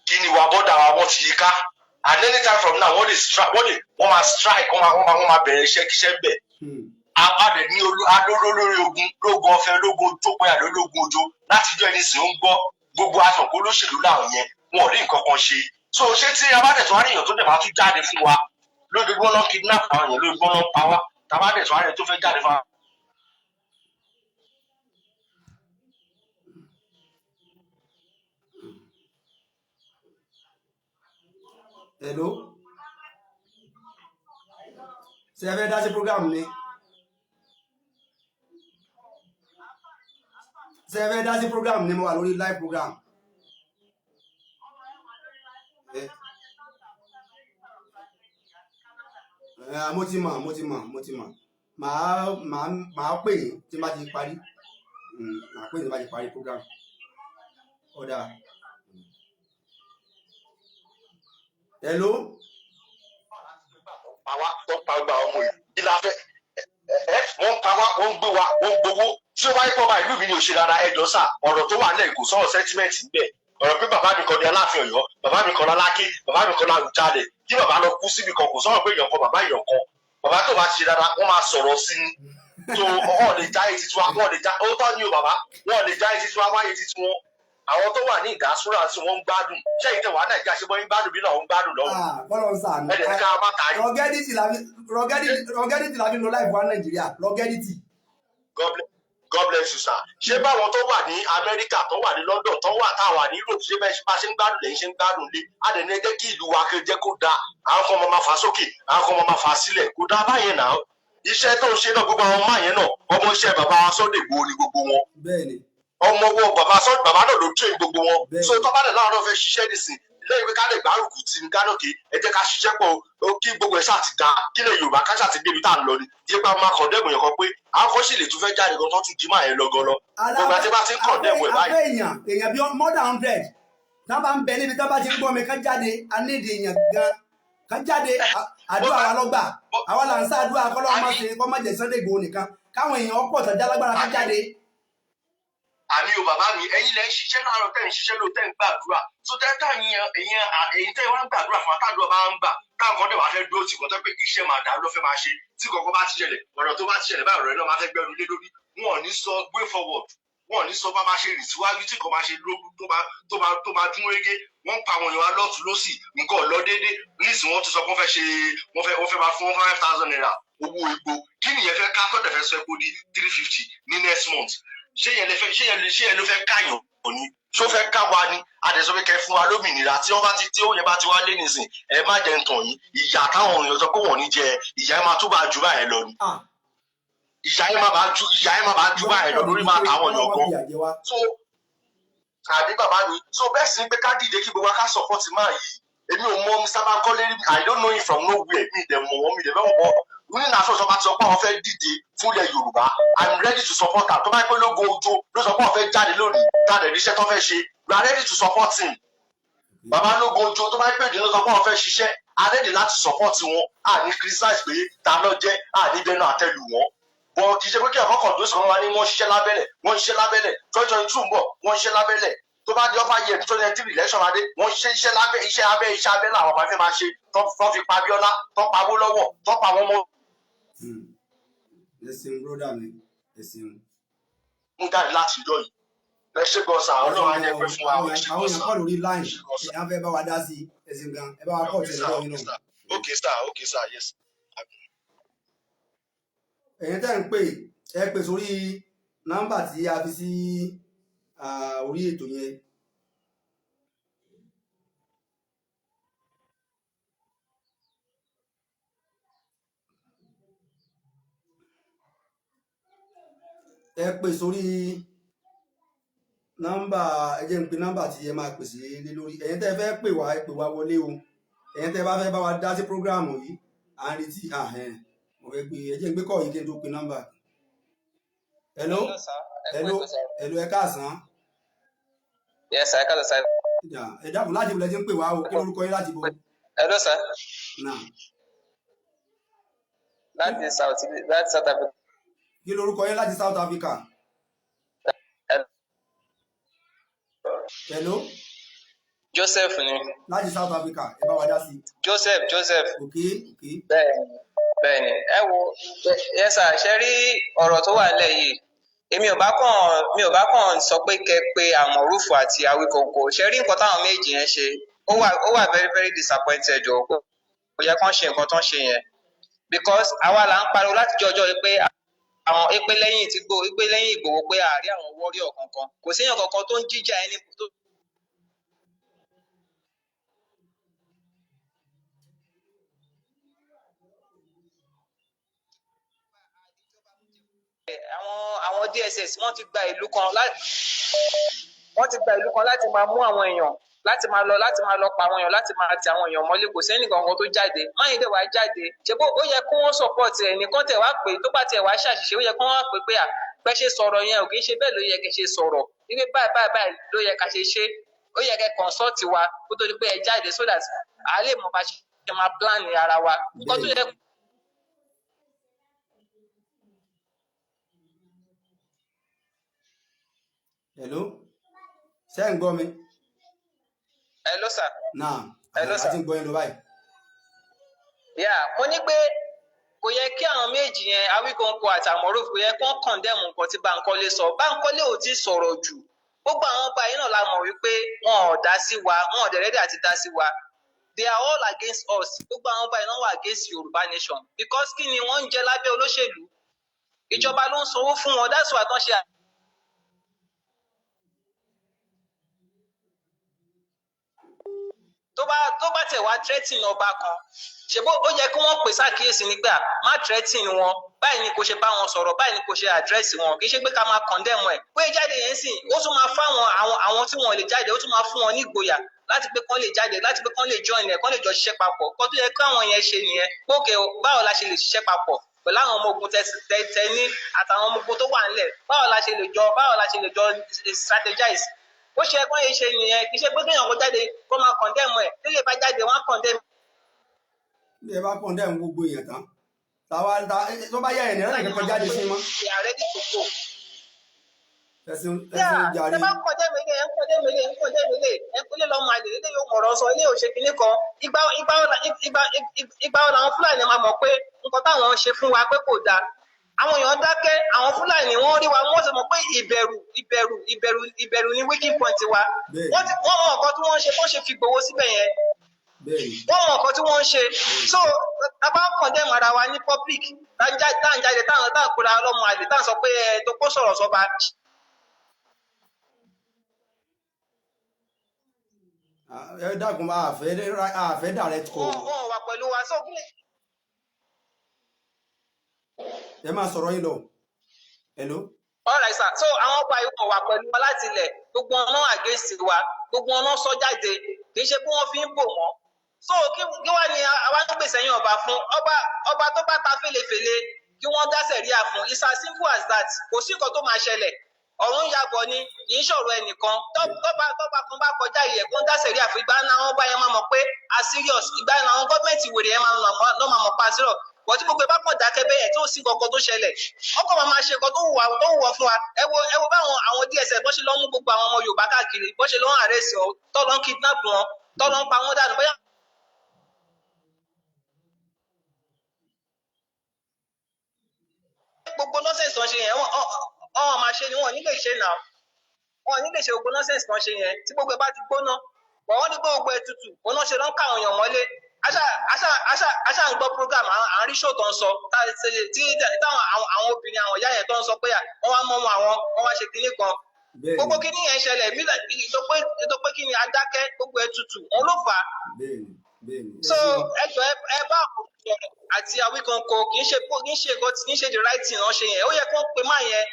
kíni wa bọ́dà wa wọ́n ti yí ká and anytime from now wọ́n máa strike wọ́n máa bẹ̀rẹ̀ iṣẹ́ kíṣẹ́ bẹ̀. Abadẹ ní adóró lórí ogun lógun ọ̀fẹ́ lógun tó pẹ́ àlọ́ lógun ojo láti jọ ẹni sì ń gbọ́ gbogbo aṣọ̀kó lóṣèlú làwọn yẹn wọn ò rí nǹkan kan ṣe. So ṣé tí abádẹ tó wá níyàn tó dẹ̀ máa tún jáde fún wa lórí gbọ́nà kidnap àwọn yẹn lórí gbọ́nà pa wá tabádẹ tó wá níyàn tó fẹ́ jáde fún wa. Hello. Ṣé ẹ fẹ́ dá sí program ni? Ṣé ẹ fẹ́ dá sí program ni mo wà lórí live program? Mo ti mọ̀. Màá pè yín tí n bá ti parí. Màá pè yín tí n bá ti parí program. Ọ̀dà. Hello. Àwa tó pa gba ọmọ yìí kí la fẹ́ wọ́n pa wá wọ́n gbé wa wọ́n gbowó tí ó bá yẹ kó bá ìlú mi ní òṣèlú ara ẹjọ́ sà ọ̀rọ̀ tó wà nílẹ̀ kò sọ̀rọ̀ sentiment níbẹ̀ ọ̀rọ̀ pé bàbá mi kan ní Aláàfin Ọ̀yọ́ bàbá mi kan lálákè bàbá mi kan lárújáde kí bàbá lọ kú síbi kan kò sọ̀rọ̀ pé èèyàn kan bàbá èèyàn kan bàbá tó bá ṣe dáadáa wọ́n máa sọ̀rọ̀ sí ni tó wọ́n lè já etí tiwa wọ́n lè já ó tọ́ ní o bàbá wọ́n lè já etí tiwa wáyé etí tiwọn àwọn tó wà ní ìdásúrà tí wọ́n ń gbádùn ṣé ìtẹ̀ wà Nàìjíríà ṣe bọ́ ń gbádùn bí náà ń gbádùn lọ́wọ́ ẹ̀dẹ̀ ní ká má ta yìí. rọgẹ́dìtì la fi lo láìpẹ́ wá Nàìjíríà rọgẹ́dìtì. God bless you sir. Ṣé báwọn tó wà ní Amẹ́ríkà tó wà ní London tó wà táwa ní Europe ṣé bẹ́ẹ̀ bá ṣe ń gbádùn lẹ́yìn ṣe ń gbádùn lé adẹ̀ni ẹjẹ́ kí ìlú wa jẹ́ kó dáa àwọn kan máa fà sókè àwọn kan máa fà sílẹ̀ kó dáa báyẹn náà iṣẹ́ tó ń ṣe náà gbogbo àwọn máa yẹn náà ọmọ iṣẹ́ bàbá Sunday Igboho ni gbogbo wọn. Bẹ́ẹ̀ni. Ọmọ wo bàbá náà ló train gbogbo wọn so tó bá dẹ̀ láwọn náà fẹ́ ṣiṣẹ́ nísìn lẹ́yìn pé ká lè gbárùkù tí ní gánàkè ẹ jẹ́ ká ṣiṣẹ́ pọ̀ kí gbogbo ẹ̀ ṣáà ti da kí lè Yorùbá ká ṣáà ti débi tá à ń lọ ni yé pa máa kàn dẹ́gun yẹn kan pé àwọn kan sì lè tún fẹ́ jáde gan tó tún jí máa yẹn lọ gan lọ gbogbo àti bá ti ń kàn dẹ́gun ẹ̀ báyìí. èèyàn bíi more than 100 tá bá ń bẹ níbi tá bá ti ń gbọ́ mi ká jáde a ní èdè èèyàn gan ká jáde àdúrà wa lọ́gbà àwa là ń sá àdúrà kọ́lọ́ ọmọ jẹ Sunday Igboho nìkan káwọn èèyàn pọ̀ tọ́jà lágbára ká jáde. Àmì ò bàbá mi ẹ̀yin lẹ ń ṣiṣẹ́ láàárọ̀ tẹ́ ń ṣiṣẹ́ ló tẹ́ ń gbàdúrà tó tẹ́ tá ẹ̀yin tẹ́ wá ń gbàdúrà fún àtàdúrà bá ń gbà táwọn kan dẹ̀ wá fẹ́ dúró tì kàn tó pé iṣẹ́ máa dà ló fẹ́ máa ṣe tí kankan bá ti ṣẹlẹ̀ ọ̀rọ̀ tó bá ti ṣẹlẹ̀ báyìí ọ̀rọ̀ náà máa fẹ́ gbẹ́rù lé lórí wọn ò ní sọ way forward wọn ò ní sọ bá máa ṣe rìn síwájú tí kan máa ṣe tó máa dún régé wọ́n pa àwọn èèyàn lọ́tún lọ́sì nǹkan ò lọ déédéé nísìnyí wọ́n tún sọ pé wọ́n fẹ́ máa fún 5,000 naira owó epo kí nìyẹn fẹ́ ká tọ́jà fẹ́ sọ epo di 350 ní next month ṣé yẹn ló fẹ́ káyọ̀ ní ṣó fẹ́ ká wa ni àdẹ̀sọ́ pé kẹ́ fún wa lómìnira tí ó yẹn bá ti wá lé nìsín ẹ má jẹ́ ń tàn yín ìyá táwọn èèyàn sọ pé wọ́n ní jẹ ìyá ẹ máa tó bá ju báyẹn lọ ni ìyá ẹ má bá ju báyẹn lọ lórí máa táwọn èèyàn gan so àbí bàbá mi so bẹ́ẹ̀ sì ni pé ká dìde kí gbogbo wa ká support máa yìí èmi ò mọ Mr. Bankole I don't know him from nowhere mi dẹ̀ mọ̀ wọ́n mi dẹ̀ fẹ́ wọ́n ní national sọ ma ti sọ pé àwọn fẹ́ dìde fún ilẹ̀ Yorùbá I'm ready to support am tó bá yẹ pé lógo ojo ló sọ pé àwọn fẹ́ jáde lónìí táàdé níṣẹ́ tó fẹ́ ṣe we are ready to support him bàbá lógo ojo tó bá yẹ pé ìdílé sọ pé àwọn fẹ́ ṣiṣẹ́ a ready láti support wọn a ní criticize pé ta ló jẹ́ a ní bẹnu àtẹ́lù wọn bọ̀ kì í ṣe pé kí ọkọ̀ kan tó sọ wọn ní wọ́n ṣiṣẹ́ lábẹ́lẹ̀ 2022 ń bọ̀ wọ́n ṣiṣẹ́ lábẹ́lẹ̀ tó bá di ọba yẹ 2023 election adé wọ́n ṣe iṣẹ́ abẹ́ làwọn máa fẹ́ máa ṣe tó fi pa Abíọ́lá tó pa Awólọ́wọ̀ tó pa àwọn ọmọ. ẹ̀sìn broda mi ẹ̀sìn. ń jáde láti ìjọ yìí ẹ ṣe gan sa Ọlọ́run á jẹ́ pé fún wa. àwọn èèyàn kọ́ lórí line ẹ̀ á fẹ́ bá wa dá sí ẹ̀sìn gan ẹ bá wa kọ́ ọ̀tẹ̀ lọ́wọ́ yín náà. okay sir yes. ẹ̀yin tẹ́ ń pè ẹ pè sórí nọ́mbà tí a fi sí orí ètò yẹn. ẹ pè sórí nọ́mbà ẹ jẹ́ ń pe nọ́mbà tí ẹ máa pèsè lé lórí ẹ̀yin tẹ́ fẹ́ pè wá ẹ pè wá wọlé o ẹ̀yin tẹ́ bá fẹ́ bá wa dá sí prógráàmù yìí à ń retí mo fẹ́ gbé ẹ jẹ́ ń gbé kọ́ yìí kí n tó pe nọ́mbà. hello ẹ káàsán. yes sir ẹ káàsán sir. ẹ dákun láti ibùdó ẹ ti ń pè wá o kí lórúkọ yín láti bọ̀. hello sir. náà. láti South Africa. kí lórúkọ yín láti South Africa. hello. Joseph ni. láti South Africa ẹ bá wa dá sí. Joseph. ok. bẹ́ẹ̀ni ẹ wo yes sir ṣe rí ọ̀rọ̀ tó wà nílẹ̀ yìí èmi ò bá kàn sọ pé kẹ pé Àmọ̀rúfù àti Awíkonko ṣe rí nǹkan táwọn méjì yẹn ṣe ó wà very very disappointed o kò yẹ kán ṣe nǹkan tán ṣe yẹn because àwa là ń pariwo láti jọjọ́ pé àwọn èpè lẹ́yìn Ìgbòho pé àárí àwọn warrior kankan kò séèyàn kankan tó ń jíjà ẹni tó. àwọn DSS wọ́n ti gba ìlú kan láti máa mú àwọn èèyàn láti máa lọ pa àwọn èèyàn láti máa ti àwọn èèyàn mọ́lé kò sẹ́ni kankan tó jáde máyì dẹ̀ wá jáde ṣebó ó yẹ kó wọ́n support ẹ̀ nìkan tẹ̀ wá pé tó bá tẹ̀ wá ṣàṣìṣe ó yẹ kó wọ́n wá pé pẹ́ ṣe sọ̀rọ̀ yẹn ò kì í ṣe bẹ́ẹ̀ ló yẹ kẹ́ ṣe sọ̀rọ̀ wípé báyìí ló yẹ ká ṣe ṣe ó yẹ kẹ́ consult wa kó tó di pé ẹ jáde so that a lè mọ̀ bá ṣe máa plan ara wa nǹkan tó yẹ. hello ṣé ń gbọ́ mi. hello sir. náà àti ń gbọ́ yín lọ báyìí. mo ní pé kò yẹ kí àwọn méjì yẹn Awíkonko àti Àmọ̀rúfù kò yẹ kí wọ́n condemn nǹkan tí Bánkọ́lé sọ Bánkọ́lé ò tí sọ̀rọ̀ jù gbogbo àwọn ọba yìí náà la mọ̀ wípé wọn ò dá sí wa wọn ò dẹ̀ ready àti dá sí wa they are all against us gbogbo àwọn ọba yìí náà wà against Yorùbá nation because kí ni wọ́n ń jẹ lábẹ́ olóṣèlú ìjọba ló ń sanwó fún wọn that's why tán ṣe. tó bá tẹ̀ wá threatening ọba kan ṣèbó ó yẹ kí wọ́n pè sákìyèsí nígbà má threatening wọn báyìí ni kò ṣe bá wọn sọ̀rọ̀ báyìí ni kò ṣe address wọn kì í ṣe pé ká máa condemn ẹ̀ pé jáde yẹn sìn ó tún máa fáwọn àwọn tí wọn lè jáde ó tún máa fún wọn ní ìgboyà láti pé kán lè jáde láti pé kán lè join ẹ̀ kán lè jọ ṣiṣẹ́ papọ̀ kó tó yẹ kí àwọn yẹn ṣe nìyẹn pókè báwo la ṣe lè ṣiṣẹ́ papọ̀ pẹ̀lú àwọn ọmọ ogun tẹ ní àtàwọn ọmọ ogun tó wà nílẹ̀ báwo la ṣe lè jọ strategize ó ṣe ẹ̀kọ́ yẹn ṣe nìyẹn kì í ṣe pé kéèyàn kó jáde kó máa condemn ẹ̀ tí lè bá jáde wọ́n á condemn. bí ẹ bá condemn gbogbo èèyàn tán tó bá yá ẹ̀nìyàn náà kẹ́kọ̀ọ́ jáde sí mọ́. ẹ̀sìn jàre. ṣé bá condemn ilé ẹ̀ ń condemn ilé ẹ̀ ń kúlẹ̀ lọ́mọ àlè ilé yóò mọ̀rọ̀ sọ ilé òṣè kìíní kan ìgbà wo làwọn Fúlàní máa mọ̀ pé nǹkan táwọn ṣe fún wa pé kò dáa àwọn èèyàn dákẹ́ àwọn Fúlàní wọ́n rí wa wọ́n sì mọ̀ pé ìbẹ̀rù ni weakening point wa wọ́n mọ̀ nǹkan tí wọ́n ṣe bó ṣe fi Ìgbòho síbẹ̀ yẹn wọ́n mọ̀ nǹkan tí wọ́n ṣe so tábà condemn ara wa ní public táǹjáde táwọn kóra ọlọ́mọ àlè táwọn sọ pé tó kó sọ̀rọ̀ sọba. ẹ dákun àfẹ́ direct call. wọ́n wà pẹ̀lú wa sókè. ẹ máa sọ̀rọ̀ yín lọ. hello. alright sir so àwọn ọba ìwọ̀n wà pẹ̀lú wa láti ilẹ̀ gbogbo ọ̀nà against wa gbogbo ọ̀nà sọ jáde kì í ṣe pé wọ́n fi ń bò wọ́n so kí wá ní àwa ń gbèsè yín ọba fún ọba tó bá ta fèlèfèlè kí wọ́n dá sẹ̀ríà fún it's as simple as that kò sí nǹkan tó máa ṣẹlẹ̀ ọ̀run yàgò ni kì í ṣọ̀rọ̀ ẹnìkan tọ́ba kan bá kọjá ìyẹ̀ kó ń dá sẹ̀ríà fún ìgbà náà wọ́n bá yẹn máa mọ̀ pé a serious ìgbà náà àwọn gọ́ọ̀mẹ̀ntì wèrè yẹn máa mọ̀ pa serious bọ̀ tí gbogbo ẹ bá pọ̀ dákẹ́ bẹ́ẹ̀ tí ó sì kankan tó ṣẹlẹ̀ ọkọ̀ máa ṣe nǹkan tó wù wọ́ fún wa ẹ wo báwọn àwọn DSS bó ṣe lọ́ mú gbogbo àwọn ọmọ Yorùbá káàkiri bó ṣe lọ́ àrẹ́sì wọn tọ́ lọ́ kidnap wọn tọ́ lọ́ pa wọn dànù bóyá. gbogbo nọ́sẹ̀sì kan ṣe yẹn wọ́n máa ṣe ni wọ́n ní lè ṣe náà wọ́n ní lè ṣe gbogbo nọ́sẹ̀sì kan ṣe yẹn tí gbogbo ẹ bá ti gbóná wọ́n ní gbogbo ẹ tutù òun náà ṣe lọ́n ká àwọn èèyàn mọ́lé aṣá ń gbọ́ program à ń rí show tó ń sọ tí táwọn àwọn obìnrin àwọn ìyá yẹn tó ń sọ pé wọ́n wá mọ́ àwọn wọ́n wá ṣe kinní kan gbogbo kinní yẹn ṣẹlẹ̀ ìtọ́pẹ́ kí ni adákẹ́ gbogbo ẹ tutù òun ló fà á so ẹjọ ẹ bá àti Awíkonko kì í ṣe the right thing wọ́n ṣe yẹn ó yẹ kó pe máa yẹn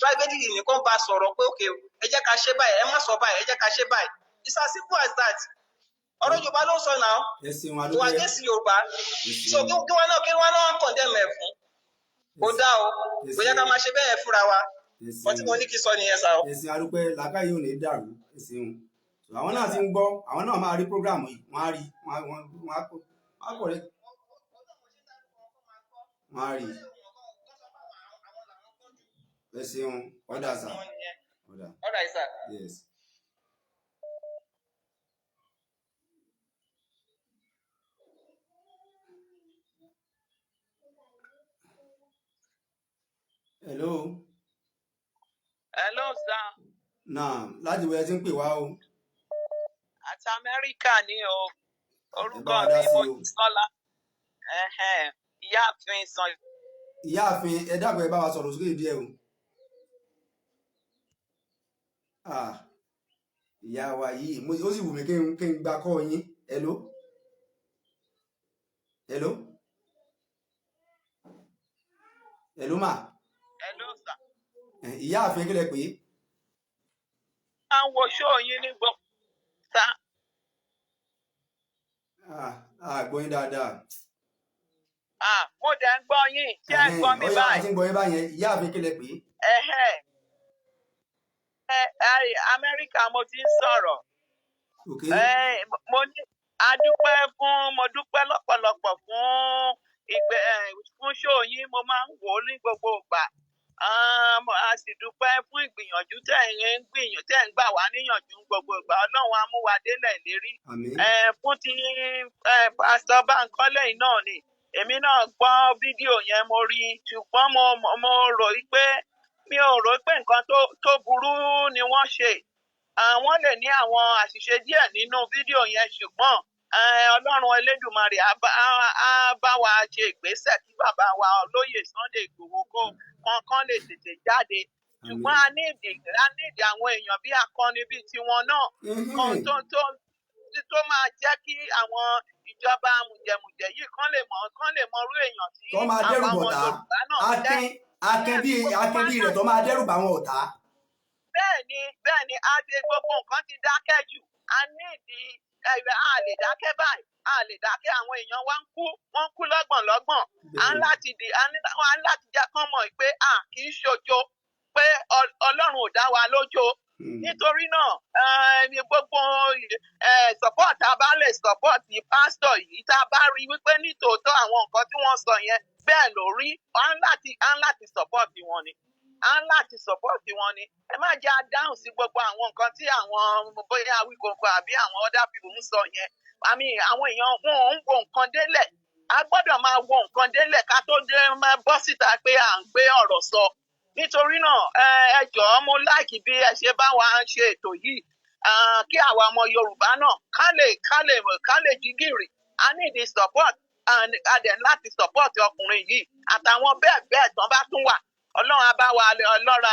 privately nìkan bá sọ̀rọ̀ pé ok ẹ jẹ́ ká ṣe báyìí ẹ má sọ báyìí ẹ jẹ́ ká ṣe báyìí it's as simple as that ọ̀rọ̀ Yorùbá ló ń sọ náà wà gẹ̀ẹ́sì Yorùbá so kí wọ́n náà condemn ẹ̀ fún kó dá o kò yẹ ká máa ṣe bẹ́ẹ̀ fúnra wa wọ́n tí mo ní kí sọ nìyẹn sá o. ẹ̀sìn arúpẹ́ làákàyè ò ní dàrú ẹ̀sìn àwọn náà ti ń gbọ́ àwọn náà máa rí prógráàmù yìí wọ́n á rí wọ́n á kọ̀ rẹ́ wọ́n á rí ẹ̀sìn ọ̀dà sá ọ̀dà ìsà. yes. hello. hello sir. náà láti wẹ̀ tí ń pè wá o. àti Amẹ́ríkà ni o orúkọ mi Mojísọ́lá ìyáàfin san. ìyáàfin ẹ dábàá ẹ bá wa sọ̀rọ̀ sókè díẹ̀ o. ìyá wa yìí ó sì wù mí kí n gba kọ́ yín. hello. hello. hello ma. hello sir. ìyáàfin kí lẹ pè é. à ń wo ṣóò yín ní gbọ́ sá. gbọ́ yín dáadáa. mo dẹ̀ ń gbọ́ yín ṣé ẹ gbọ́ mi báyìí. ọ̀yá àti ń gbọ́ yín báyẹn ìyáàfin kí lẹ pè é. Amẹ́ríkà mo ti ń sọ̀rọ̀. Okay. Mo dúpẹ́ lọ́pọ̀lọpọ̀ fún ṣóò yín mo máa ń wò ó ní gbogbo ìgbà. A sì dúpẹ́ fún ìgbìyànjú tẹ̀ ń gbà wá níyànjú gbogbo ìgbà Ọlọ́run á mú wa délẹ̀ lérí. Fún ti pásítọ̀ Bánkọ́lé náà ni èmi náà gbọ́ fídíò yẹn mo rí ṣùgbọ́n mo rò pé mi ò rò pé nǹkan tó burú ni wọ́n ṣe. Wọ́n lè ní àwọn àṣìṣe díẹ̀ nínú fídíò yẹn ṣùgbọ́n Ọlọ́run Elédùmarè á bá wa ṣe ìgbésẹ̀ kí bàbá wa olóyè Sunday Igboho kan lè tètè jáde ṣùgbọ́n a ní ìdí àwọn èèyàn bí akọni bíi tiwọn náà kan tó máa jẹ́ kí àwọn ìjọba mùjẹ̀mùjẹ̀ yìí kán lè mọ irú èèyàn tí àwọn ọmọ Yorùbá náà jẹ́. akẹ́bí rẹ̀ tó máa dẹ́rù bá wọn ọ̀tá. bẹ́ẹ̀ni adé gbogbo nǹkan ti dákẹ́ jù a ní ìdí a lè dákẹ́ báyìí a lè dákẹ́ àwọn èèyàn wa ń kú lọ́gbọ̀nlọ́gbọ̀n a ń láti jẹ́ kán mọ̀ pé kì í ṣojo pé Ọlọ́run ò dá wa lójo nítorí náà gbogbo support a bá lè support pásítọ̀ yìí tá a bá rí wípé nítòótọ́ àwọn nǹkan tí wọ́n sọ yẹn bẹ́ẹ̀ ló rí à ń láti support wọn ni ẹ má jẹ́ àdáhùn sí gbogbo àwọn nǹkan tí àwọn bóyá Awíkonko àbí àwọn other people ń sọ yẹn àwọn èèyàn wọn ò ń wo nǹkan délẹ̀ a gbọ́dọ̀ máa wo nǹkan délẹ̀ ká tó dé máa bọ́ síta pé à ń gbé ọ̀rọ̀ sọ nítorí náà ẹ jọ̀ọ́ mo láìkì bí ẹ ṣe bá wa ń ṣe ètò yìí kí àwa ọmọ Yorùbá náà ká lè jí gìrì a ní ìdí support a dẹ̀ láti support ọkùnrin yìí àtàwọn bẹ́ẹ̀ tán bá tún wà Ọlọ́run á bá wa lọ́ra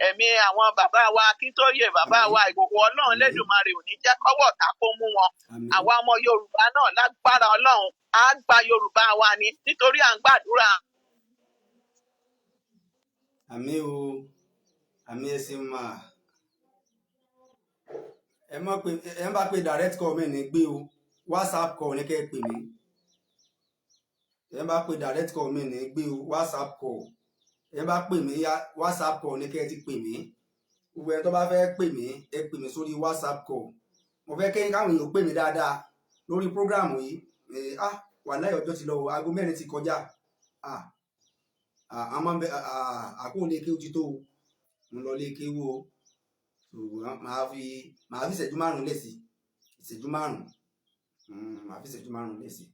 ẹ̀mí àwọn bàbá wa Akíntóyè bàbá wa Ìgbòho Ọlọ́run Elédùmarè ò ní jẹ́ kọ́wọ́ ọ̀tá kó mú wọn àwa ọmọ Yorùbá náà lágbára Ọlọ́run á gba Yorùbá wa ni nítorí à ń gbàdúrà. àmì o àmì ẹsẹ̀ máa ẹ bá pe direct call mi ní gbé o WhatsApp call ní kẹ́ ẹ pè mí ẹ bá pe direct call mi ní gbé o WhatsApp call ẹ bá pè mí WhatsApp call ní kẹ́ ẹ ti pè mí gbogbo ẹ tó bá fẹ́ pè mí ẹ pè mí sórí WhatsApp call mo fẹ́ kẹ́yìn káwọn èèyàn pè mí dáadáa lórí prógráàmù yìí wàláhì ọjọ́ ti lọ aago 4 ti kọjá àkóhùn lè kéwú ti tó o mo lọ lè kéwú o so màá fi ìṣẹ́jú 5 lẹ̀ sí ìṣẹ́jú 5 màá fi ìṣẹ́jú 5 lẹ̀ sí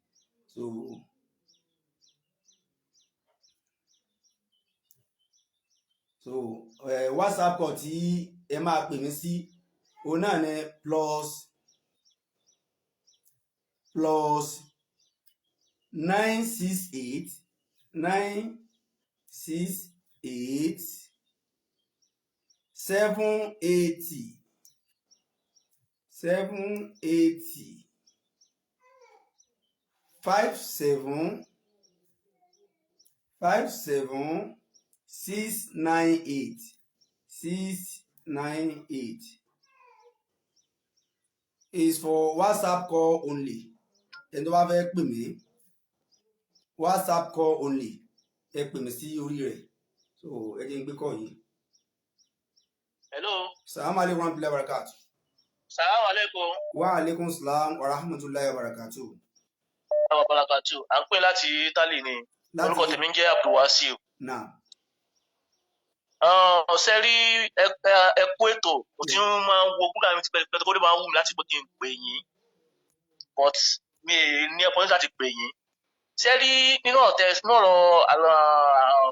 so WhatsApp call tí ẹ máa pè mí sí òun náà ní plus 968 780 57 698 is for WhatsApp call only. Ẹni tó bá fẹ́ pè mí WhatsApp call only ẹ pè mí sí orí rẹ̀ so ẹ jẹ́ n gbé call yìí. Hello. Salaam alaikum warahmatullahi wabarakatuh. Salaam alaikum. Wa alaikum salam wa rahmatullahi wabarakatuh. Wa barakatuh. À ń pè láti Italy ni. Orúkọ tèmi ń jẹ́ Abdulwasiu. Náà. Ṣe rí ẹkú ètò kò tí ń máa ń wo búkà mi ti pẹ́ tó máa ń wù mí láti pé kí n pè yín but mi ní ẹ̀pọ̀ nígbà tí pè yín. Ṣe rí nínú ọ̀rọ̀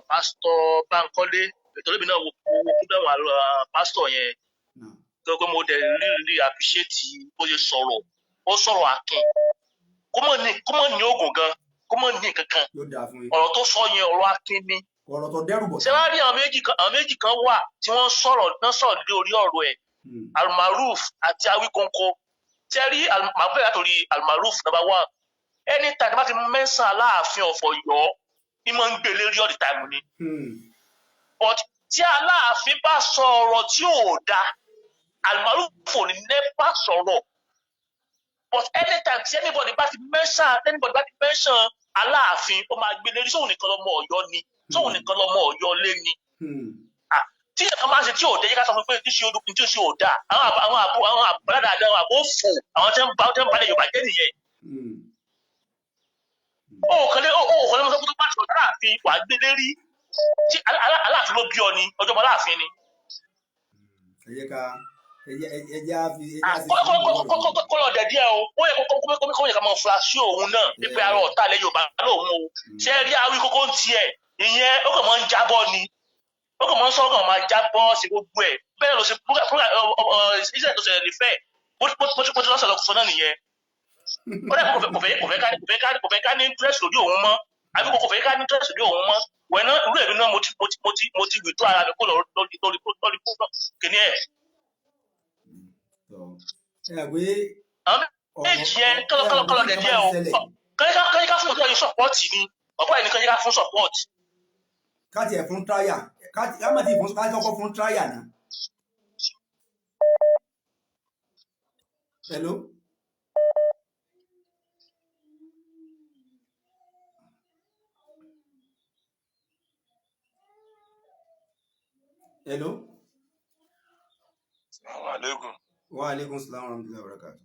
pásítọ̀ Bánkọ́lé ètò olóbìnrin náà wo kúndà wọn pásítọ̀ yẹn tó pé mo dẹ̀ really appreciate bó ṣe sọ̀rọ̀ ó sọ̀rọ̀ akin kó mọ̀ ní oògùn gan kó mọ̀ ní kankan ọ̀rọ̀ tó sọ yẹn ọ̀rọ̀ akin ni. Ọ̀rọ̀ tó dẹ́rù bọ̀. Ṣé wàá rí àwọn méjì kan wà tí wọ́n sọ̀rọ̀ lé orí ọ̀rọ̀ ẹ̀ Almaroof àti Awíkóńkó ṣe rí màbúrò látòrí Almaroof number 1 anytime tí wọ́n ti mẹ́sàn-án Aláàfin of Ọ̀yọ́ ni wọ́n ń gbé lérí all the time ni but tí Aláàfin bá sọ ọ̀rọ̀ tí ò da Almaroof ò ní nẹ́pà sọ̀rọ̀ but anytime tí anybody bá ti mẹ́sàn Aláàfin ó máa gbé lérí sóhun nìkan lọ́mọ Ọ̀yọ́ ni tóun nìkan lọmọ Ọ̀yọ́ lé ní tí ẹ̀ka máa ń ṣe tí ò dé yíká sọ fún pé tí ó ṣe ò dáa àwọn àbúrádà àwọn àbó fò àwọn tẹ́ ń balẹ̀ Yorùbá jẹ́ nìyẹn. òkèlè mọ́tò tó bá ṣọ̀tà Aláàfin wà gbé lérí tí Aláàfin ló bí ọ ni ọjọ́ mọ́ Aláàfin ni. kọ́lọ̀ dẹ̀dí ẹ̀ o ó yẹ kó yẹ ká máa fura sí òun náà pípẹ́ ara ọ̀tá ilẹ̀ Yorùbá lóhun o ṣé rí Awíkóńkó ń tiẹ̀ ìyẹn ó kàn máa ń jábọ́ ni ó kàn máa ń sọ̀rọ̀ kàn máa jábọ́ sí gbogbo ẹ̀ bẹ́ẹ̀ ló ṣe iṣẹ́ tó ṣẹlẹ̀ nífẹ̀ẹ́ bó ti lọ́sẹ̀ lọ́kùnfọ́ náà nìyẹn ó dẹ̀ kò fẹ́ ká ní interest lórí òun mọ́ àbí kò fẹ́ ká ní interest lórí òun mọ́ wẹ̀nà irú ẹ̀mí náà mo ti withdraw ara mi kó lórí kìíní ẹ̀. àwọn méjì yẹn kọ́lọ̀ dẹ̀ díẹ̀ o kọ́lọ̀ fún ọjọ́ yìí support ni ọ̀pọ̀ ẹ̀ nìkan yẹ ká fún support. káàtì ẹ̀ fún trial káàtì fún kọ́kọ́ fún trial náà. hello. hello. Assalamu alaikum. Wa alaikum salam wa rahmatullahi wa barakatuh.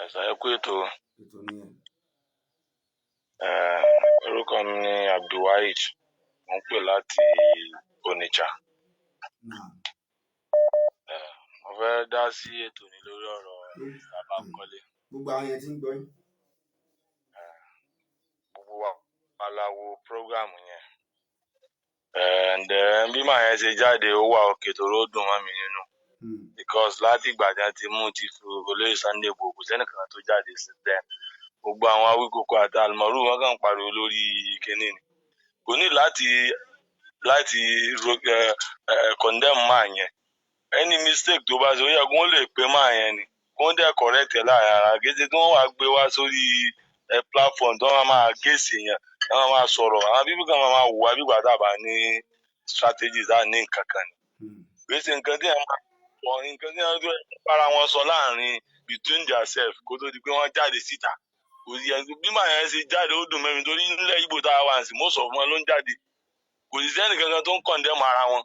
Ẹ̀sà ẹ kú ètò. ètò nìyẹn. Orúkọ mi ni Abdulwahid mo ń pè láti Onitsha. Mo fẹ́ dá sí ètò ní lórí ọ̀rọ̀ Bánkọ́lé. Gbogbo àwọn yẹn ti ń gbọ́ yín. Gbogbo wa aláwo prógrámù yẹn. Bí màá yẹn ṣe jáde ó wà òkè tó ló dùn mọ́ mi nínú. Because láti ìgbà tí a ti mú ti fi olóyè Sunday Igboho kò sẹ́nìkan tó jáde sí then. Gbogbo àwọn Awíkóńkó àti Almaroof wọn kàn ń pariwo lórí kínní ni kò ní láti condemn máa yẹn any mistake tó bá ṣe ó yẹ kó lè pé máa yẹn ni kó dẹ̀ correct ẹ̀ láàrin ara gẹ́gẹ́ tí wọ́n wá gbé wá sórí platform tí wọ́n máa gèsì yẹn tí wọ́n máa sọ̀rọ̀ àwọn bíbí kan máa wù wá bí gbàdá bá ní strategies á ní nǹkan kan ni gbèsè nǹkan tí wọ́n máa sọ nǹkan tí wọ́n bára wọn sọ láàrin between themselves kó tó di pé wọ́n jáde síta bí màá yẹn ṣe jáde ó dùn mẹ́rin torí nílẹ̀ Ìgbò tá a wà sí most of wọn ló ń jáde kò sí sẹ́nì kankan tó ń condemn ara wọn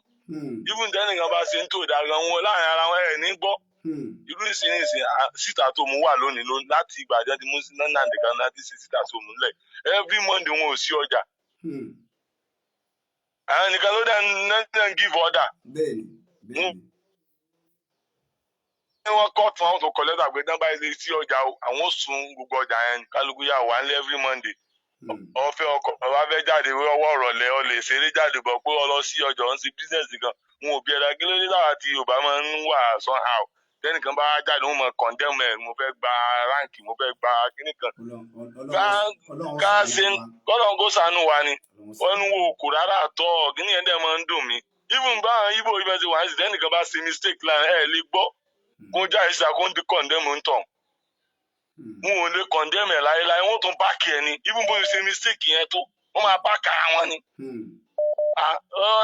even tẹ́nìkan bá ṣe ń tò dágan wọn láàrin ara wọn ẹ̀ ní gbọ́ irú ìsinyìí síta tó mú wà lónìí láti ìgbà jẹ́ ti mú sí náà nìkan láti ṣe síta tó mú lẹ̀ every Monday wọn ò sí ọjà àwọn nìkan ló dẹ̀ ń give order. Wọ́n kọ́ fún àwọn tó kọ lẹ́tà pé dábàá ilé sí ọjà àwọn sun gbogbo ọjà yẹn kálukú yà wá ní every Monday. Ọ̀fẹ́ ọkọ̀ ọba fẹ́ jáde ọwọ́ ọ̀rọ̀lẹ́ ọ lè ṣeré jáde bọ̀ pé ọ lọ sí ọjà ń ṣe bísíǹsì kan wọn ò bí ẹ̀dá kí ló dé láwa tí Yorùbá máa ń wà somehow tẹ́nìkan bá jáde wọn mọ̀ condemn ẹ̀ mo fẹ́ gba ráǹkì mo fẹ́ gba kíní kan. Ká ṣe kọ́lọ́n kó ṣàánú wa ni wọ́n ń wo kò rárá tọ́ kíní yẹn dẹ̀ máa ń dùn mí. Even báwọn Ibo ibẹ̀ ti wà ní tẹ́nìkan bá ṣe mistake láàrin ẹ̀ lè gbọ́ kó jáde sí àkóńtì condemn ń tàn. Wọn ò lè condemn ẹ̀ láéláé wọ́n tún báàkì ẹ̀ ni even bó ṣe mistake yẹn tó wọ́n máa báàkì àwọn ni.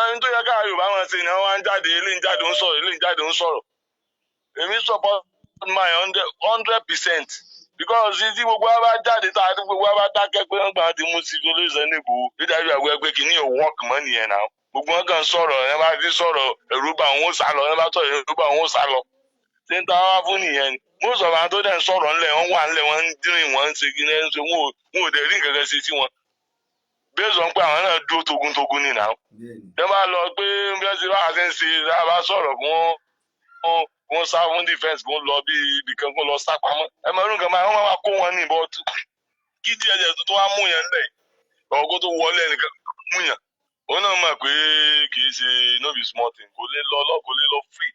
Ẹni tó yẹ ká Yorùbá máa ṣe ni wọ́n wá ń jáde eléyìí jáde ń sọ̀rọ̀ eléyìí jáde ń sọ̀rọ̀. Èmi support my 100% because tí gbogbo wa bá jáde tá a ti gbogbo wa bá dákẹ́ pé wọ́n gbà á ti mú sí olóòṣè níbo dídájú àgbẹ̀ pé kì í ní work mọ́ nìyẹn náà gbogbo wọn kàn sọ̀rọ̀ ẹ bá ti sọ̀rọ̀ ẹ̀rú bá wọn ó sá lọ ẹ bá sọ̀rọ̀ ẹ̀rú bá wọn ó sá lọ ṣé ń ta wá fún nìyẹn ni mo sọ̀rọ̀ àwọn tó dẹ̀ ń sọ̀rọ̀ ńlẹ̀ wọ́n wà ńlẹ̀ wọ́n ń dín wọ́n ń ṣe kí ní ṣe wọn ò dẹ̀ rí nǹkan kan ṣe sí wọn bẹ́ẹ̀ sọ pé àwọn náà dúró togun ni náà ẹ bá lọ pé bí wọ́n ti bá àṣẹ ń ṣe bá sọ̀rọ̀ wọ́n sá fún defence kó lọ bí ibìkan kó lọ sá pamọ́ ẹ mọ̀ nǹkan máa wọ́n máa kó wọn ní ìbọn kí díẹ̀ tó wá mú yẹn lẹ̀ ọ̀gọ́ tó wọlé ẹnìkan mú yẹn òun náà mọ̀ pé kì í ṣe no be small thing kò lè lọ free.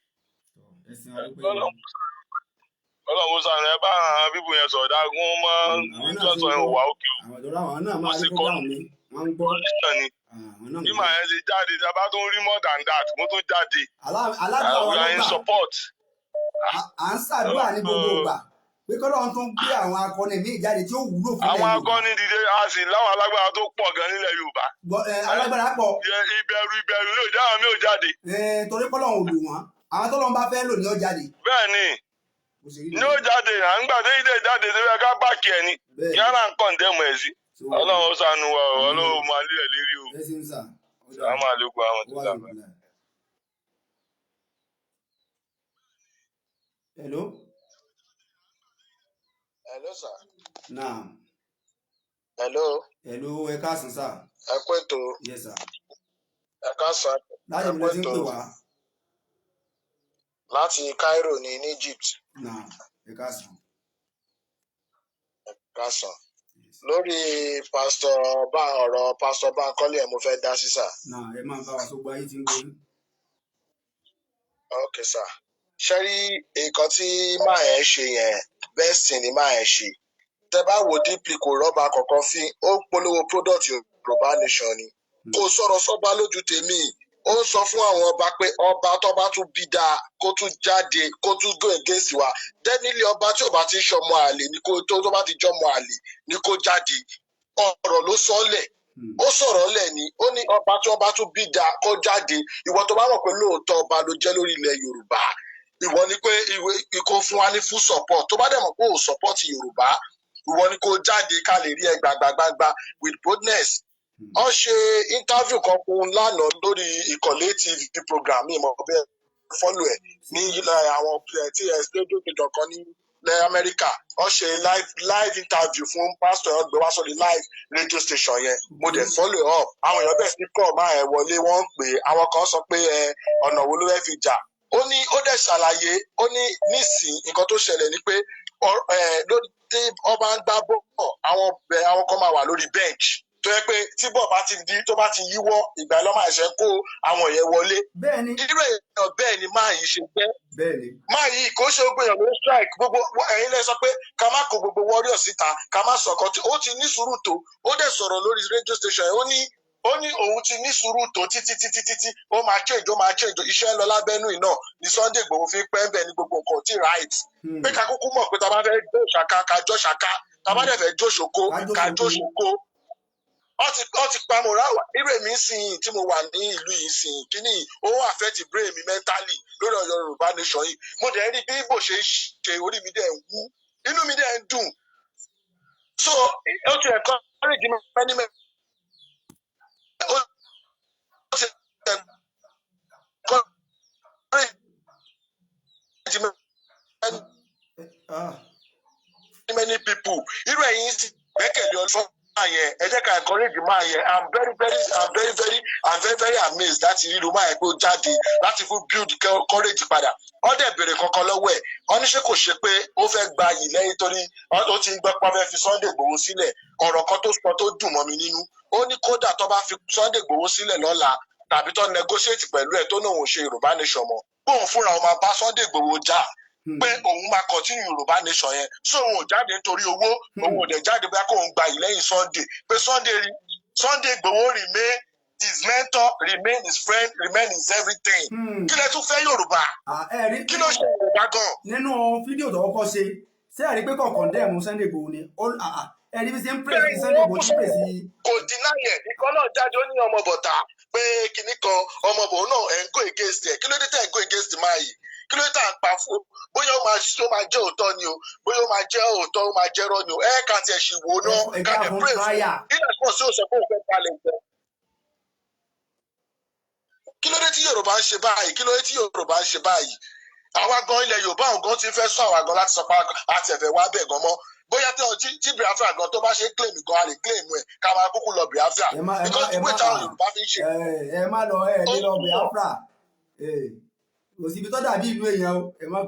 Ọlọ́run sàn ẹ bá àwọn bíbù yẹn sọ̀rọ̀ dágún máa ń jọ́sọ̀ ẹ̀ wà òkè o. Wọ́n sì kọ́ nígbà ni. Bí màá yẹn ṣe jáde tí a bá tún rí more than that mo tún jáde. We are in support. À ń ṣàdúrà ní gbogbo ìgbà pé kọ́lọ́run tó ń gbé àwọn akọni míì jáde tí ó wúlò fún àwọn akọni dìde a sì láwọn alágbára tó pọ̀ gan nílẹ̀ Yorùbá. Alágbára pọ̀. Ìbẹ̀rù yóò já àwọn mi ò jáde. Torí kọ́lọ́run ò lò wọ́n àwọn tó lọ́n bá fẹ́ lò ní ó jáde. Bẹ́ẹ̀ni ní ó jáde à ń gbà déédéé jáde tó yẹ ká báàkì ẹ ni yàrá ń kọ̀ǹdẹ́mù ẹ̀ sí Ọlọ́run ṣàánú wa Ọlọ́run máa lé ẹ̀ lérí o àwọn àlékún àwọn tó dàgbà. Hello. Hello sir. Naam. Hello. Hello ẹ káàsán sà. Ẹ kú ètò. Yes sir. Ẹ káàsán. Láti ibi tí ń pè wá. Láti Cairo ní Egypt. Naam ẹ káàsán. Ẹ káàsán. Lórí ọ̀rọ̀ pásítọ̀ Bánkọ́lé ẹ̀ mo fẹ́ dá sí sà. Náà ẹ máa bá wa sọ gbọ́ ayé tí ń gbé. Ok sà. Ṣé rí nǹkan tí máa ẹ̀ ṣe yẹn bẹ́ẹ̀ sì ni máa ẹ̀ ṣe. Tẹ bá wo dípì kò rọ́bà kankan fín ó polówó product Yorùbá Nation ni. Kò sọ̀rọ̀ sọ́ba lójú tèmi. Ó ń sọ fún àwọn ọba pé ọba tó bá tún bí dáa kó tún jáde kó tún go against wa dẹ́nilé ọba tí ò bá ti ń ṣọmọ àlè ní kó tó bá ti jọmọ àlè ní kó jáde ọ̀rọ̀ ló sọ́lẹ̀ ó sọ̀rọ̀ lẹ̀ ni ó ní ọba tí wọ́n bá tún bí dáa kó jáde ìwọ tó bá mọ̀ pé lóòótọ́ ọba ló jẹ́ lórí ilẹ̀ Yorùbá ìwọ ni pé ìkó fún wa ní full support tó bá dẹ̀ mọ̀ pé ò support Yorùbá ìwọ ni kó jáde ká lè rí ẹ gbàgbàgbàgbà with boldness. Wọ́n ṣe interview kan fún lánàá lórí ìkọ̀lé TV program mi mọ̀ bẹ́ẹ̀ follow ẹ̀ ní àwọn tí rédíò kejì kan ní Amẹ́ríkà. Wọ́n ṣe live interview fún pásítọ̀ ọgbẹ́ wá sórí live radio station yẹn mo dẹ̀ follow up àwọn èèyàn bẹ̀rẹ̀ sí kọ́ máa ẹ̀ wọlé wọ́n ń pè àwọn kan sọ pé ọ̀nà wo ló fẹ́ fi jà ó ní ó dẹ̀ ṣàlàyé ó ní nísìnyí nǹkan tó ṣẹlẹ̀ ni pé tí ọba ń gbá bọ́ọ̀ àwọn kan máa wà lórí bench tó yẹ pé tí bọ́ọ̀ bá ti di tó bá ti yíwọ́ ìgbà lọ́mọ àṣẹ kó àwọn yẹn wọlé. Bẹ́ẹ̀ni. irú èèyàn bẹ́ẹ̀ ni máa yìí ṣe jẹ́. Bẹ́ẹ̀ni. máa yìí kò ṣe gbogbo èèyàn ló ń strike gbogbo ẹ̀yin lẹ sọ pé ká má kó gbogbo warriors síta ká má sọ̀kan tí ó ti ní sùúrù tó ó dẹ̀ sọ̀rọ̀ lórí radio station yẹn ó ní òun ti ní sùúrù tó títí ó máa change iṣẹ́ ń lọ lábẹ́nú iná ní Sunday Igboho fi pẹ́ ń bẹ̀ ní gbogbo nǹkan tí right. pé ká kúkú mọ̀ pé tá a bá fẹ́ jó ṣàká ká jó ṣàká tá a bá dẹ̀ fẹ́ jó ṣòkó ká jó ṣòkó. Wọ́n ti pa mọ̀ra wà irú èmi sìn tí mo wà ní ìlú yìí sìn kíní ó affect brain mi mentally lórí ọ̀yọ́ Yorùbá Nation yìí mo dẹ̀ rí bí Ìgbò ṣe ṣe orí mi dẹ̀ ń wú inú mi dẹ̀ ń dùn. So ó ti ẹ̀kọ́ rí di mẹ́ni mẹ́ni. many people irú ẹ̀yin sì gbẹ́kẹ̀lé ọlọ́run yẹn ẹ jẹ́ ká encourage máa yẹn I'm very amazed láti rí máa yẹn pé ó jáde láti fún build courage padà wọ́n dẹ̀ béèrè kankan lọ́wọ́ ẹ̀ wọ́n ní ṣé kò ṣe pé ó fẹ́ gba yìí lẹ́yìn torí ó ti ń gbọ́ pé fẹ́ fi Sunday Igboho sílẹ̀ ọ̀rọ̀ kan tó sọ tó dùn mọ́ mi nínú ó ní kódà tó bá fi Sunday Igboho sílẹ̀ lọ́la tàbí tó negotiate pẹ̀lú ẹ̀ tó náà òun ṣe Yorùbá nation mọ́ bóun fúnra òun máa bá Sunday Igboho jà pé òun máa continue Yorùbá nation yẹn so òun ò jáde nítorí owó òun ò dẹ̀ jáde bá kóun gba yìí lẹ́yìn Sunday pé Sunday Igboho remain his mentor remain his friend remain his everything. Kí lẹ tún fẹ́ Yorùbá kí ló ṣe Yorùbá gan. nínú fídíò tó kọ́kọ́ ṣe ẹ̀rí pé kọ̀ọ̀kan dẹ́mu Sunday Igboho ni ẹ̀rí bí ṣe ń pèsè Sunday Igboho tí pèsè. kò dínàyẹ ikọ́ náà jáde ó ní ọmọ bọ̀tà pé kinní kan ọmọ bòun náà ẹ̀ ń go against ẹ̀ kí ló dé tẹ̀ ń go against máa yìí kí ló dé tà ń pa fún bóyá ó máa jẹ́ òótọ́ ni o bóyá ó máa jẹ́ òótọ́ ó máa jẹ́ rọ́ ni o ká tiẹ̀ ṣì wò náà ká lè pray fún nígbà tí wọ́n sì sọ pé òun fẹ́ palẹ̀ jẹ́. Kí ló dé tí Yorùbá ń ṣe báyìí kí ló dé tí Yorùbá ń ṣe báyìí àwa gan ilẹ̀ Yorùbá òun ti fẹ́ sọ àwa gan láti sọ pé àti ẹ̀fẹ̀ wá bẹ̀ gan mọ́ bóyá tí Biafra gan tó bá ṣe claim gan a lè claim ẹ̀ ká máa kúkú lọ Biafra because the way táwọn Yorùbá fi ń ṣe. ẹ má lọ ní lọ Biafra kò síbi tó dàbí ìlú èèyàn o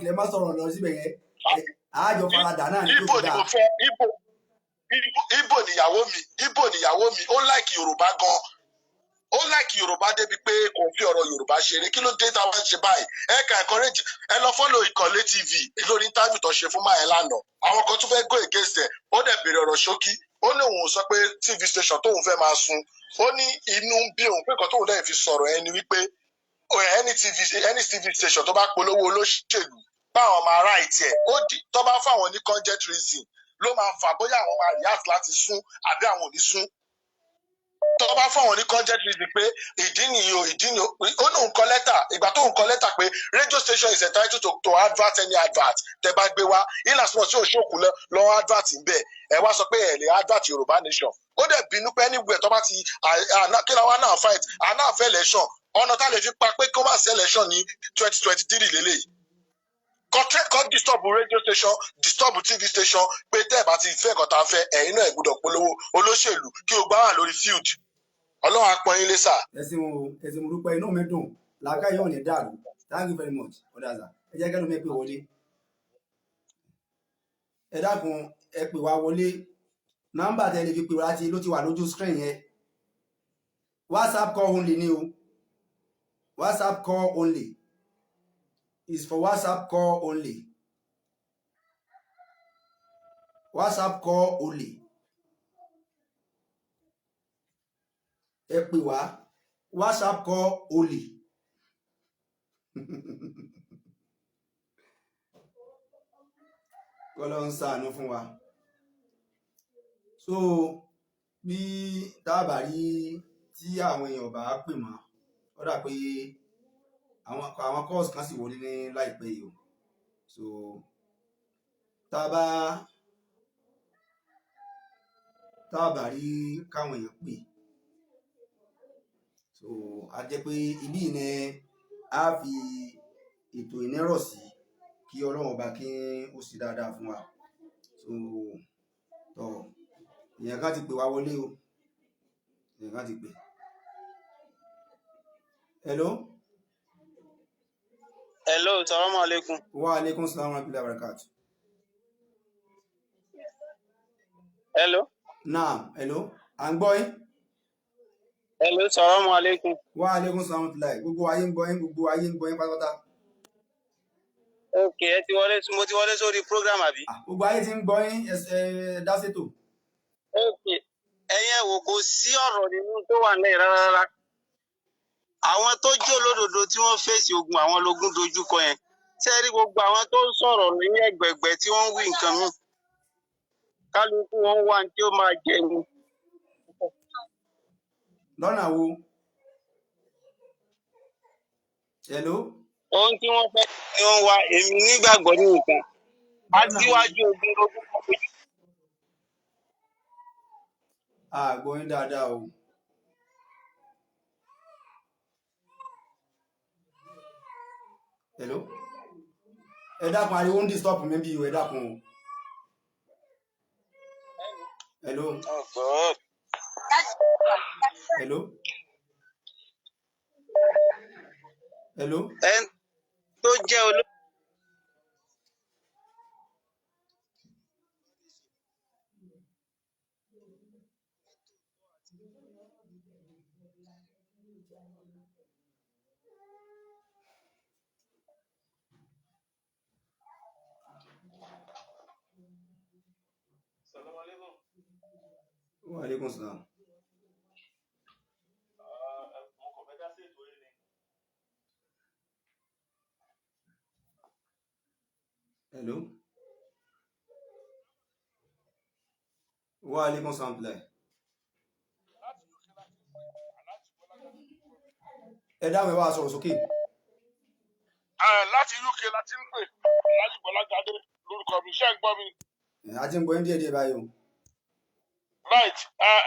ẹ má sọ̀rọ̀ lọ síbẹ̀ yẹn àájọ faradà náà ní Ìgbò ni mo fẹ́ Ìgbò níyàwó mi ó like Yorùbá gan ó like Yorùbá débi pé kò fi ọ̀rọ̀ Yorùbá ṣeré kí ló dé táwọn ṣe báyìí ẹ ká encourage ẹ lọ follow Ìkànnì TV lórí interview tó ṣe fún máa ẹ lánàá àwọn kan tún fẹ́ go against ẹ ó dẹ̀ béèrè ọ̀rọ̀ ṣókí ó ní òun sọ pé TV station tóun fẹ́ máa sun ó ní inú bí òun pé nǹkan tóun dẹ̀ fi sọ̀rọ̀ ẹni wípé any TV station tó bá polówó olóṣèlú báwọn máa right ẹ̀ tó bá fáwọn ní content reason ló máa fà bóyá àwọn máa react láti sún àbí àwọn ò ní sún tó bá fáwọn ní content reason pé ìdí nìyí ó ní òun kọ lẹ́tà ìgbà tó ń kọ lẹ́tà pé radio station is entitled to advert any advert tẹ bá gbé wá in as much tí òṣòkù lọ́wọ́ advert ń bẹ̀ ẹ wá sọ pé ẹ lè advert Yorùbá nation ó dẹ̀ bínú pé anywhere tó bá ti kí ni àwa náà fight àná àfẹ́ election ọ̀nà tá a lè fi pa pé kó má sí election ní 2023 lélẹ́yìí kọ́ disturb radio station disturb TV station pé tẹ́ ẹ̀ bá ti fẹ́ nǹkan tá a fẹ́ ẹ̀yin náà ẹ̀ gbọ́dọ̀ polówó olóṣèlú kí o gbá wà lórí field Ọlọ́run á pọ́n yín lé sà. ẹ̀sìn mo dúpẹ́ inú mi dùn làákà yóò ní dàrú thank you very much ọ̀dàzà ẹ jẹ́ kẹ́nu mi pè wọlé ẹ dákun ẹ pè wá wọlé nọ́mbà tẹ́lẹ̀ fi pè wá láti ló ti wà lójú screen yẹn WhatsApp call only ni o WhatsApp call only is for WhatsApp call only WhatsApp call only ẹ pè wá WhatsApp call only kọ́lọ́ ń ṣàánú fún wa so bí tábà rí tí àwọn èèyàn bá pè mọ́ ó dà pé àwọn calls kan sì wọlé ní láìpẹ́ yìí o so tábà rí káwọn èèyàn pè so a jẹ́ pé ibí ni a fi ètò ìnírọ̀ sí kí Ọlọ́run ọba kí ó sì dáadáa fún wa so tọ èèyàn kan ti pè wá wọlé o èèyàn kan ti pè hello salamu alaikum. Wa alaikum salam wa rahmatullahi wa barakatuh. Naam, hello. À ń gbọ́ yín. Hello, salamu alaikum. Wa alaikum salam wa rahmatullahi. Gbogbo ayé ń gbọ́ yín pátápátá. Ok, mo ti wọlé sórí program àbí? Gbogbo ayé ti ń gbọ́ yín dá sétò. Ok, ẹ̀yin wò kò sí ọ̀rọ̀ nínú tó wà nílẹ̀ rárá. Àwọn tó jẹ́ olódodo tí wọ́n fèsì ogun àwọn ológun dojúkọ yẹn. Ṣé rí gbogbo àwọn tó ń sọ̀rọ̀ ní ẹgbẹ̀gbẹ̀ tí wọ́n ń wí nǹkan mú? Kálukú wọn wá tí ó máa jẹ ni. Lọ́nà wo? Hello? Ohun tí wọ́n fẹ́ ni wọ́n wá èmi nígbàgbọ́ ní nǹkan. Aṣíwájú ogun lógún kan péjú. Gbọ́ yín dáadáa o. Hello? ẹ dákun ariwo ń disturb mi bí ẹ dákun o. Hello. Oh God. Hello. Hello. Ẹn tó jẹ́ olóòtú. Wa alaikum salam. Hello. Wa alaikum salam. Ẹ dáhùn ẹ wá sọ̀rọ̀ sókè. Láti UK láti ń pè láti Bọ́lágadé lórúkọ mi ṣé ń gbọ́ mi. A ti ń gbọ́ díẹ̀ díẹ̀ báyìí o. Right,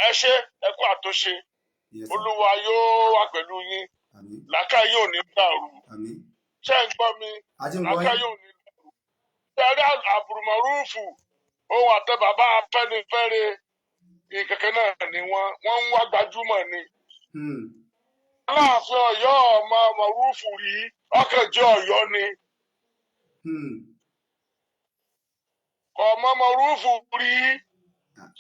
ẹ ṣe ẹ kú àtúnṣe. Olúwa yóò wà pẹ̀lú yín. Làákà yóò ní dàrú. Ṣé ń gbọ́ mi? Làákà yóò ní dàrú. Ṣẹ́rí àbùrùmọ̀rúfù ohun àtẹ bàbá Afẹ́nifẹ́re ìkẹ̀kẹ́ náà ni wọ́n ń wá gbajúmọ̀ ni. Aláàfin Ọ̀yọ́ ọmọ mọ̀rúfù rí ọkàn jẹ́ Ọ̀yọ́ ni. Ọmọ mọ̀rúfù rí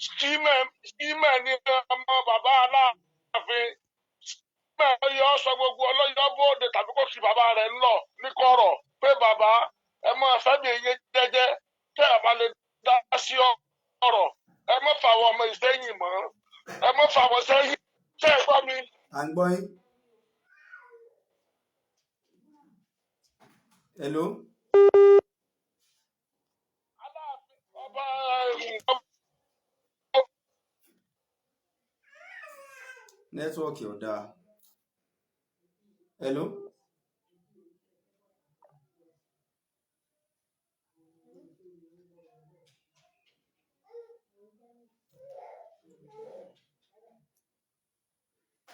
skímẹ̀ ní ọmọ bàbá Aláàfin. Skímẹ̀ Ọ̀yọ́ sọ gbogbo ọlọ́yọ́ bóde tàbí kó kí bàbá rẹ̀ ń lọ ní kọ̀rọ̀ pé bàbá ẹ máa fẹ́ mi yé jẹ́jẹ́ tẹ́ ẹ bá lè dá sí ọ̀rọ̀ ẹ má fà àwọn ọmọ ìsẹ́yìn mọ́ ẹ má fà wọ́n sẹ́yìn tẹ́ ẹ gbọ́ mi. À ń gbọ́ yín. Hello. Nẹ́tíwọ́ọ̀kì ọ̀dà. Hello.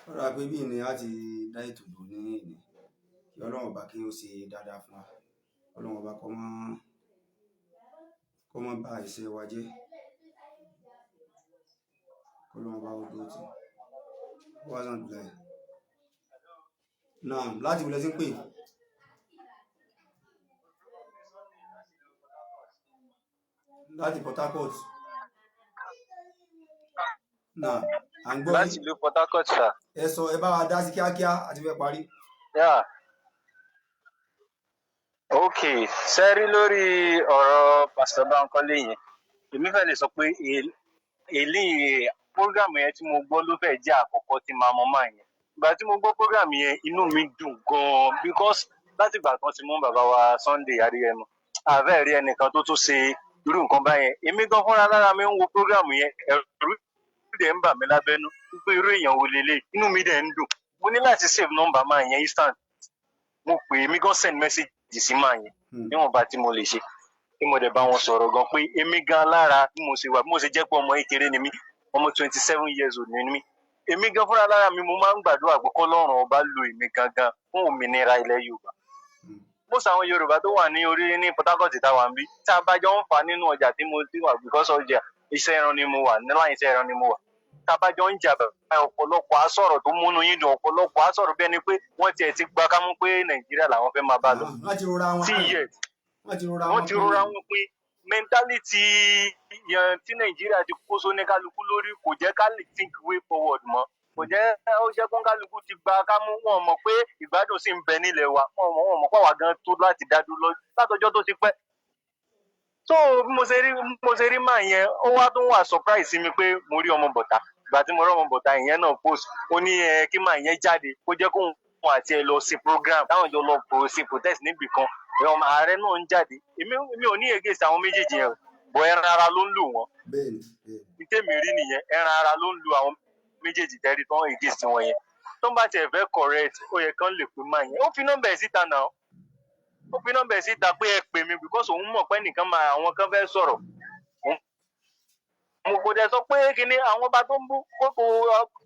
Ọ̀rọ̀ àpé bí ni a ti dá ètò lò ní ìní kí Ọlọ́run ọba kí ó ṣe dáadáa fún wa. Ọlọ́run ọba kó má bà iṣẹ́ wa jẹ́. Ọlọ́run ọba ó dúró tì. Wá sàn dùlẹ̀. Náà láti wọlé sí pé. Láti Port Harcourt. Náà à ń gbọ́. Láti ìlú Port Harcourt sà. Ẹ sọ ẹ bá wa dá sí kíákíá àti fẹ́ parí. Yeah. Ok, sẹ́rí lórí ọ̀rọ̀ Pastor Bankole yẹn, èmi fẹ́ lè sọ pé èlé prógrámù yẹn tí mo gbọ́ ló fẹ́ jẹ́ àkọ́kọ́ tí màá mọ́ máa yẹn. Ìgbà tí mo gbọ́ prógrámù yẹn, inú mi dùn gan-an because láti ìgbà kan ti mú bàbá wa Sunday Adéyẹmọ, àfẹ́ rí ẹnìkan tó tún ṣe irú nǹkan báyẹn. Èmi gan fúnra lára mi ń wo prógrámù yẹn, ẹ̀rù dẹ̀ ń bà mí lábẹ́nú wípé irú èèyàn wo lélẹ̀, inú mi dẹ̀ ń dùn. Mo ní láti save number máa yẹn instant. Mo pè é, mi gan send message sí máa yẹn níwọ̀nba tí mo lè ṣe kí mo dẹ̀ bá wọn sọ̀rọ̀ gan pé èmi gan lára bí mo ṣe wà bí mo ṣe jẹ́ pé ọmọ kékeré ni mí ọmọ 27 years old ni mí èmi gan fúnra lára mi mo máa ń gbàdúrà pé kọ́lọ́run ọba lo èmi gangan fún òmìnira ilẹ̀ Yorùbá mo sọ àwọn Yorùbá tó wà ní orí ní Port Harcourt táwa ń bí tí a bá jọ ń fà nínú ọjà tí mo ti wà because ọjà iṣẹ́ ẹran ni mo wà níláyìn iṣẹ́ ẹran ni mo wà tá a bá jọ ń jà ọ̀pọ̀lọpọ̀ asọ̀rọ̀ tó múnú yín dùn ọ̀pọ̀lọpọ̀ asọ̀rọ̀ bẹ́ẹ̀ ni pé wọ́n tiẹ̀ ti gba kámú pé Nàìjíríà làwọn fẹ́ máa bá lọ. wọ́n ti rora wọn pé mẹ́ńtálítì tí Nàìjíríà ti kó sóníkálukú lórí kò jẹ́ ká lè think way forward mọ́ kò jẹ́ ó jẹ́ kó kálukú ti gba kámú wọn mọ̀ pé ìgbádùn sì ń bẹ nílẹ̀ wa wọn mọ̀ pé àwa gan tó láti dá dúró látọjọ́ tó ti pẹ́. So bí mo ṣe rí màá yẹn ó wá tó wà surprise sí mi pé mo rí ọmọ bọ̀tà ìgbà tí mo rí ọmọ bọ̀tà ìyẹn náà post ó ní kí màá yẹn jáde kó jẹ́ kóun àti ẹ lọ sí program táwọn jọ lọ sí protest níbì kan ọmọ ààrẹ náà ń jáde èmi ò ní against àwọn méjèèjì yẹn bọ ẹran ara ló ń lò wọn tèmi rí nìyẹn ẹran ara ló ń lo àwọn méjèèjì tẹ́rí tán against wọn yẹn tó ń bá tiẹ̀ fẹ́ correct ó yẹ kán lè pè máa yẹn ó fi nọ́mbà ẹ̀ síta náà ó fi nọ́mbà ẹ̀ síta pé ẹ pè mí because òun mọ̀ pé nìkan máa àwọn kan fẹ́ sọ̀rọ̀ mo kò dẹ̀ sọ pé kíní àwọn ọba tó ń bú kókó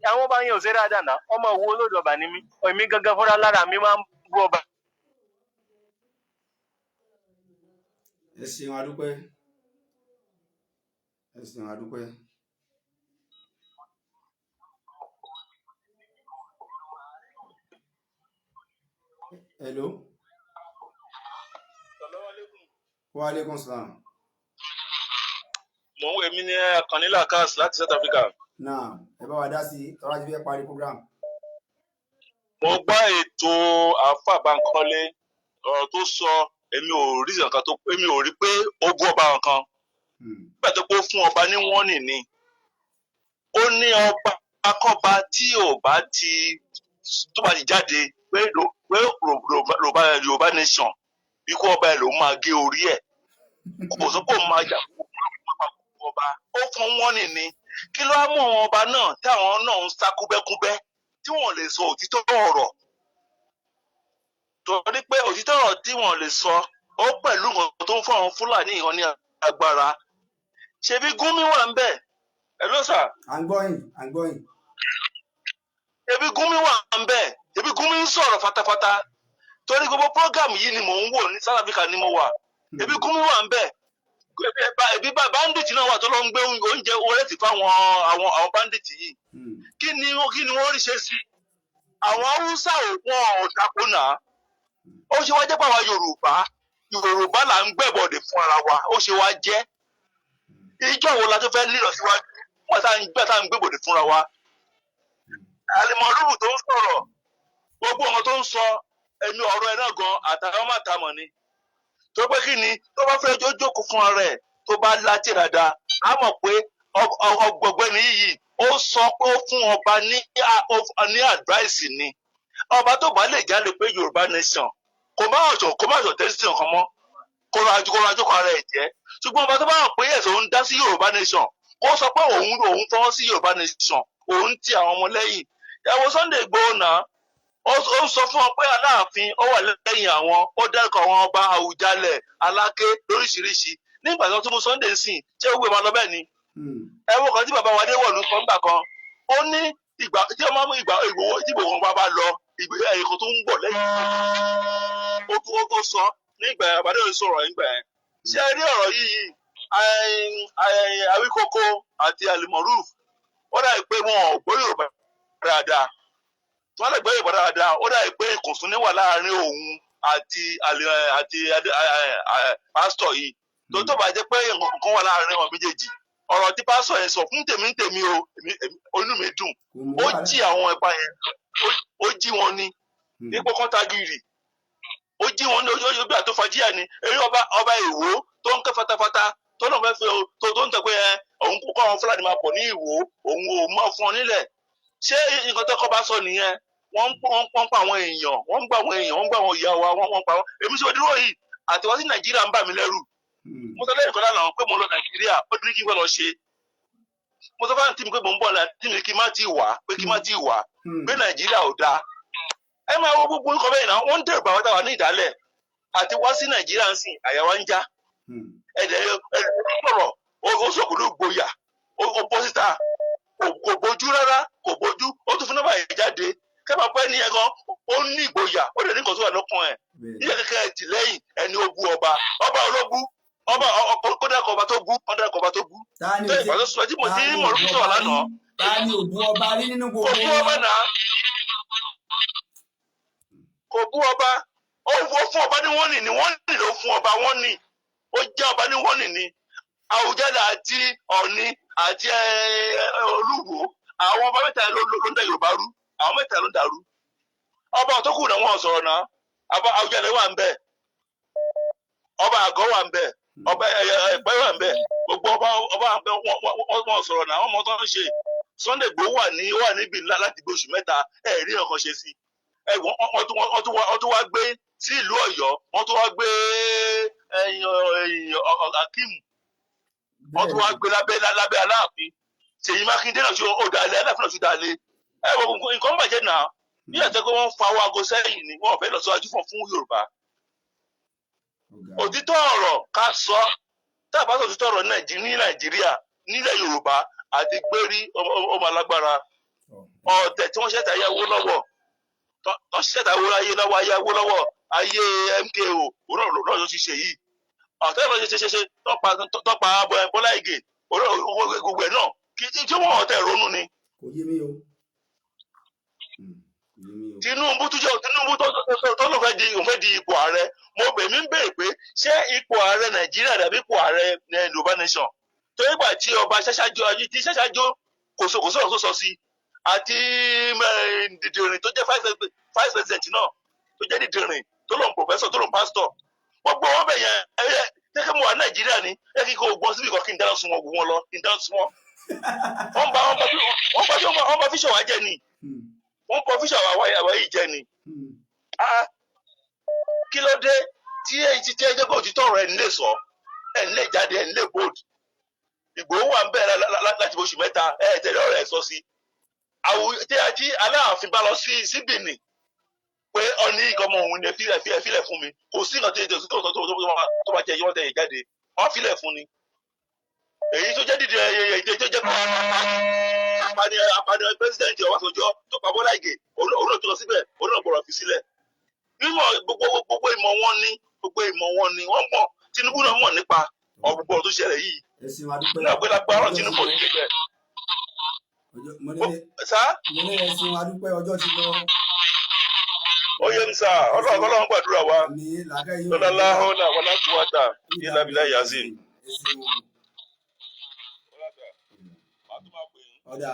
àwọn ọba yẹn ò ṣe dáadáa náà ọmọ òwú olódò ọba ni mí èmi gangan fúnra lára mi máa ń bú ọba ẹ ṣeun adúpẹ́ ẹ ṣeun adúpẹ́. hello. wa alaikum salaam. mo ń wo èmi ní Kanila Kas láti South Africa. náà ẹ bá wa dá sí i tọ́wá ti fẹ́ parí program. mo gbọ́ ètò Alfa Bankole ọ̀rọ̀ tó sọ èmi ò rí nǹkan tó èmi ò rí pé ogún ọba nǹkan nígbà tó pé ó fún ọba ní wọ́nì ni ó ní ọba akọ́ba tí ò bá ti tó bá ti jáde pé Yorùbá nation ikú ọba ẹ̀ ló máa gé orí ẹ̀ kò sọ pé òun máa jà fún ọba ó fún wọ́nì ni kí ló á mú àwọn ọba náà tí àwọn náà ń sá kúbẹ́kúbẹ́ tí wọ́n lè sọ òtítọ́ ọ̀rọ̀ torí pé òtítọ́ ọ̀rọ̀ tí wọ́n lè sọ ó pẹ̀lú nǹkan tó ń fún àwọn Fúlàní ìhàn ní agbára ṣebí Gúnmi wà ń bẹ̀ ẹ ló sà. à ń gbọ́ yín. ṣebí Gúnmi wà ń bẹ̀ ṣebí Gúnmi ń sọ̀rọ̀ fatafata torí gbogbo program yìí ni mò ń wò ní South Africa ni mo wà ṣebí Gúnmi wà ń bẹ̀ ẹbí bandit náà wà tó lọ ń gbé oúnjẹ orétì fáwọn àwọn bandit yìí kí ni wọ́n rí ṣe sí àwọn Haúsá wọn ò tako náà ó ṣe wá jẹ́ pé àwa Yorùbá là ń gbẹ̀bọ̀dẹ̀ fún ara wa ó ṣe wá jẹ́ ìjọ wo la tó fẹ́ lílọ síwájú wọ́n tá ń gbẹ̀bọ̀dẹ̀ fúnra wa Alimọ̀rúfù tó ń sọ̀rọ̀ gbogbo ọmọ tó ń sọ ẹnu ọ̀rọ̀ ẹ̀ náà gan àtàwọn màtàmọ̀ ni tó pé kí ni tó bá fẹ́ jókòó fún ara ẹ̀ tó bá láti dáadáa á mọ̀ pé ọgbọ̀gbẹ́ni yìí ó sọ pé ó fún ọba ní advice ni ọba tó bá lè jáde pé Yorùbá nation kò má ọ̀ṣọ́ tẹ́sí nǹkan mọ́ kó ra jókòó ara ẹ̀ jẹ́ ṣùgbọ́n ọba tó bá hàn pé ẹ̀sọ́ ń dá sí Yorùbá nation kó sọ pé òun fọwọ́ sí Yorùbá nation òun ti àwọn ọmọ lẹ́yìn ìyàwó Sunday Igboho náà ó sọ fún wọn pé Aláàfin ó wà lẹ́yìn àwọn ó dárúkọ àwọn ọba Àwùjalẹ̀ Aláké lóríṣiríṣi nígbà tí wọ́n tún mú Sunday sìn ṣé ó gbé wọn lọ bẹ́ẹ̀ ni ẹ wo kan tí bàbá wa Adéwọ̀lú kan gbà kan ó ní ìgbà tí ọmọ mú Ìgbòho ìdìbò kan bá lọ ẹ̀yìn tó ń bọ̀ lẹ́yìn ó sọ nígbà àbádé sọ̀rọ̀ nígbà yẹn ṣé ẹ rí ọ̀rọ̀ yìí Awíkókó àti Alimọ̀rúf ó dà pé wọn ò gbọ́ Yorùbá dáadáa tí wọ́n lè gbọ́ Yorùbá dáadáa ó dà pé ìkùnsùn wà láàrin òun àti pásítọ̀ yìí tó bá jẹ́ pé nǹkan wà láàrin wọn méjèèjì ọ̀rọ̀ tí pásítọ̀ yẹn sọ fún tèmi o inú mi dùn ó jí àwọn ẹ̀pà yẹn ó jí wọn ní ipò kọ́ńtàgìrì ó jí wọn ní ojú bí àtúfàjíà ni èyí ọba Ìwó tó ń ké fatafata tó náà fẹ́ fi tó ń tẹ̀ pé òun kó kọ́ àwọn Fúlàní máa pọ̀ ní Ìwó òun ò máa fún ọ nílẹ̀ ṣé nǹkan tó kọ́ bá sọ nìyẹn wọ́n ń pa àwọn èèyàn wọ́n ń gbà àwọn èèyàn wọ́n ń gbà àwọn ìyá wa wọ́n ń pa wọ́n èmi sọ dúró yìí àtiwá sí Nàìjíríà ń bà mí lẹ́rù mo sọ lẹ́yìn kan lánàá pé mo lọ Nàìjíríà ó ní kí n fẹ́ lọ ṣe mo sọ fáwọn tí mi pé mo ń bọ̀ tí mi kí n má ti wà pé Nàìjíríà ò dáa ẹ máa wo gbogbo nǹkan bẹ́ẹ̀ náà wọ́n ń dẹ̀rù bàbá táwa ní ìdálẹ̀ àti wá sí Nàìjíríà ń sìn àyà wa ń já ẹ̀dẹ̀ sọ̀rọ̀ ó sọ̀kùnrin gboyà ó bọ́ síta kò bójú rárá kò bójú ó tún fún nọ́mbà yẹn jáde kẹ́mà pẹ́ ní ẹ̀gán ó ní ìgboyà ó lè ní nǹkan tó wà lọ́kàn ẹ̀ níyà kẹ́kẹ́ ẹ̀ tì lẹ́yìn ẹni ó bú ọba ológun ọba kódàkọ̀ ọba tó bú kódàkọ̀ ọba tó bú tó ìpàdé sọ tí mo ti rí mọ̀rún sọ̀rọ̀ lánàá. ta ni ò bú ọba rí nínú gbogbo wọn. kò bú ọba náà kò bú ọba ó fún ọba ní wọ́n nì wọ́n nì ló fún ọba wọ́n nì ó jẹ́ ọba ní wọ́n nì ní Àwùjalẹ̀ àti Ọ̀ọ̀ni àti Olúwo àwọn ọba mẹ́ta ló ń dá Yorùbá rú àwọn mẹ́ta ló ń dàrú ọba tó kù náà wọ́n sọ̀rọ̀ náà Àwùjalẹ̀ wà ń bẹ̀ ọba Àgọ́ wà ń bẹ̀ ọba Ẹ̀pẹ́ wà ń bẹ̀ gbogbo ọba wọ́n sọ̀rọ̀ náà wọ́n mọ tó ń ṣe Sunday Igboho wà níbi ńlá láti bí oṣù mẹ́ta rí ọkàn ṣe sí wọ́n tún wá gbé sí ìlú Ọ̀yọ́ wọ́n tún wá gbé Akeem wọ́n tún wá gbé lábẹ́ Aláàfin Ṣèyí Mákindé náà ṣe ọ̀dàlẹ̀ Aláàfin náà ṣe dàlẹ̀ nǹkan bàjẹ́ náà bí ẹ̀sẹ̀ pé wọ́n fa aago sẹ́yìn ni wọ́n fẹ́ lọ síwájú fún Yorùbá òtítọ́ ọ̀rọ̀ ká sọ tá a bá sọ òtítọ́ ọ̀rọ̀ ní Nàìjíríà nílẹ̀ Yorùbá àti gbérí ọmọ alágbára ọ̀tẹ̀ tí wọ́n ṣẹ̀tà ayáwó lọ́wọ́ wọ́n ṣẹ̀tà ayáwó lọ́wọ́ ayé MKO òun náà ló ti ṣe yìí ọ̀tọ́ ìbọn ṣe tọ́pa Bọ́lá Ìgè gbogbo ẹ̀ náà tí wọ́n ọ̀tẹ̀ ronú ni. kò yé mi o. Tinubu tó ló fẹ́ di ipò ààrẹ mo bẹ̀ mí ń béèrè pé ṣé ipò ààrẹ Nàìjíríà dàbí ipò ààrẹ Yorùbá nation tó ìgbà tí ọba ṣáṣájó kò sọ̀rọ̀ tó sọ sí àti dìdìrìn tó jẹ́ vice president náà tó jẹ́ dìdìrìn tó lòun professor tó lòun pastor gbogbo wọn bẹ̀ yẹn tẹ́kẹ́ mu wà Nàìjíríà ni ẹ kí kò gbọ́n síbi kan kí n dáná sun wọn wọn lọ kí n dáná sun wọn. wọ́n bá fíṣọ̀ wá jẹ ni wọ́n bá fíṣọ̀ wá yìí jẹ ni. kí ló dé tí ẹjẹ́ kò ti tọrọ ẹ̀ ń lè sọ ẹ̀ ń lè jáde ẹ̀ ń lè bold. Ìgbòho wà ń bẹ̀rẹ̀ láti oṣù mẹ́ta ẹ̀ tẹ̀lé ọ̀rọ̀ ẹ̀ sọ sí. Tí Aláàfin bá lọ sí Benin pé ọ̀ní ìkọ́mọ òun ni fílẹ̀ fún mi kò sí ìrántí ètò tó bá jẹ yọ́n tẹ̀yẹ jáde wọ́n fílẹ̀ fún ni. Èyí tó jẹ́ dídì èyí tó jẹ́ apani pẹ́sidẹ̀ntì Ọbásanjọ́ tó pa Bọ́lá Ìgè òun náà tó lọ síbẹ̀ òun náà gbọ́dọ̀ fi sílẹ̀. Mímọ̀ gbogbo ìmọ̀ wọn ni wọ́n mọ̀ Tinubu náà mọ̀ nípa ọ̀gbọ̀n tó ṣẹlẹ̀ yìí. Náà gbé lágbára Tinubu ní bẹ́ẹ̀. Mo ní ẹ̀sìn adúpẹ́ ọjọ́ ti lọ. Ó yẹ mi sá ọlọ́run gbàdúrà wa lọ́dọ̀ láhùn náà wọn láti wá tà yé lábìlá yazin. Ọ̀dà.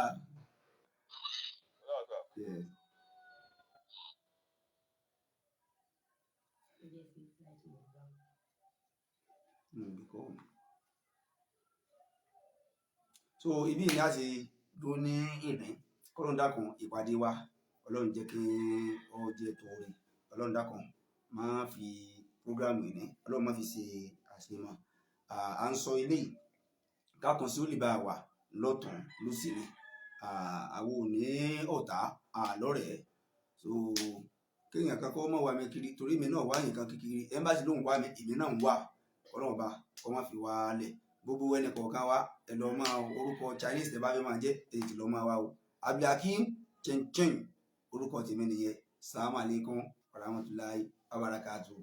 So ibi ni a ṣe dúró ní ìní kọ́lọ́n dákun ìpàdé wa ọlọ́run jẹ́ kí ó jẹ́ torí ọlọ́run dákun máa fi prógrámù ìní ọlọ́run máa fi ṣe àṣemọ́ à ń sọ ilé kákan sí ó lè bá wà lọ́tún lósì ni àwọn ò ní ọ̀tá lọ́rẹ̀ẹ́ so kéèyàn kan kọ́ mọ̀ wá mi kiri torí mi náà wá nǹkan kékeré ẹ́mbáṣí ló ń wá mi èmi náà ń wà ọlọ́run ọba kọ́ máa fi wá lẹ̀ gbogbo ẹnì kọ̀ọ̀kan wa ẹ lọ máa orúkọ Chinese tẹ bá fẹ́ máa jẹ́ èyí lọ máa wá o Abdulhakeem Chinchin orúkọ tèmi nìyẹn salamu alaikum warahmatullahi wabarakatuh.